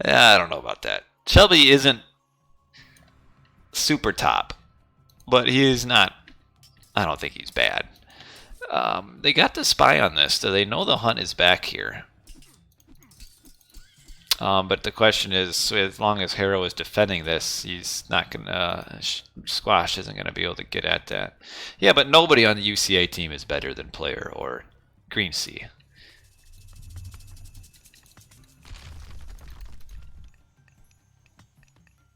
I don't know about that. Shelby isn't super top, but he is not. I don't think he's bad. They got the spy on this. Do they know the hunt is back here? But the question is, so as long as Harrow is defending this, he's not gonna. Squash isn't gonna be able to get at that. Yeah, but nobody on the UCA team is better than Player or Green Sea.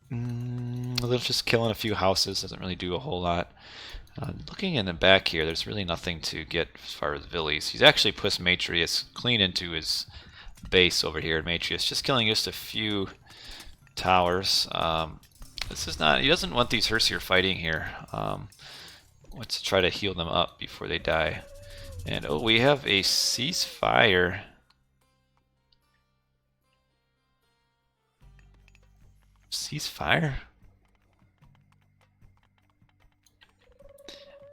They're just killing a few houses. Doesn't really do a whole lot. Looking in the back here, there's really nothing to get as far as Villies. He's actually pushed Matrius clean into his base over here. Matrius just killing just a few towers. This is not. He doesn't want these Hersier fighting here. Wants to try to heal them up before they die. And oh, we have a ceasefire. Ceasefire?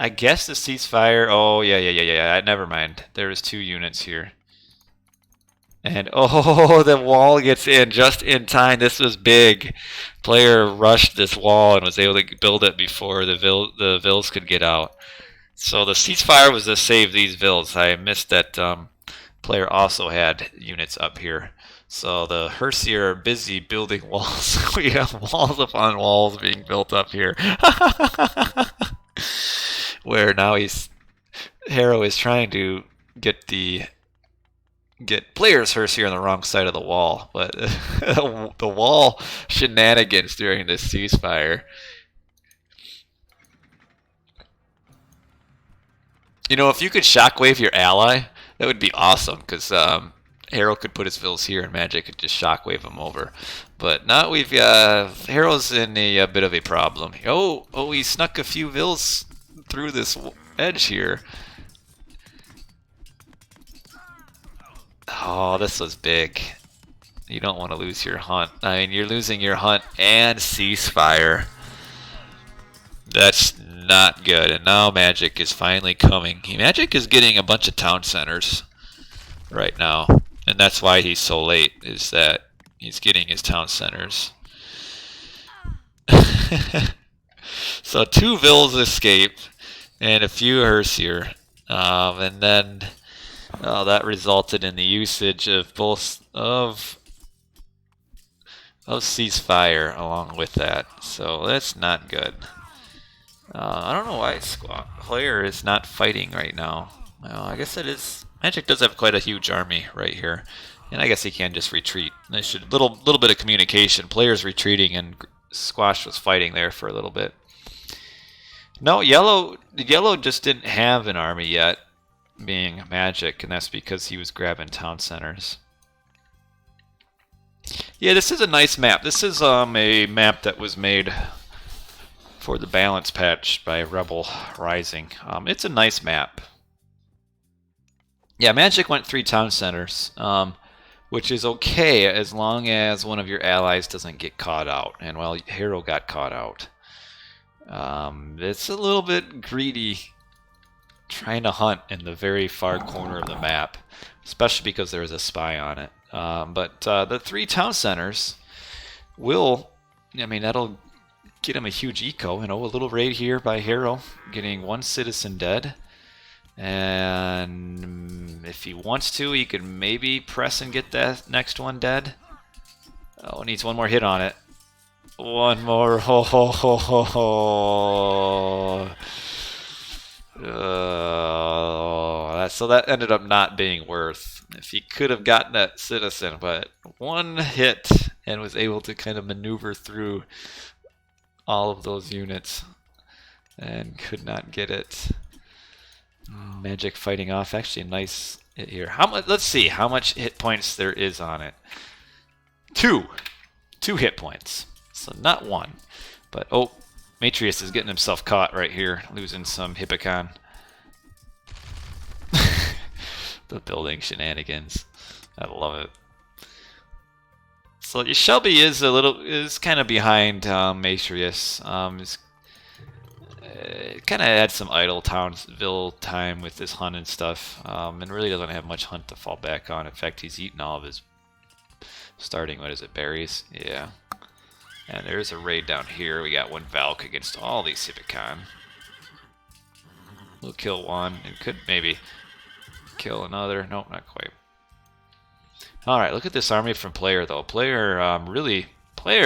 I guess the ceasefire. Oh, yeah. Never mind. There was 2 units here. And oh, the wall gets in just in time. This was big. Player rushed this wall and was able to build it before the Vils could get out. So the ceasefire was to save these Vils. I missed that Player also had units up here. So the Hersier are busy building walls. We have walls upon walls being built up here. Where now Harrow is trying to get Player's Hersier on the wrong side of the wall, but the wall shenanigans during this ceasefire. You know, if you could shockwave your ally, that would be awesome, because Harrow could put his Vils here and Magic could just shockwave him over. But now we've Harrow's in a bit of a problem. Oh, he snuck a few Vils through this edge here. Oh, this was big. You don't want to lose your hunt. I mean, you're losing your hunt and ceasefire. That's not good. And now Magic is finally coming. Magic is getting a bunch of town centers right now. And that's why he's so late, is that he's getting his town centers. So 2 Vils escape and a few Hersier. And then that resulted in the usage of both of ceasefire along with that. So that's not good. I don't know why Player is not fighting right now. Well, I guess it is. Magic does have quite a huge army right here, and I guess he can just retreat. They should little bit of communication. Player's retreating, and Squash was fighting there for a little bit. No, yellow just didn't have an army yet, being Magic, and that's because he was grabbing town centers. Yeah, this is a nice map. This is a map that was made for the balance patch by Rebel Rising. It's a nice map. Yeah, Magic went 3 town centers, which is okay as long as one of your allies doesn't get caught out. And well, Harrow got caught out. It's a little bit greedy trying to hunt in the very far corner of the map, especially because there is a spy on it. But the 3 town centers will, I mean, that'll get him a huge eco. You know, a little raid here by Harrow, getting 1 citizen dead. And if he wants to, he could maybe press and get that next one dead. Oh, needs 1 more hit on it. 1 more. Ho, ho, ho, ho, ho. So that ended up not being worth. If he could have gotten that citizen, but 1 hit and was able to kind of maneuver through all of those units and could not get it. Magic fighting off. Actually a nice hit here. How much? Let's see how much hit points there is on it. 2 hit points, so not 1. But oh, Matrius is getting himself caught right here, losing some Hippocon. The building shenanigans. I love it. So Shelby is kind of behind Matrius. Kind of adds some idle Townsville time with this hunt and stuff, and really doesn't have much hunt to fall back on. In fact, he's eaten all of his starting, what is it, berries? Yeah. And there's a raid down here. We got 1 Valk against all these Hippocon. We'll kill one and could maybe kill another. Nope, not quite. Alright, look at this army from Player, though. Player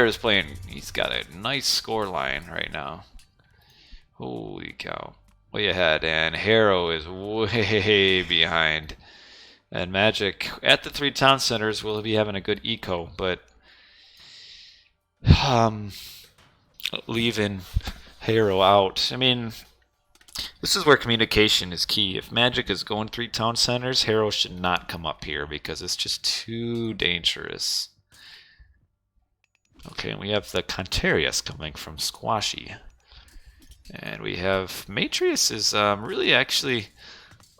is playing, he's got a nice score line right now. Holy cow. Way ahead, and Harrow is way behind. And Magic at the 3 town centers will be having a good eco, but leaving Harrow out. I mean, this is where communication is key. If Magic is going 3 town centers, Harrow should not come up here because it's just too dangerous. Okay, and we have the Contarius coming from Squashy. And we have Matrius is really actually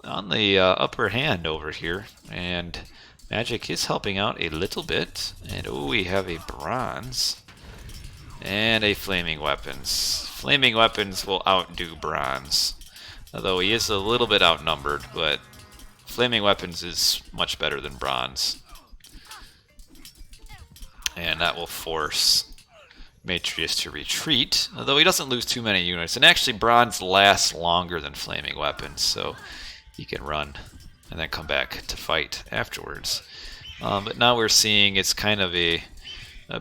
on the upper hand over here. And Magic is helping out a little bit. And oh, we have a Bronze. And a Flaming Weapons. Flaming Weapons will outdo Bronze. Although he is a little bit outnumbered, but Flaming Weapons is much better than Bronze. And that will force Matrius to retreat, although he doesn't lose too many units. And actually Bronze lasts longer than Flaming Weapons, so he can run and then come back to fight afterwards. But now we're seeing it's kind of a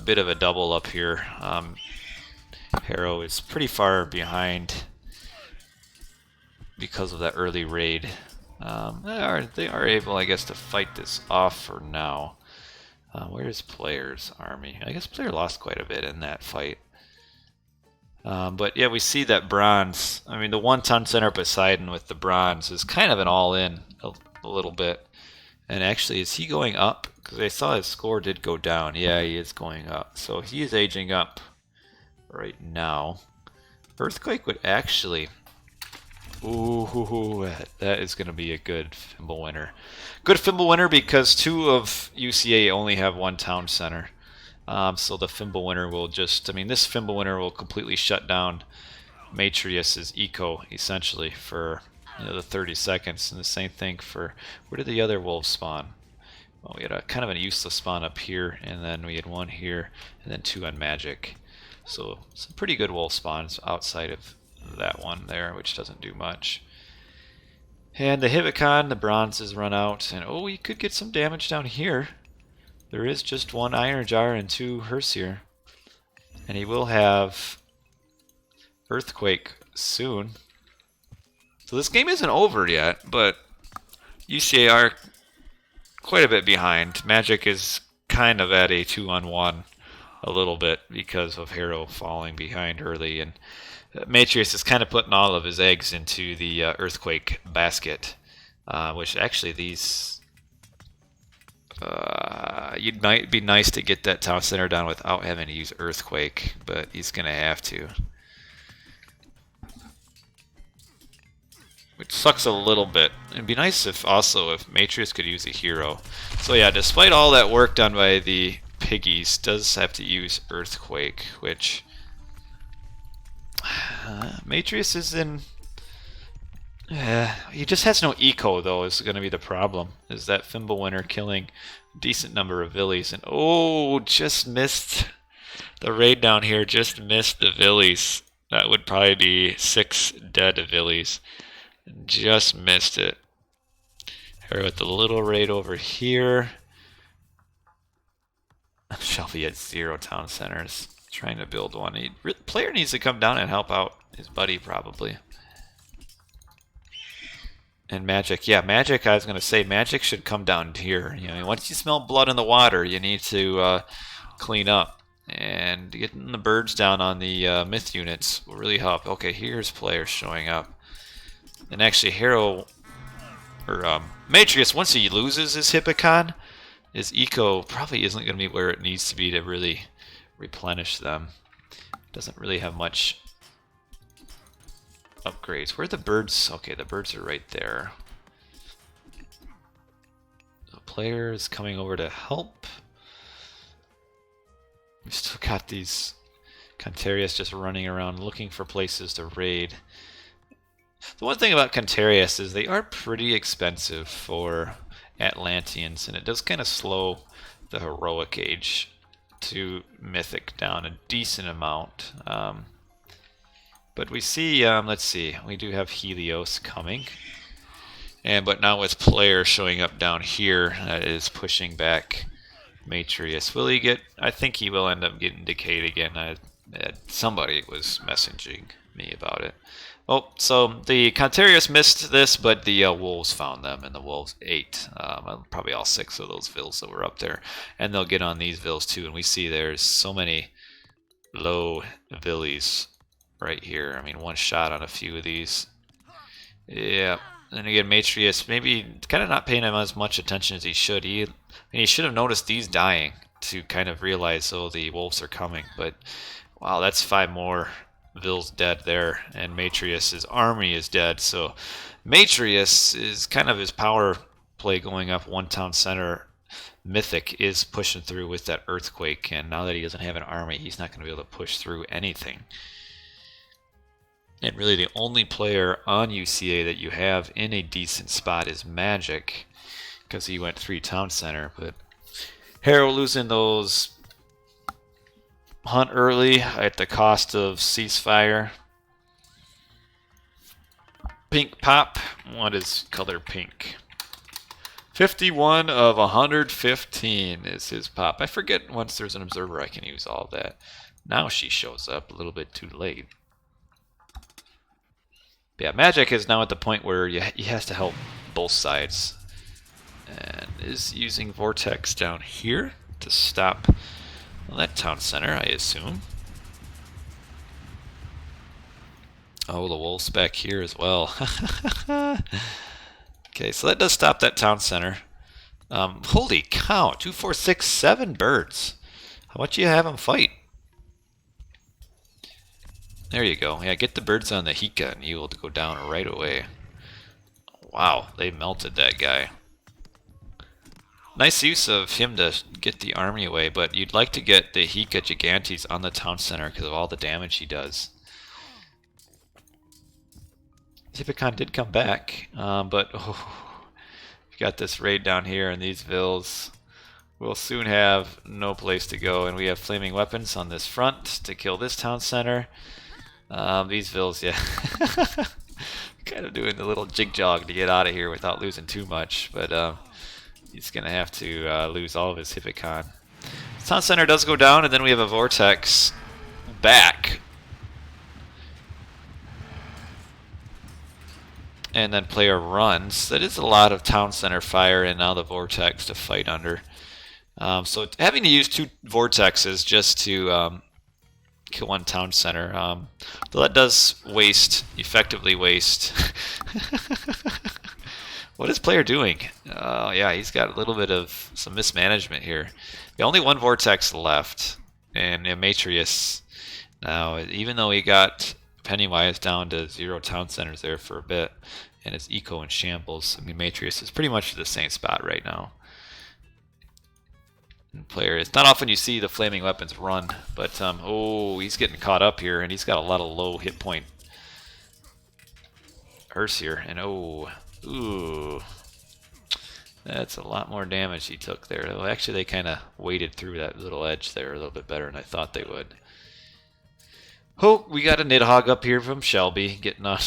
bit of a double up here. Harrow is pretty far behind because of that early raid. They are able, I guess, to fight this off for now. Where's Player's army? I guess Player lost quite a bit in that fight. But yeah, we see that Bronze, I mean, the 1 town center Poseidon with the Bronze is kind of an all-in a little bit. And actually, is he going up? Because I saw his score did go down. Yeah, he is going up. So he is aging up right now. Earthquake would actually... Ooh, that is going to be a good Fimble winner. Good Fimble winner because 2 of UCA only have 1 town center. So the Fimble winner will just... I mean, this Fimble winner will completely shut down Matrius's eco, essentially, for the 30 seconds. And the same thing for... Where did the other wolves spawn? Well, we had a kind of a useless spawn up here, and then we had 1 here, and then 2 on Magic. So some pretty good wolf spawns outside of that one there, which doesn't do much. And the Hippocon, the Bronzes run out, and oh, we could get some damage down here. There is just 1 Iron Jar and 2 Herseer. And he will have Earthquake soon. So this game isn't over yet, but UCA are quite a bit behind. Magic is kind of at a 2-on-1 a little bit because of Harrow falling behind early, and Matrius is kind of putting all of his eggs into the Earthquake basket, which actually these... It might be nice to get that town center down without having to use Earthquake, but he's going to have to. Which sucks a little bit. It'd be nice if Matrius could use a hero. So yeah, despite all that work done by the Piggies, does have to use Earthquake, which... Matrius is in... he just has no eco, though, is going to be the problem. Is that Fimble winner killing a decent number of Villies. And oh, just missed the raid down here, just missed the Villies. That would probably be 6 dead Villies. Just missed it. Here with the little raid over here. Shelby at 0 town centers. Trying to build one. Player needs to come down and help out his buddy, probably. And Magic. Yeah, Magic, I was going to say, Magic should come down here. Once you smell blood in the water, you need to clean up. And getting the birds down on the myth units will really help. Okay, here's players showing up. And actually, Matrius, once he loses his Hippocon, his eco probably isn't going to be where it needs to be to really replenish them. Doesn't really have much upgrades. Where are the birds? Okay, the birds are right there. The player is coming over to help. We've still got these Contarius just running around looking for places to raid. The one thing about Contarius is they are pretty expensive for Atlanteans, and it does kind of slow the heroic age to mythic down a decent amount. But we see, let's see, we do have Helios coming. But now with player showing up down here, that is pushing back Matrius. Will he get, I think he will end up getting decayed again. Somebody was messaging me about it. Oh, so the Contarius missed this, but the wolves found them, and the wolves ate probably all 6 of those vills that were up there. And they'll get on these vills too, and we see there's so many low villies right here. I mean, one shot on a few of these. Yeah, and again, Matrius maybe kind of not paying him as much attention as he should. He should have noticed these dying to kind of realize, oh, the wolves are coming. But wow, that's 5 more vills dead there, and Matrius's army is dead. So Matrius is kind of his power play going up. One town center mythic is pushing through with that earthquake, and now that he doesn't have an army, he's not going to be able to push through anything. And really the only player on UCA that you have in a decent spot is Magic, because he went 3 town center. But Harrow losing those hunt early at the cost of ceasefire. Pink pop. What is color pink? 51 of 115 is his pop. I forget once there's an observer I can use all of that. Now she shows up a little bit too late. But yeah, Magic is now at the point where he has to help both sides. And is using Vortex down here to stop that town center, I assume. Oh, the wolves back here as well. Okay, so that does stop that town center. Holy cow, 2, 4, 6, 7 birds. How about you have them fight? There you go. Yeah, get the birds on the Hika and you will go down right away. Wow, they melted that guy. Nice use of him to get the army away, but you'd like to get the Hika Gigantes on the town center because of all the damage he does. Hippocon did come back, but we've got this raid down here, and these vills will soon have no place to go. And we have flaming weapons on this front to kill this town center. These vills, yeah, kind of doing the little jig jog to get out of here without losing too much, but he's going to have to lose all of his Hippocon. Town center does go down, and then we have a Vortex back. And then player runs. That is a lot of town center fire, and now the Vortex to fight under. So having to use 2 Vortexes just to kill 1 town center. Though that does effectively waste. What is player doing? Oh yeah, he's got a little bit of some mismanagement here. The only 1 Vortex left, and Matrius now, even though he got Pennywise down to 0 town centers there for a bit, and it's eco in shambles, I mean, Matrius is pretty much the same spot right now. And player, it's not often you see the flaming weapons run, but oh, he's getting caught up here, and he's got a lot of low hit point Hearse here, and oh, ooh, that's a lot more damage he took there. Well, actually, they kind of waded through that little edge there a little bit better than I thought they would. Oh, we got a Nidhogg up here from Shelby, getting on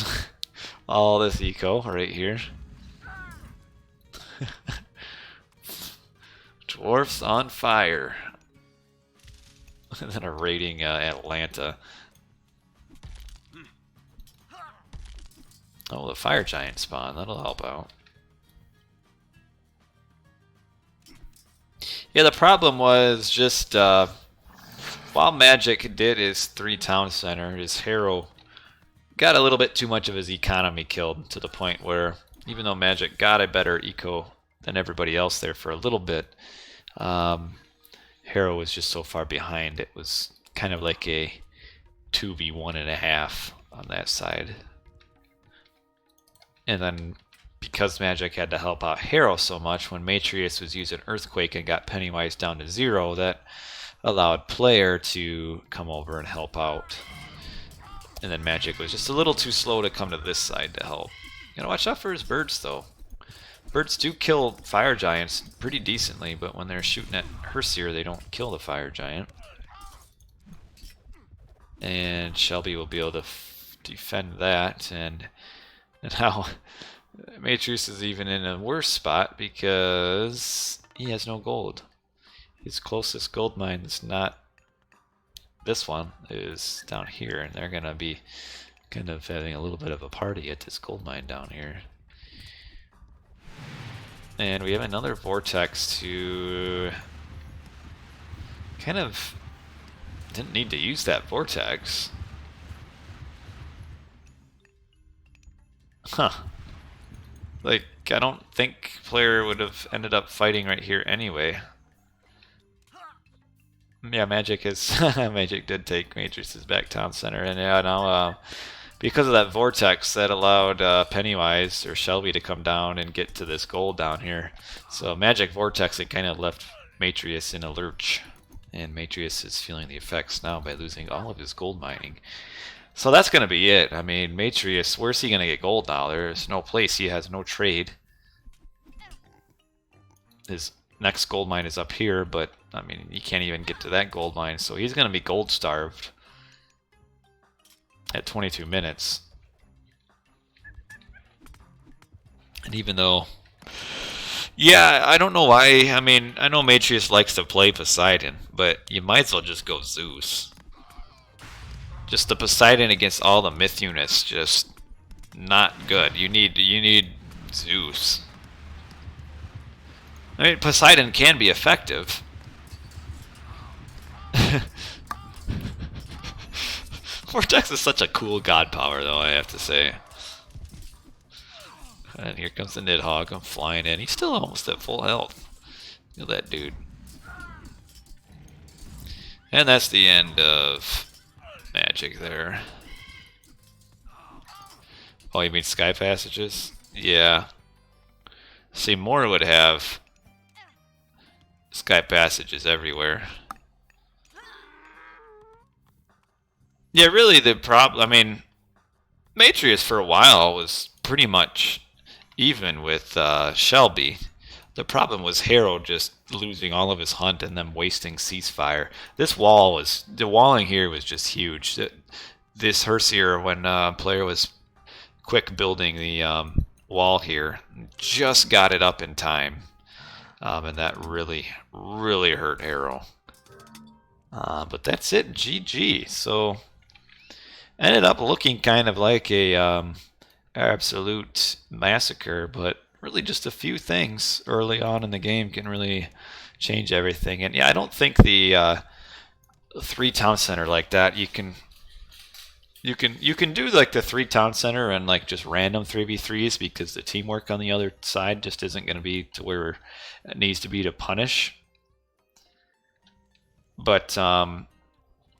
all this eco right here. Dwarfs on fire. And then a raiding Atlanta. Oh, the fire giant spawn, that'll help out. Yeah, the problem was just while Magic did his 3 town center, his Harrow got a little bit too much of his economy killed to the point where even though Magic got a better eco than everybody else there for a little bit, Harrow was just so far behind. It was kind of like a 2v1.5 on that side. And then because Magic had to help out Harrow so much, when Matrius was using Earthquake and got Pennywise down to 0, that allowed Player to come over and help out. And then Magic was just a little too slow to come to this side to help. You gotta watch out for his birds, though. Birds do kill fire giants pretty decently, but when they're shooting at Herseer, they don't kill the fire giant. And Shelby will be able to defend that. And now Matrius is even in a worse spot because he has no gold. His closest gold mine is not this one, is down here, and they're gonna be kind of having a little bit of a party at this gold mine down here. And we have another vortex to kind of didn't need to use that vortex. Huh. Like, I don't think Player would have ended up fighting right here anyway. Yeah, Magic is Magic did take Matrius's back town center, and yeah, now because of that vortex, that allowed Pennywise or Shelby to come down and get to this gold down here. So Magic vortex, it kind of left Matrius in a lurch, and Matrius is feeling the effects now by losing all of his gold mining. So that's going to be it. I mean, Matrius, where's he going to get gold now? There's no place. He has no trade. His next gold mine is up here, but I mean, he can't even get to that gold mine, so he's going to be gold starved at 22 minutes. And even though, yeah, I don't know why. I mean, I know Matrius likes to play Poseidon, but you might as well just go Zeus. Just the Poseidon against all the myth units, just not good. You need Zeus. I mean, Poseidon can be effective. Vortex is such a cool god power, though, I have to say. And here comes the Nidhogg. I'm flying in. He's still almost at full health. Look at that dude. And that's the end of Magic there. Oh, you mean Sky Passages? Yeah. See, more would have Sky Passages everywhere. Yeah, really the problem, I mean, Matrius for a while was pretty much even with Shelby. The problem was Harrow just losing all of his hunt and then wasting Ceasefire. This wall was, the walling here was just huge. This Herseer, when Player was quick building the wall here, just got it up in time. And that really, really hurt Harrow. But that's it, GG. So ended up looking kind of like a absolute massacre, but really just a few things early on in the game can really change everything. And yeah, I don't think the 3 town center like that, you can do like the 3 town center and like just random 3v3s, because the teamwork on the other side just isn't going to be to where it needs to be to punish. But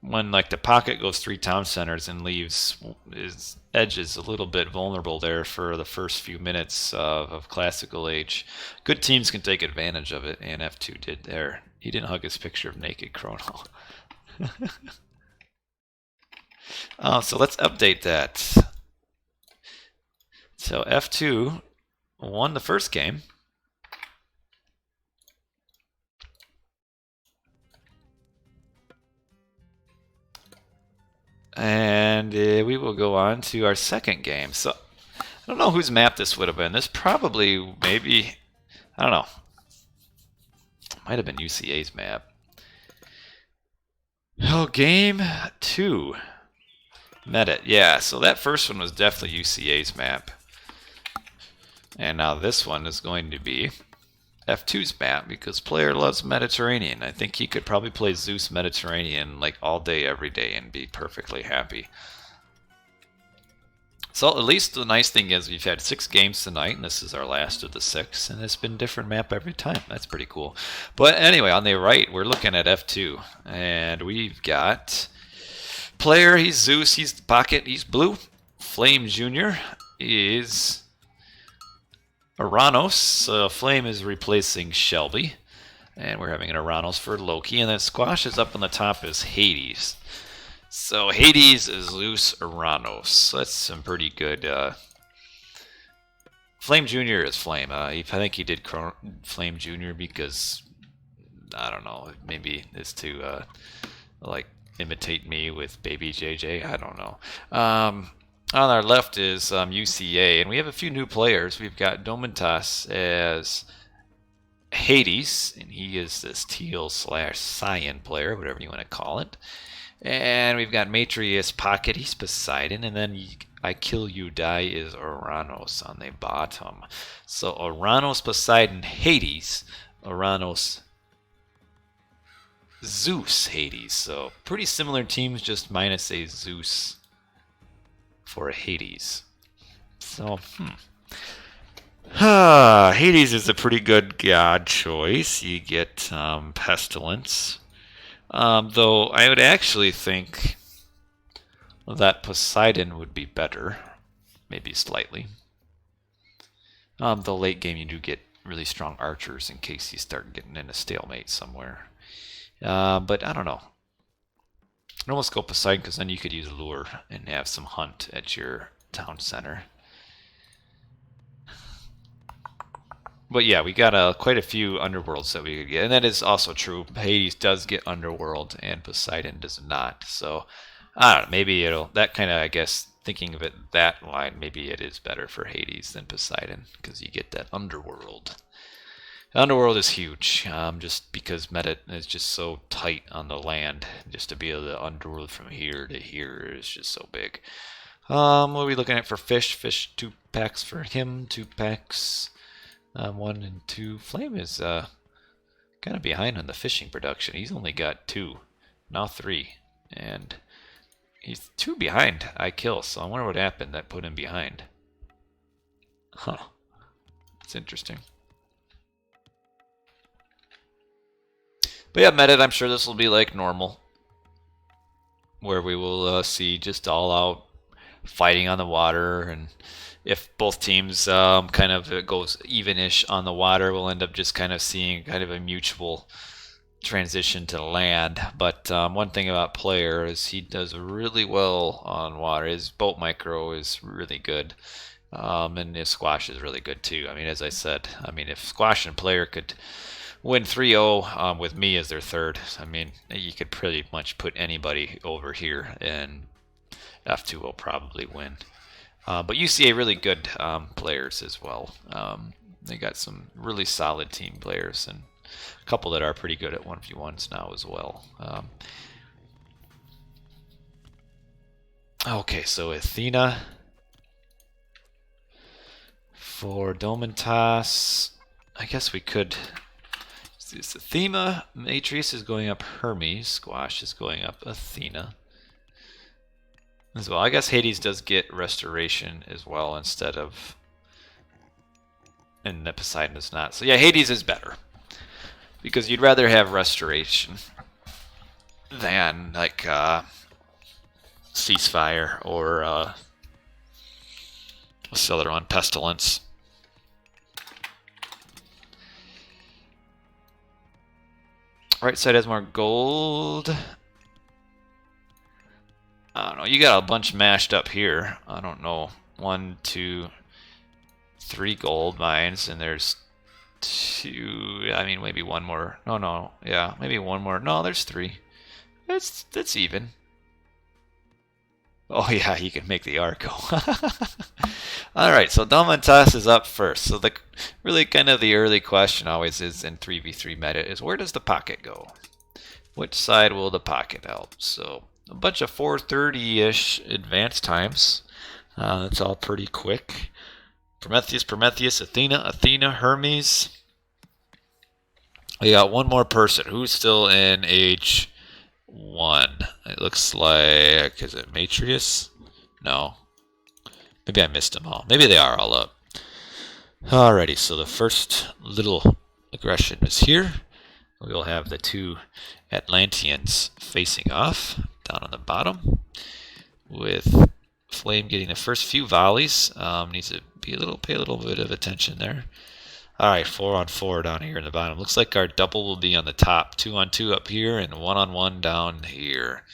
when like the pocket goes 3 town centers and leaves his edges a little bit vulnerable there for the first few minutes of Classical Age, good teams can take advantage of it, and F2 did there. He didn't hug his picture of naked Chrono. So let's update that. So F2 won the first game. And we will go on to our second game. So I don't know whose map this would have been. This probably, maybe, I don't know. Might have been UCA's map. Oh, game 2. Medit. Yeah, so that first one was definitely UCA's map. And now this one is going to be F2's map because player loves Mediterranean. I think he could probably play Zeus Mediterranean like all day, every day, and be perfectly happy. So at least the nice thing is we've had 6 games tonight, and this is our last of the 6, and it's been a different map every time. That's pretty cool. But anyway, on the right, we're looking at F2, and we've got player, he's Zeus, he's Pocket, he's blue. Flame Jr. is Aranos. Flame is replacing Shelby, and we're having an Aranos for Loki, and then Squash is up on the top as Hades. So Hades is Zeus Aranos. That's some pretty good. Flame Jr. is Flame. I think he did Flame Jr. because I don't know. Maybe it's to like imitate me with Baby JJ. I don't know. On our left is UCA, and we have a few new players. We've got Domintas as Hades, and he is this teal/cyan player, whatever you want to call it. And we've got Matrius Pocket, he's Poseidon, and then I Kill You Die is Oranos on the bottom. So Oranos, Poseidon, Hades, Oranos, Zeus, Hades. So pretty similar teams, just minus a Zeus for a Hades. So, Hades is a pretty good god choice. You get Pestilence. Though I would actually think that Poseidon would be better, maybe slightly. The late game you do get really strong archers in case you start getting in a stalemate somewhere. But I don't know. I'd almost go Poseidon because then you could use Lure and have some hunt at your town center. But yeah, we got quite a few underworlds that we could get, and that is also true. Hades does get underworld, and Poseidon does not. So I don't know. Maybe that kind of, I guess, thinking of it that line, maybe it is better for Hades than Poseidon because you get that underworld. The underworld is huge, just because Medit is just so tight on the land. Just to be able to underworld from here to here is just so big. What are we looking at for fish? Fish 2 packs for him, 2 packs. 1 and 2. Flame is kind of behind on the fishing production. He's only got 2, now 3, and he's 2 behind I Kill. So I wonder what happened that put him behind. Huh? It's interesting. But yeah, Medit, I'm sure this will be like normal, where we will see just all out fighting on the water, and if both teams kind of it goes even-ish on the water, we'll end up just kind of seeing kind of a mutual transition to land. But one thing about player is he does really well on water. His boat micro is really good, and his squash is really good too. I mean, as I said, if squash and player could win 3-0 with me as their third, I mean, you could pretty much put anybody over here, and F2 will probably win. But UCA really good players as well. They got some really solid team players and a couple that are pretty good at 1v1s now as well. Okay, so Athena for Domintas. I guess we could. This Athena, Matrius is going up Hermes, Squash is going up Athena as well. I guess Hades does get restoration as well instead of, and Poseidon does not. So yeah, Hades is better because you'd rather have restoration than like ceasefire or what's the other one? Pestilence. Right side has more gold. I don't know. You got a bunch mashed up here. I don't know. 1, 2, 3 gold mines, and there's 2. I mean, maybe one more. No. Yeah, maybe one more. No, there's 3. That's even. Oh yeah, you can make the arco. All right, so Domintas is up first. So the really kind of the early question always is in 3v3 meta is where does the pocket go? Which side will the pocket help? So a bunch of 4:30-ish advance times. That's all pretty quick. Prometheus, Athena, Hermes. We got one more person who's still in age 1. It looks like, is it Matrius? No. Maybe I missed them all. Maybe they are all up. Alrighty, so the first little aggression is here. We will have the 2 Atlanteans facing off down on the bottom, with Flame getting the first few volleys. Needs to pay a little bit of attention there. Alright, 4-on-4 down here in the bottom. Looks like our double will be on the top. 2-on-2 up here and 1-on-1 down here.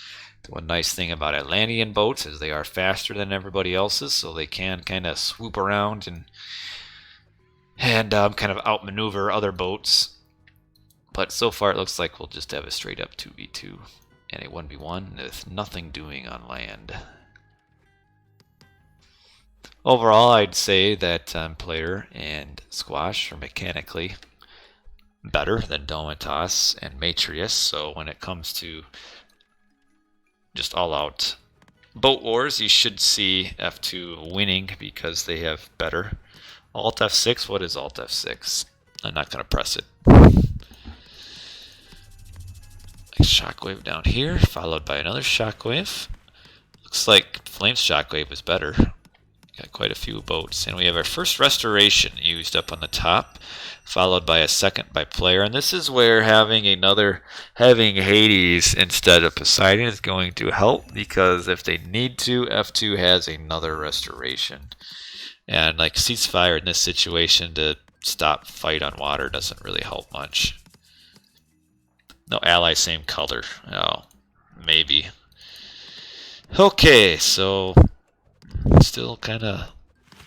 The one nice thing about Atlantean boats is they are faster than everybody else's, so they can kind of swoop around and kind of outmaneuver other boats. But so far it looks like we'll just have a straight up 2v2 and a 1v1 with nothing doing on land. Overall, I'd say that Player and Squash are mechanically better than Domitas and Matrius, so when it comes to just all-out boat wars, you should see F2 winning because they have better. Alt F6, what is Alt F6? I'm not going to press it. Shockwave down here, followed by another shockwave. Looks like Flame's shockwave was better. Got quite a few boats. And we have our first restoration used up on the top, followed by a second by Player. And this is where having Hades instead of Poseidon is going to help, because if they need to, F2 has another restoration. And like ceasefire in this situation to stop fight on water doesn't really help much. No ally same color. Oh, maybe. Okay, so still kind of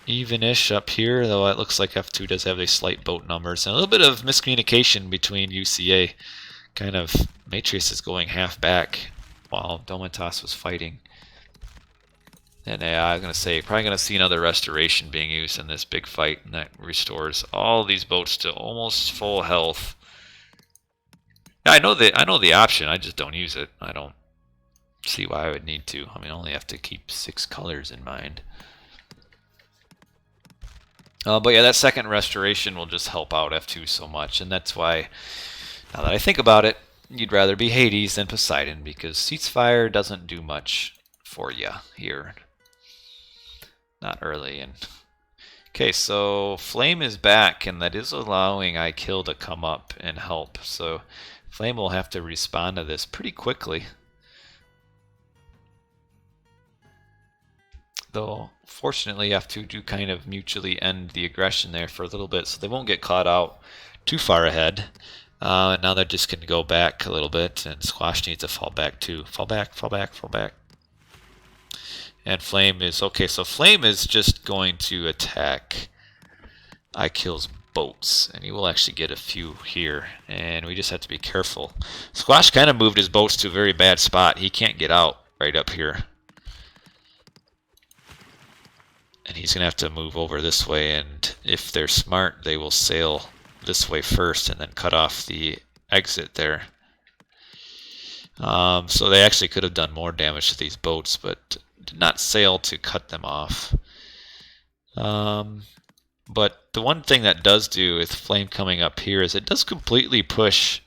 even-ish up here, though it looks like F2 does have a slight boat numbers. And a little bit of miscommunication between UCA. Kind of Matrius is going half back while Domitas was fighting. And I'm going to say, probably going to see another restoration being used in this big fight, and that restores all these boats to almost full health. I know the option, I just don't use it. I don't see why I would need to. I mean, I only have to keep 6 colors in mind. But yeah, that second restoration will just help out F2 so much, and that's why, now that I think about it, you'd rather be Hades than Poseidon, because ceasefire doesn't do much for you here. Not early. And okay, so Flame is back, and that is allowing iKill to come up and help. So Flame will have to respond to this pretty quickly. Though, fortunately, F2 do kind of mutually end the aggression there for a little bit, so they won't get caught out too far ahead. And now they're just going to go back a little bit, and Squash needs to fall back too. Fall back, fall back, fall back. And Flame is, okay, so Flame is just going to attack iKill's boats, and he will actually get a few here, and we just have to be careful. Squash kind of moved his boats to a very bad spot. He can't get out right up here. And he's going to have to move over this way, and if they're smart, they will sail this way first and then cut off the exit there. So they actually could have done more damage to these boats, but did not sail to cut them off. But the one thing that does do with Flame coming up here is it does completely push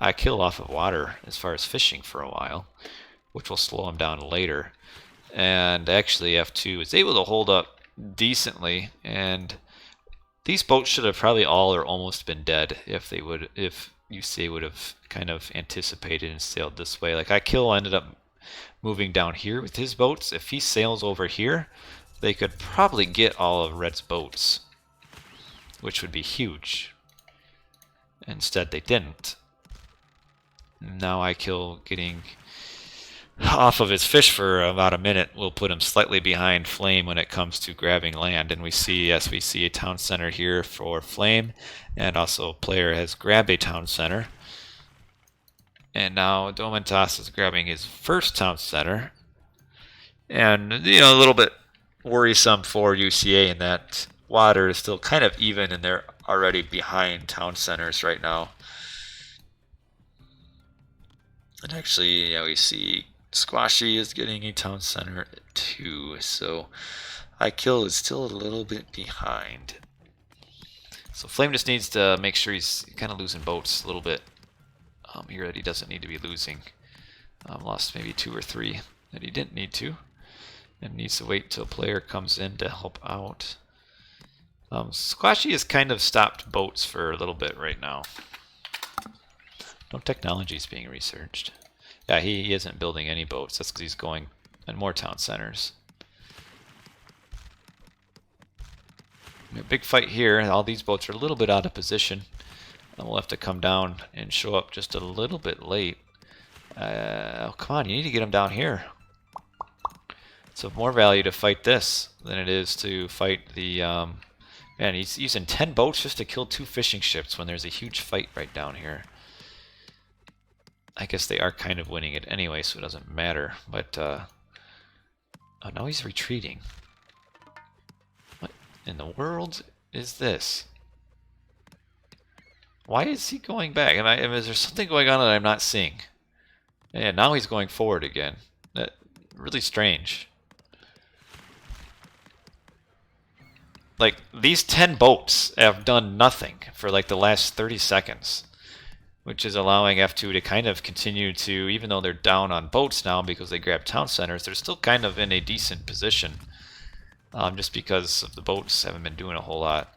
iKill off of water as far as fishing for a while, which will slow him down later. And actually F2 is able to hold up decently, and these boats should have probably all or almost been dead if UCA would have kind of anticipated and sailed this way. Like iKill ended up moving down here with his boats. If he sails over here, they could probably get all of Red's boats, which would be huge. Instead, they didn't. Now iKill getting off of his fish for about a minute will put him slightly behind Flame when it comes to grabbing land. And we see, yes, we see a town center here for Flame, and also Player has grabbed a town center. And now Domitas is grabbing his first town center. And, you know, a little bit worrisome for UCA in that water is still kind of even, and they're already behind town centers right now. And actually, yeah, we see Squashy is getting a town center too, so iKill is still a little bit behind. So Flame just needs to make sure he's kind of losing boats a little bit here that he doesn't need to be losing. Lost maybe 2 or 3 that he didn't need to, and needs to wait till a player comes in to help out. Squashy has kind of stopped boats for a little bit right now. No technology is being researched. Yeah, he isn't building any boats. That's because he's going in more town centers. A big fight here. All these boats are a little bit out of position. We'll have to come down and show up just a little bit late. Oh, come on, you need to get him down here. It's of more value to fight this than it is to fight the... man, he's using 10 boats just to kill 2 fishing ships when there's a huge fight right down here. I guess they are kind of winning it anyway, so it doesn't matter. But, oh, now he's retreating. What in the world is this? Why is he going back? Is there something going on that I'm not seeing? And now he's going forward again. Really strange. Like, these 10 boats have done nothing for like the last 30 seconds. Which is allowing F2 to kind of continue to, even though they're down on boats now because they grabbed town centers, they're still kind of in a decent position. Just because of the boats haven't been doing a whole lot.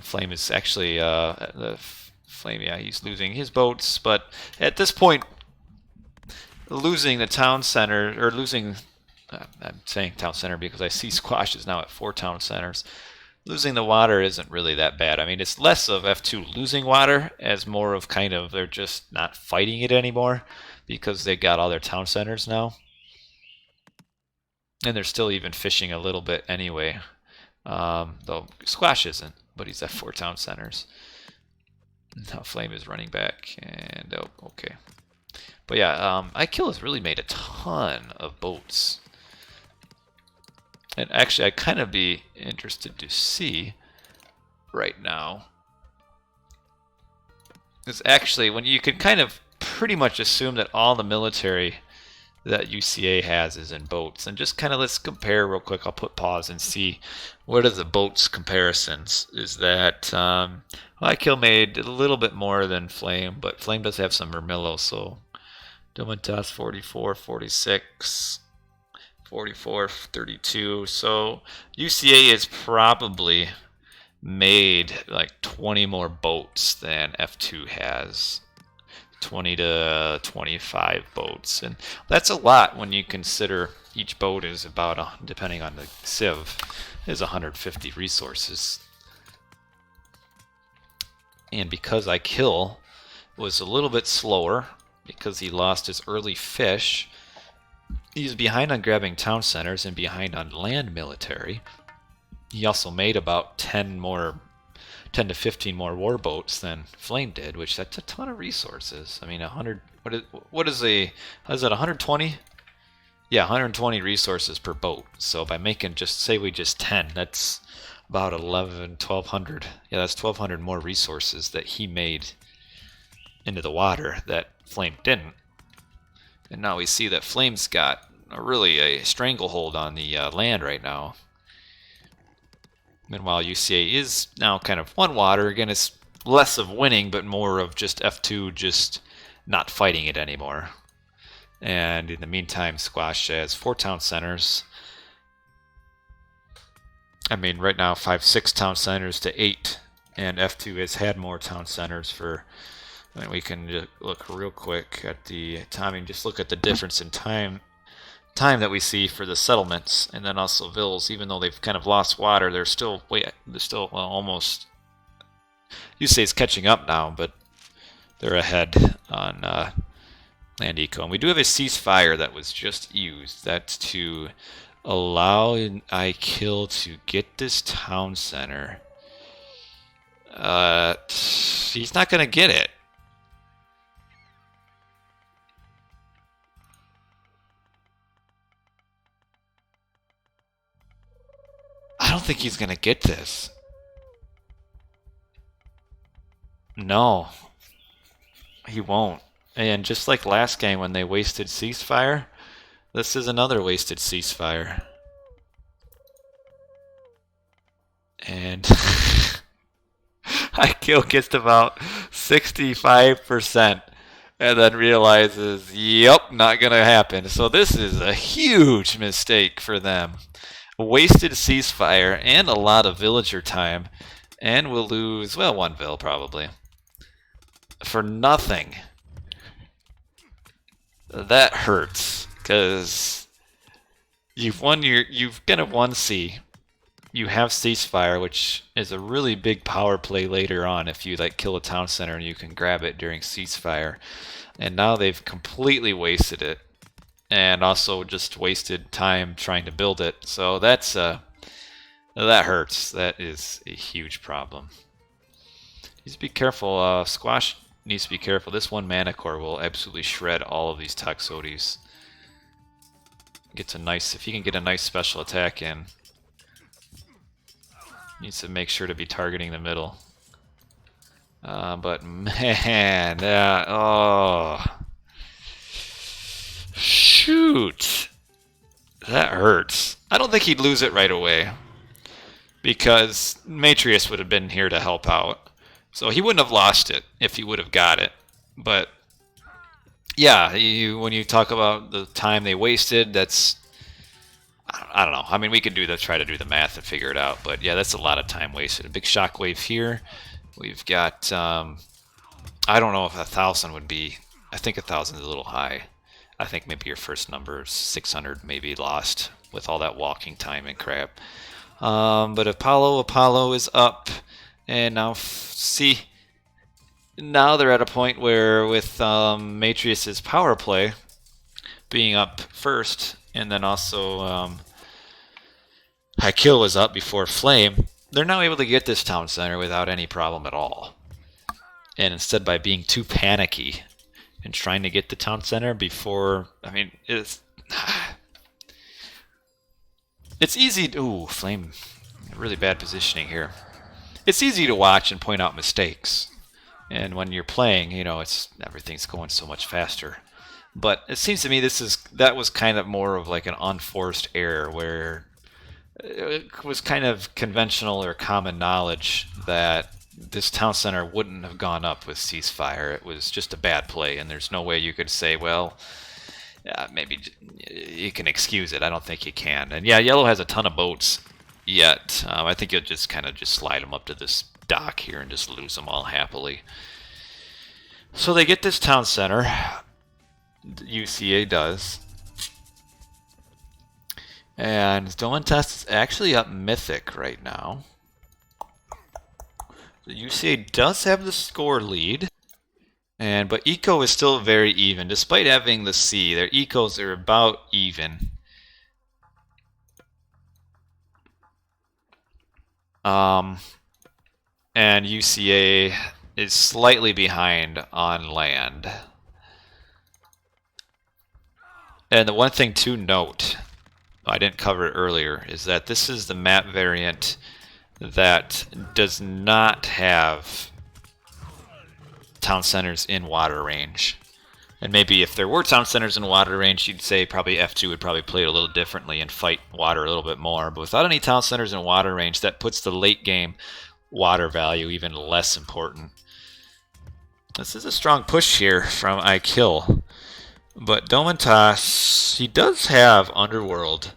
Flame is actually, Flame, yeah, he's losing his boats, but at this point, losing the town center, or losing, I'm saying town center because I see Squash is now at 4 town centers. Losing the water isn't really that bad. I mean, it's less of F2 losing water as more of kind of they're just not fighting it anymore because they got all their town centers now. And they're still even fishing a little bit anyway. Though Squash isn't, but he's at 4 town centers. Now Flame is running back, and oh, okay. But yeah, iKill has really made a ton of boats. And actually, I'd kind of be interested to see right now is actually when you can kind of pretty much assume that all the military that UCA has is in boats. And just kind of let's compare real quick. I'll put pause and see what are the boats comparisons. Is that well, iKill made a little bit more than Flame, but Flame does have some Vermillo, so Domitas 44, 46. 44, 32. So UCA is probably made like 20 more boats than F2 has. 20 to 25 boats. And that's a lot when you consider each boat is about, depending on the civ, is 150 resources. And because iKill was a little bit slower, because he lost his early fish, he's behind on grabbing town centers and behind on land military. He also made about 10 to 15 more war boats than Flame did, which that's a ton of resources. I mean, 100. What is it? 120? Yeah, 120 resources per boat. So by making say we just 10, that's about 1,200. Yeah, that's 1,200 more resources that he made into the water that Flame didn't. And now we see that Flame's got really a stranglehold on the land right now. Meanwhile, UCA is now kind of one water. Again, it's less of winning, but more of just F2 just not fighting it anymore. And in the meantime, Squash has 4 town centers. I mean, right now, 6 town centers to 8. And F2 has had more town centers for... I mean, we can just look real quick at the timing. Just look at the difference in time that we see for the settlements, and then also Vills. Even though they've kind of lost water, they're still almost. UCA is catching up now, but they're ahead on land eco. And we do have a ceasefire that was just used. That's to allow iKill to get this town center. He's not going to get it. I don't think he's going to get this. No. He won't. And just like last game when they wasted ceasefire, this is another wasted ceasefire. And I kill gets to about 65% and then realizes, yep, not going to happen. So this is a huge mistake for them. Wasted ceasefire and a lot of villager time, and we'll lose, well, one vill probably, for nothing. That hurts, because you've kind of won C. You have ceasefire, which is a really big power play later on if you like kill a town center and you can grab it during ceasefire. And now they've completely wasted it, and also just wasted time trying to build it. So that's that hurts. That is a huge problem. Needs to be careful. Squash needs to be careful. This one mana core will absolutely shred all of these Toxotes. Gets a nice, if he can get a nice special attack in. Needs to make sure to be targeting the middle. But man, oh, shoot, that hurts. I don't think he'd lose it right away, because Matrius would have been here to help out. So he wouldn't have lost it if he would have got it. But yeah, when you talk about the time they wasted, that's, I don't know. I mean, we could try to do the math and figure it out. But yeah, that's a lot of time wasted. A big shockwave here. We've got, I don't know if 1,000 would be, I think 1,000 is a little high. I think maybe your first number is 600 maybe lost with all that walking time and crap. But Apollo is up. And now, see, now they're at a point where with Matrius's power play being up first, and then also High Kill was up before Flame, they're now able to get this town center without any problem at all. And instead, by being too panicky and trying to get the town center before, I mean, it's easy to, ooh, Flame, really bad positioning here. It's easy to watch and point out mistakes. And when you're playing, you know, everything's going so much faster. But it seems to me that was kind of more of like an unforced error, where it was kind of conventional or common knowledge that this town center wouldn't have gone up with ceasefire. It was just a bad play, and there's no way you could say, well, maybe you can excuse it. I don't think you can. And yeah, Yellow has a ton of boats yet. I think you'll just kind of just slide them up to this dock here and just lose them all happily. So they get this town center. UCA does. And Domintas is actually up Mythic right now. The UCA does have the score lead. But Eco is still very even. Despite having the C, their Ecos are about even. And UCA is slightly behind on land. And the one thing to note, I didn't cover it earlier, is that this is the map variant that does not have town centers in water range. And maybe if there were town centers in water range, you'd say probably F2 would probably play it a little differently and fight water a little bit more. But without any town centers in water range, that puts the late game water value even less important. This is a strong push here from iKill. But Domintas, he does have Underworld.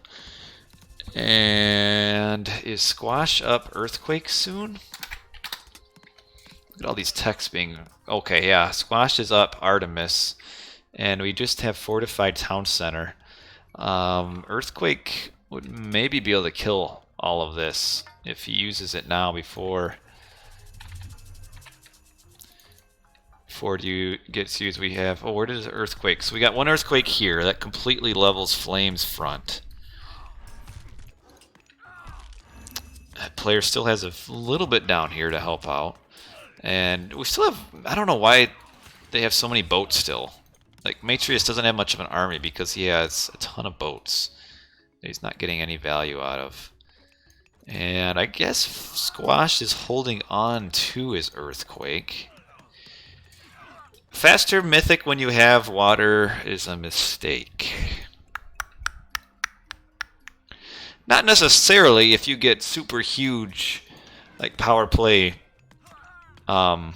And is Squash up Earthquake soon? Look at all these texts being... Okay, yeah, Squash is up Artemis. And we just have Fortified Town Center. Earthquake would maybe be able to kill all of this if he uses it now before you get used. We have, oh, where does Earthquake? So we got one Earthquake here that completely levels Flame's front. That player still has a little bit down here to help out. And we still have, I don't know why they have so many boats still. Like, Matrius doesn't have much of an army because he has a ton of boats that he's not getting any value out of. And I guess Squash is holding on to his Earthquake. Faster Mythic when you have water is a mistake. Not necessarily if you get super huge like power play god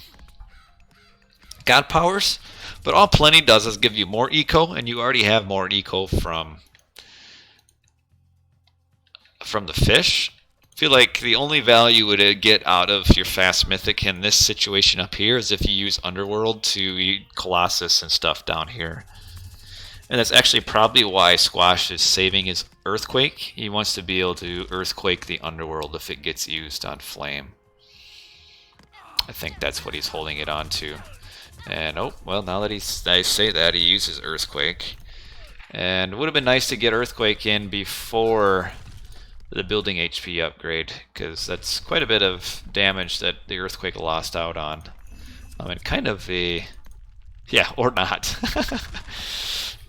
powers, but all Plenty does is give you more eco, and you already have more eco from the fish. I feel like the only value would get out of your fast mythic in this situation up here is if you use Underworld to eat Colossus and stuff down here. And that's actually probably why Squash is saving his Earthquake. He wants to be able to Earthquake the Underworld if it gets used on Flame. I think that's what he's holding it on to. And oh, well, now that I say that, he uses Earthquake. And it would have been nice to get Earthquake in before the building HP upgrade, because that's quite a bit of damage that the Earthquake lost out on. And kind of a... yeah, or not.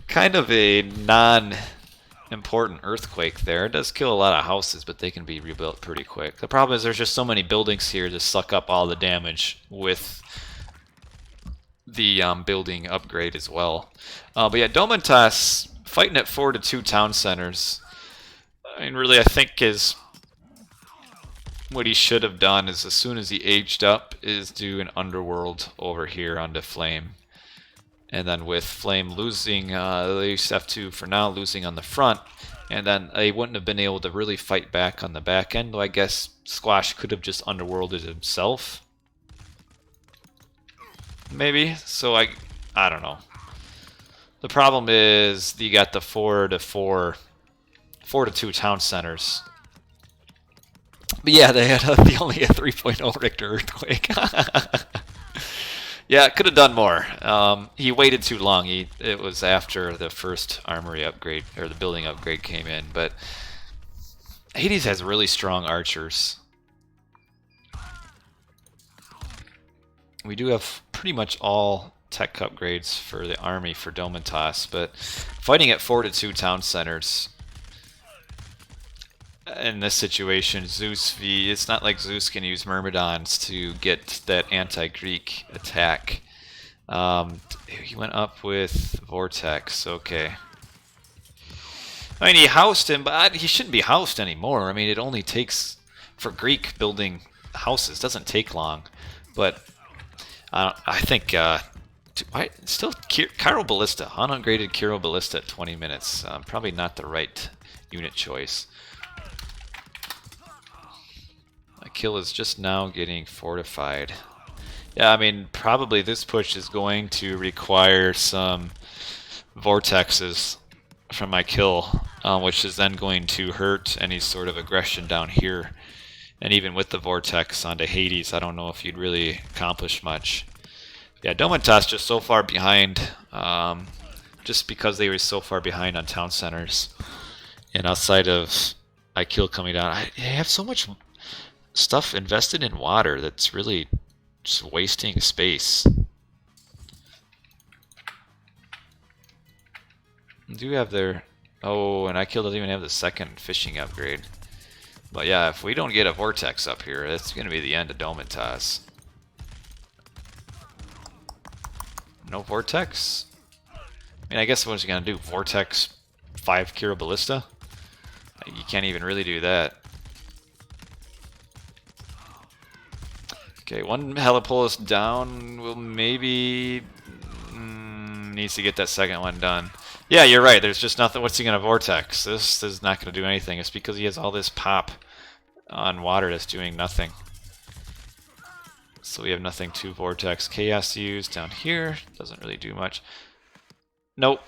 Kind of a non-important Earthquake there. It does kill a lot of houses, but they can be rebuilt pretty quick. The problem is there's just so many buildings here to suck up all the damage with the building upgrade as well. But yeah, Domintas fighting at 4-2 town centers. I mean, really, I think what he should have done is as soon as he aged up is do an Underworld over here onto Flame. And then with Flame losing, they used to have to, for now, losing on the front. And then they wouldn't have been able to really fight back on the back end. Though I guess Squash could have just Underworlded himself. Maybe. So I don't know. The problem is you got the 4-2 town centers. But yeah, they had only a 3.0 Richter earthquake. Yeah, could have done more. He waited too long. It was after the first armory upgrade, or the building upgrade came in. But Hades has really strong archers. We do have pretty much all tech upgrades for the army for Domintas, but fighting at 4-2 town centers in this situation, Zeus V, it's not like Zeus can use Myrmidons to get that anti-Greek attack. He went up with Vortex, okay. I mean, he housed him, but he shouldn't be housed anymore. I mean, it only takes, for Greek building houses, doesn't take long. But I think, still, Chiral Ballista, unupgraded Chiral Ballista at 20 minutes. Probably not the right unit choice. My kill is just now getting fortified. Yeah, I mean, probably this push is going to require some vortexes from my kill, which is then going to hurt any sort of aggression down here. And even with the vortex onto Hades, I don't know if you'd really accomplish much. Yeah, Domintas just so far behind, just because they were so far behind on town centers. And outside of IKill coming down, I have so much stuff invested in water that's really just wasting space. I do have their... oh, and IKill doesn't even have the second fishing upgrade. But yeah, if we don't get a vortex up here, that's going to be the end of Domintas. No vortex? I mean, I guess what is he going to do? Vortex 5 Chiral Ballista? You can't even really do that. Okay, one Helipolis down. Will maybe... needs to get that second one done. Yeah, you're right. There's just nothing. What's he going to vortex? This is not going to do anything. It's because he has all this pop on water that's doing nothing. So we have nothing to vortex. Chaos use down here. Doesn't really do much. Nope.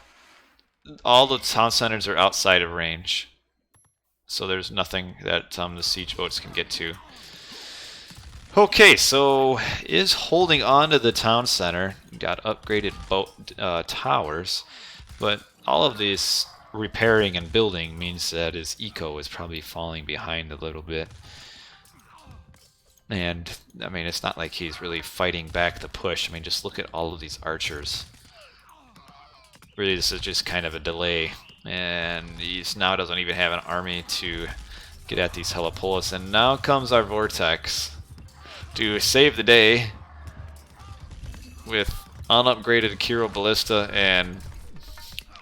All the town centers are outside of range. So there's nothing that the siege boats can get to. Okay, so is holding on to the town center. Got upgraded boat towers. But all of this repairing and building means that his eco is probably falling behind a little bit. And, I mean, it's not like he's really fighting back the push. I mean, just look at all of these archers. Really, this is just kind of a delay. And he now doesn't even have an army to get at these Helipolis. And now comes our Vortex to save the day with unupgraded Chiral Ballista and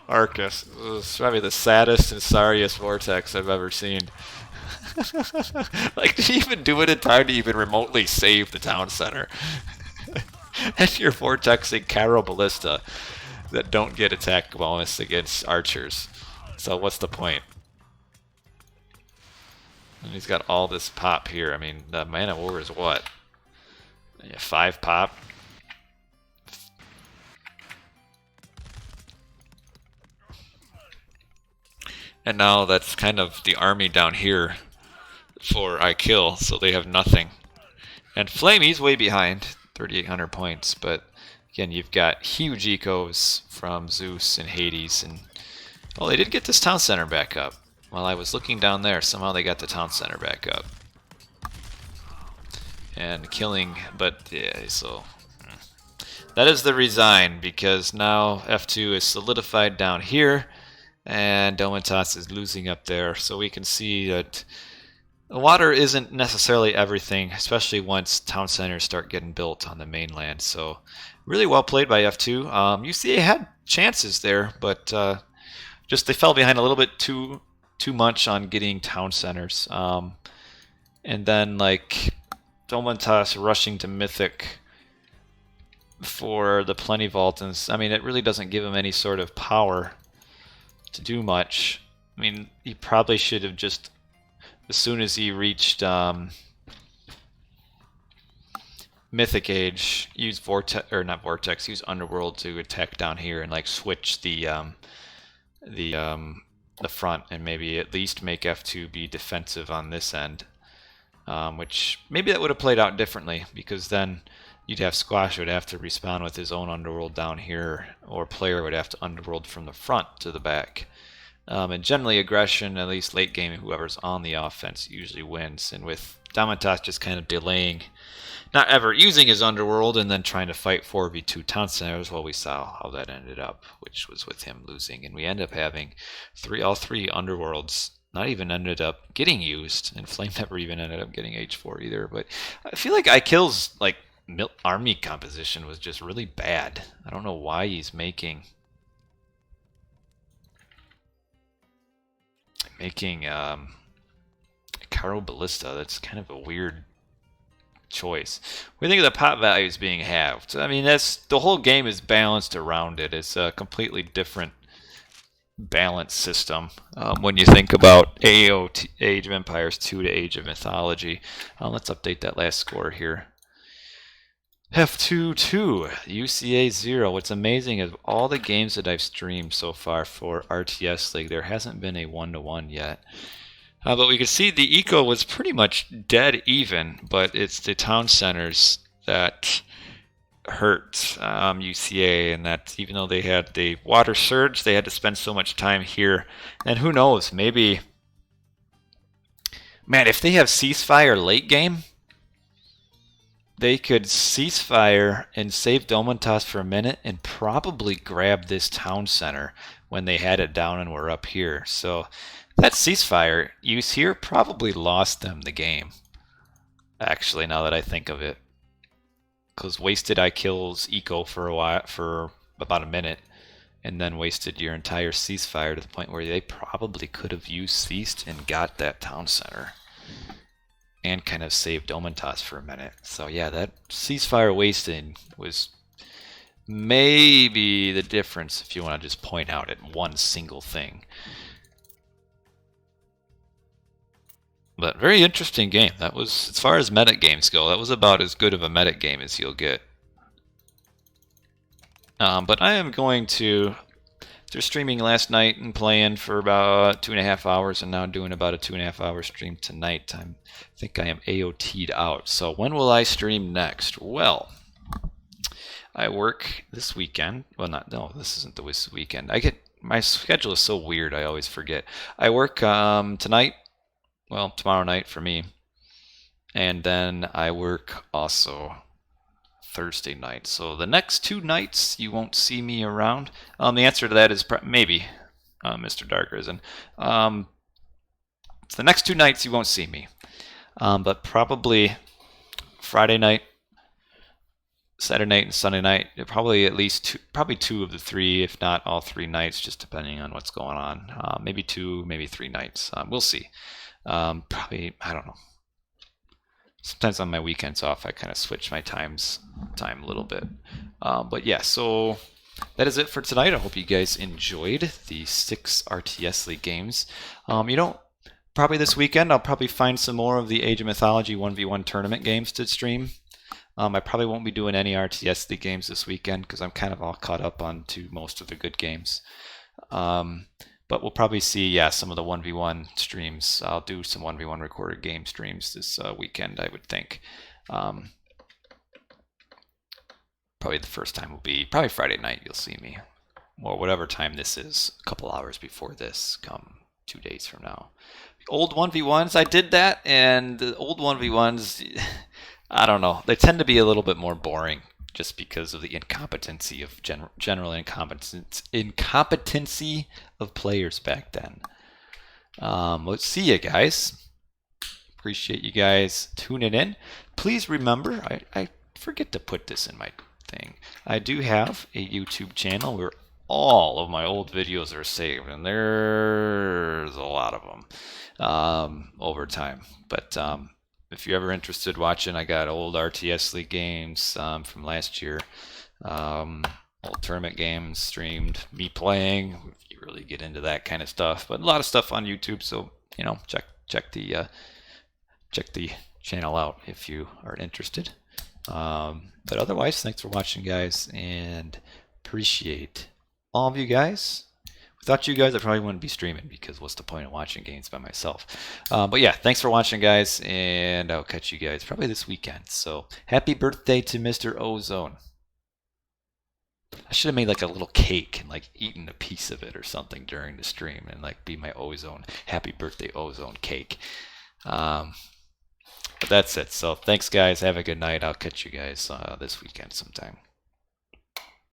Arcus. It's probably the saddest and sorriest Vortex I've ever seen. Like, did you even do it in time to even remotely save the town center? And you're vortexing Caro Ballista that don't get attack bonus against archers. So what's the point? And he's got all this pop here. I mean, the Man of War is what? Yeah, 5 pop. And now that's kind of the army down here for I kill, so they have nothing. And Flamey's way behind, 3,800 points, but again, you've got huge ecos from Zeus and Hades, and well, they did get this town center back up. While I was looking down there, somehow they got the town center back up. And killing, but yeah, so that is the resign, because now F2 is solidified down here, and Domitas is losing up there, so we can see that the water isn't necessarily everything, especially once town centers start getting built on the mainland. So really well played by F2. UCA had chances there, but just they fell behind a little bit too much on getting town centers. And then like Domitas rushing to Mythic for the Plenty Vault, and I mean, it really doesn't give him any sort of power to do much. I mean, he probably should have just, as soon as he reached Mythic Age, use Vortex, or not Vortex, use Underworld to attack down here and like switch the front, and maybe at least make F2 be defensive on this end, which maybe that would have played out differently, because then you'd have Squash would have to respawn with his own Underworld down here, or player would have to Underworld from the front to the back. And generally aggression, at least late game, whoever's on the offense usually wins. And with Domitas just kind of delaying, not ever using his Underworld, and then trying to fight 4v2 town centers, well, we saw how that ended up, which was with him losing. And we end up having all three Underworlds not even ended up getting used, and Flame never even ended up getting H4 either. But I feel like iKill's like army composition was just really bad. I don't know why he's making Caro Ballista. That's kind of a weird choice. We think of the pop values being halved. I mean, that's the whole game is balanced around it. It's a completely different balance system when you think about AOT, Age of Empires 2 to Age of Mythology. Let's update that last score here. F2 2, UCA 0. What's amazing is all the games that I've streamed so far for RTS League, there hasn't been a 1-to-1 yet. But we can see the eco was pretty much dead even, but it's the town centers that hurt UCA, and that even though they had the water surge, they had to spend so much time here. And who knows, maybe, man, if they have ceasefire late game, they could ceasefire and save Domitas for a minute and probably grab this town center when they had it down and were up here. So that ceasefire use here probably lost them the game, actually, now that I think of it. Because wasted iKill's eco for a while, for about a minute, and then wasted your entire ceasefire to the point where they probably could have used ceased and got that town center, and kind of saved Domitas for a minute. So yeah, that ceasefire wasted was maybe the difference, if you want to just point out at one single thing. But very interesting game. That was, as far as Medit games go, that was about as good of a Medit game as you'll get. But I am going to, after streaming last night and playing for about 2.5 hours, and now doing about a 2.5 hour stream tonight, I think I am AOT'd out. So when will I stream next? Well, I work this weekend. Well, no, this isn't this weekend. My schedule is so weird, I always forget. I work tonight. Well, tomorrow night for me. And then I work also Thursday night. So the next 2 nights you won't see me around. The answer to that is maybe, Mr. Dark Risen. So the next 2 nights you won't see me. But probably Friday night, Saturday night, and Sunday night. Probably at least probably 2 of the 3, if not all 3 nights, just depending on what's going on. Maybe 2, maybe 3 nights. We'll see. Probably, I don't know. Sometimes on my weekends off, I kind of switch my time a little bit. But yeah, so that is it for tonight. I hope you guys enjoyed the 6 RTS League games. Probably this weekend, I'll probably find some more of the Age of Mythology 1v1 tournament games to stream. I probably won't be doing any RTS League games this weekend because I'm kind of all caught up on to most of the good games. But we'll probably see, some of the 1v1 streams. I'll do some 1v1 recorded game streams this weekend, I would think. Probably the first time will be probably Friday night. You'll see me, or whatever time this is, a couple hours before this, come 2 days from now. Old 1v1s, I did that, and the old 1v1s, I don't know, they tend to be a little bit more boring just because of the incompetency of general incompetency of players back then. Let's see you guys. Appreciate you guys tuning in. Please remember, I forget to put this in my thing. I do have a YouTube channel where all of my old videos are saved, and there's a lot of them over time. But if you're ever interested watching, I got old RTS League games from last year, old tournament games streamed, me playing. If you really get into that kind of stuff, but a lot of stuff on YouTube. So check the channel out if you are interested. But otherwise, thanks for watching, guys, and appreciate all of you guys. Without you guys, I probably wouldn't be streaming because what's the point of watching games by myself? But yeah, thanks for watching, guys, and I'll catch you guys probably this weekend. So happy birthday to Mr. Ozone. I should have made like a little cake and like eaten a piece of it or something during the stream and like be my Ozone happy birthday Ozone cake. But that's it. So thanks, guys. Have a good night. I'll catch you guys this weekend sometime.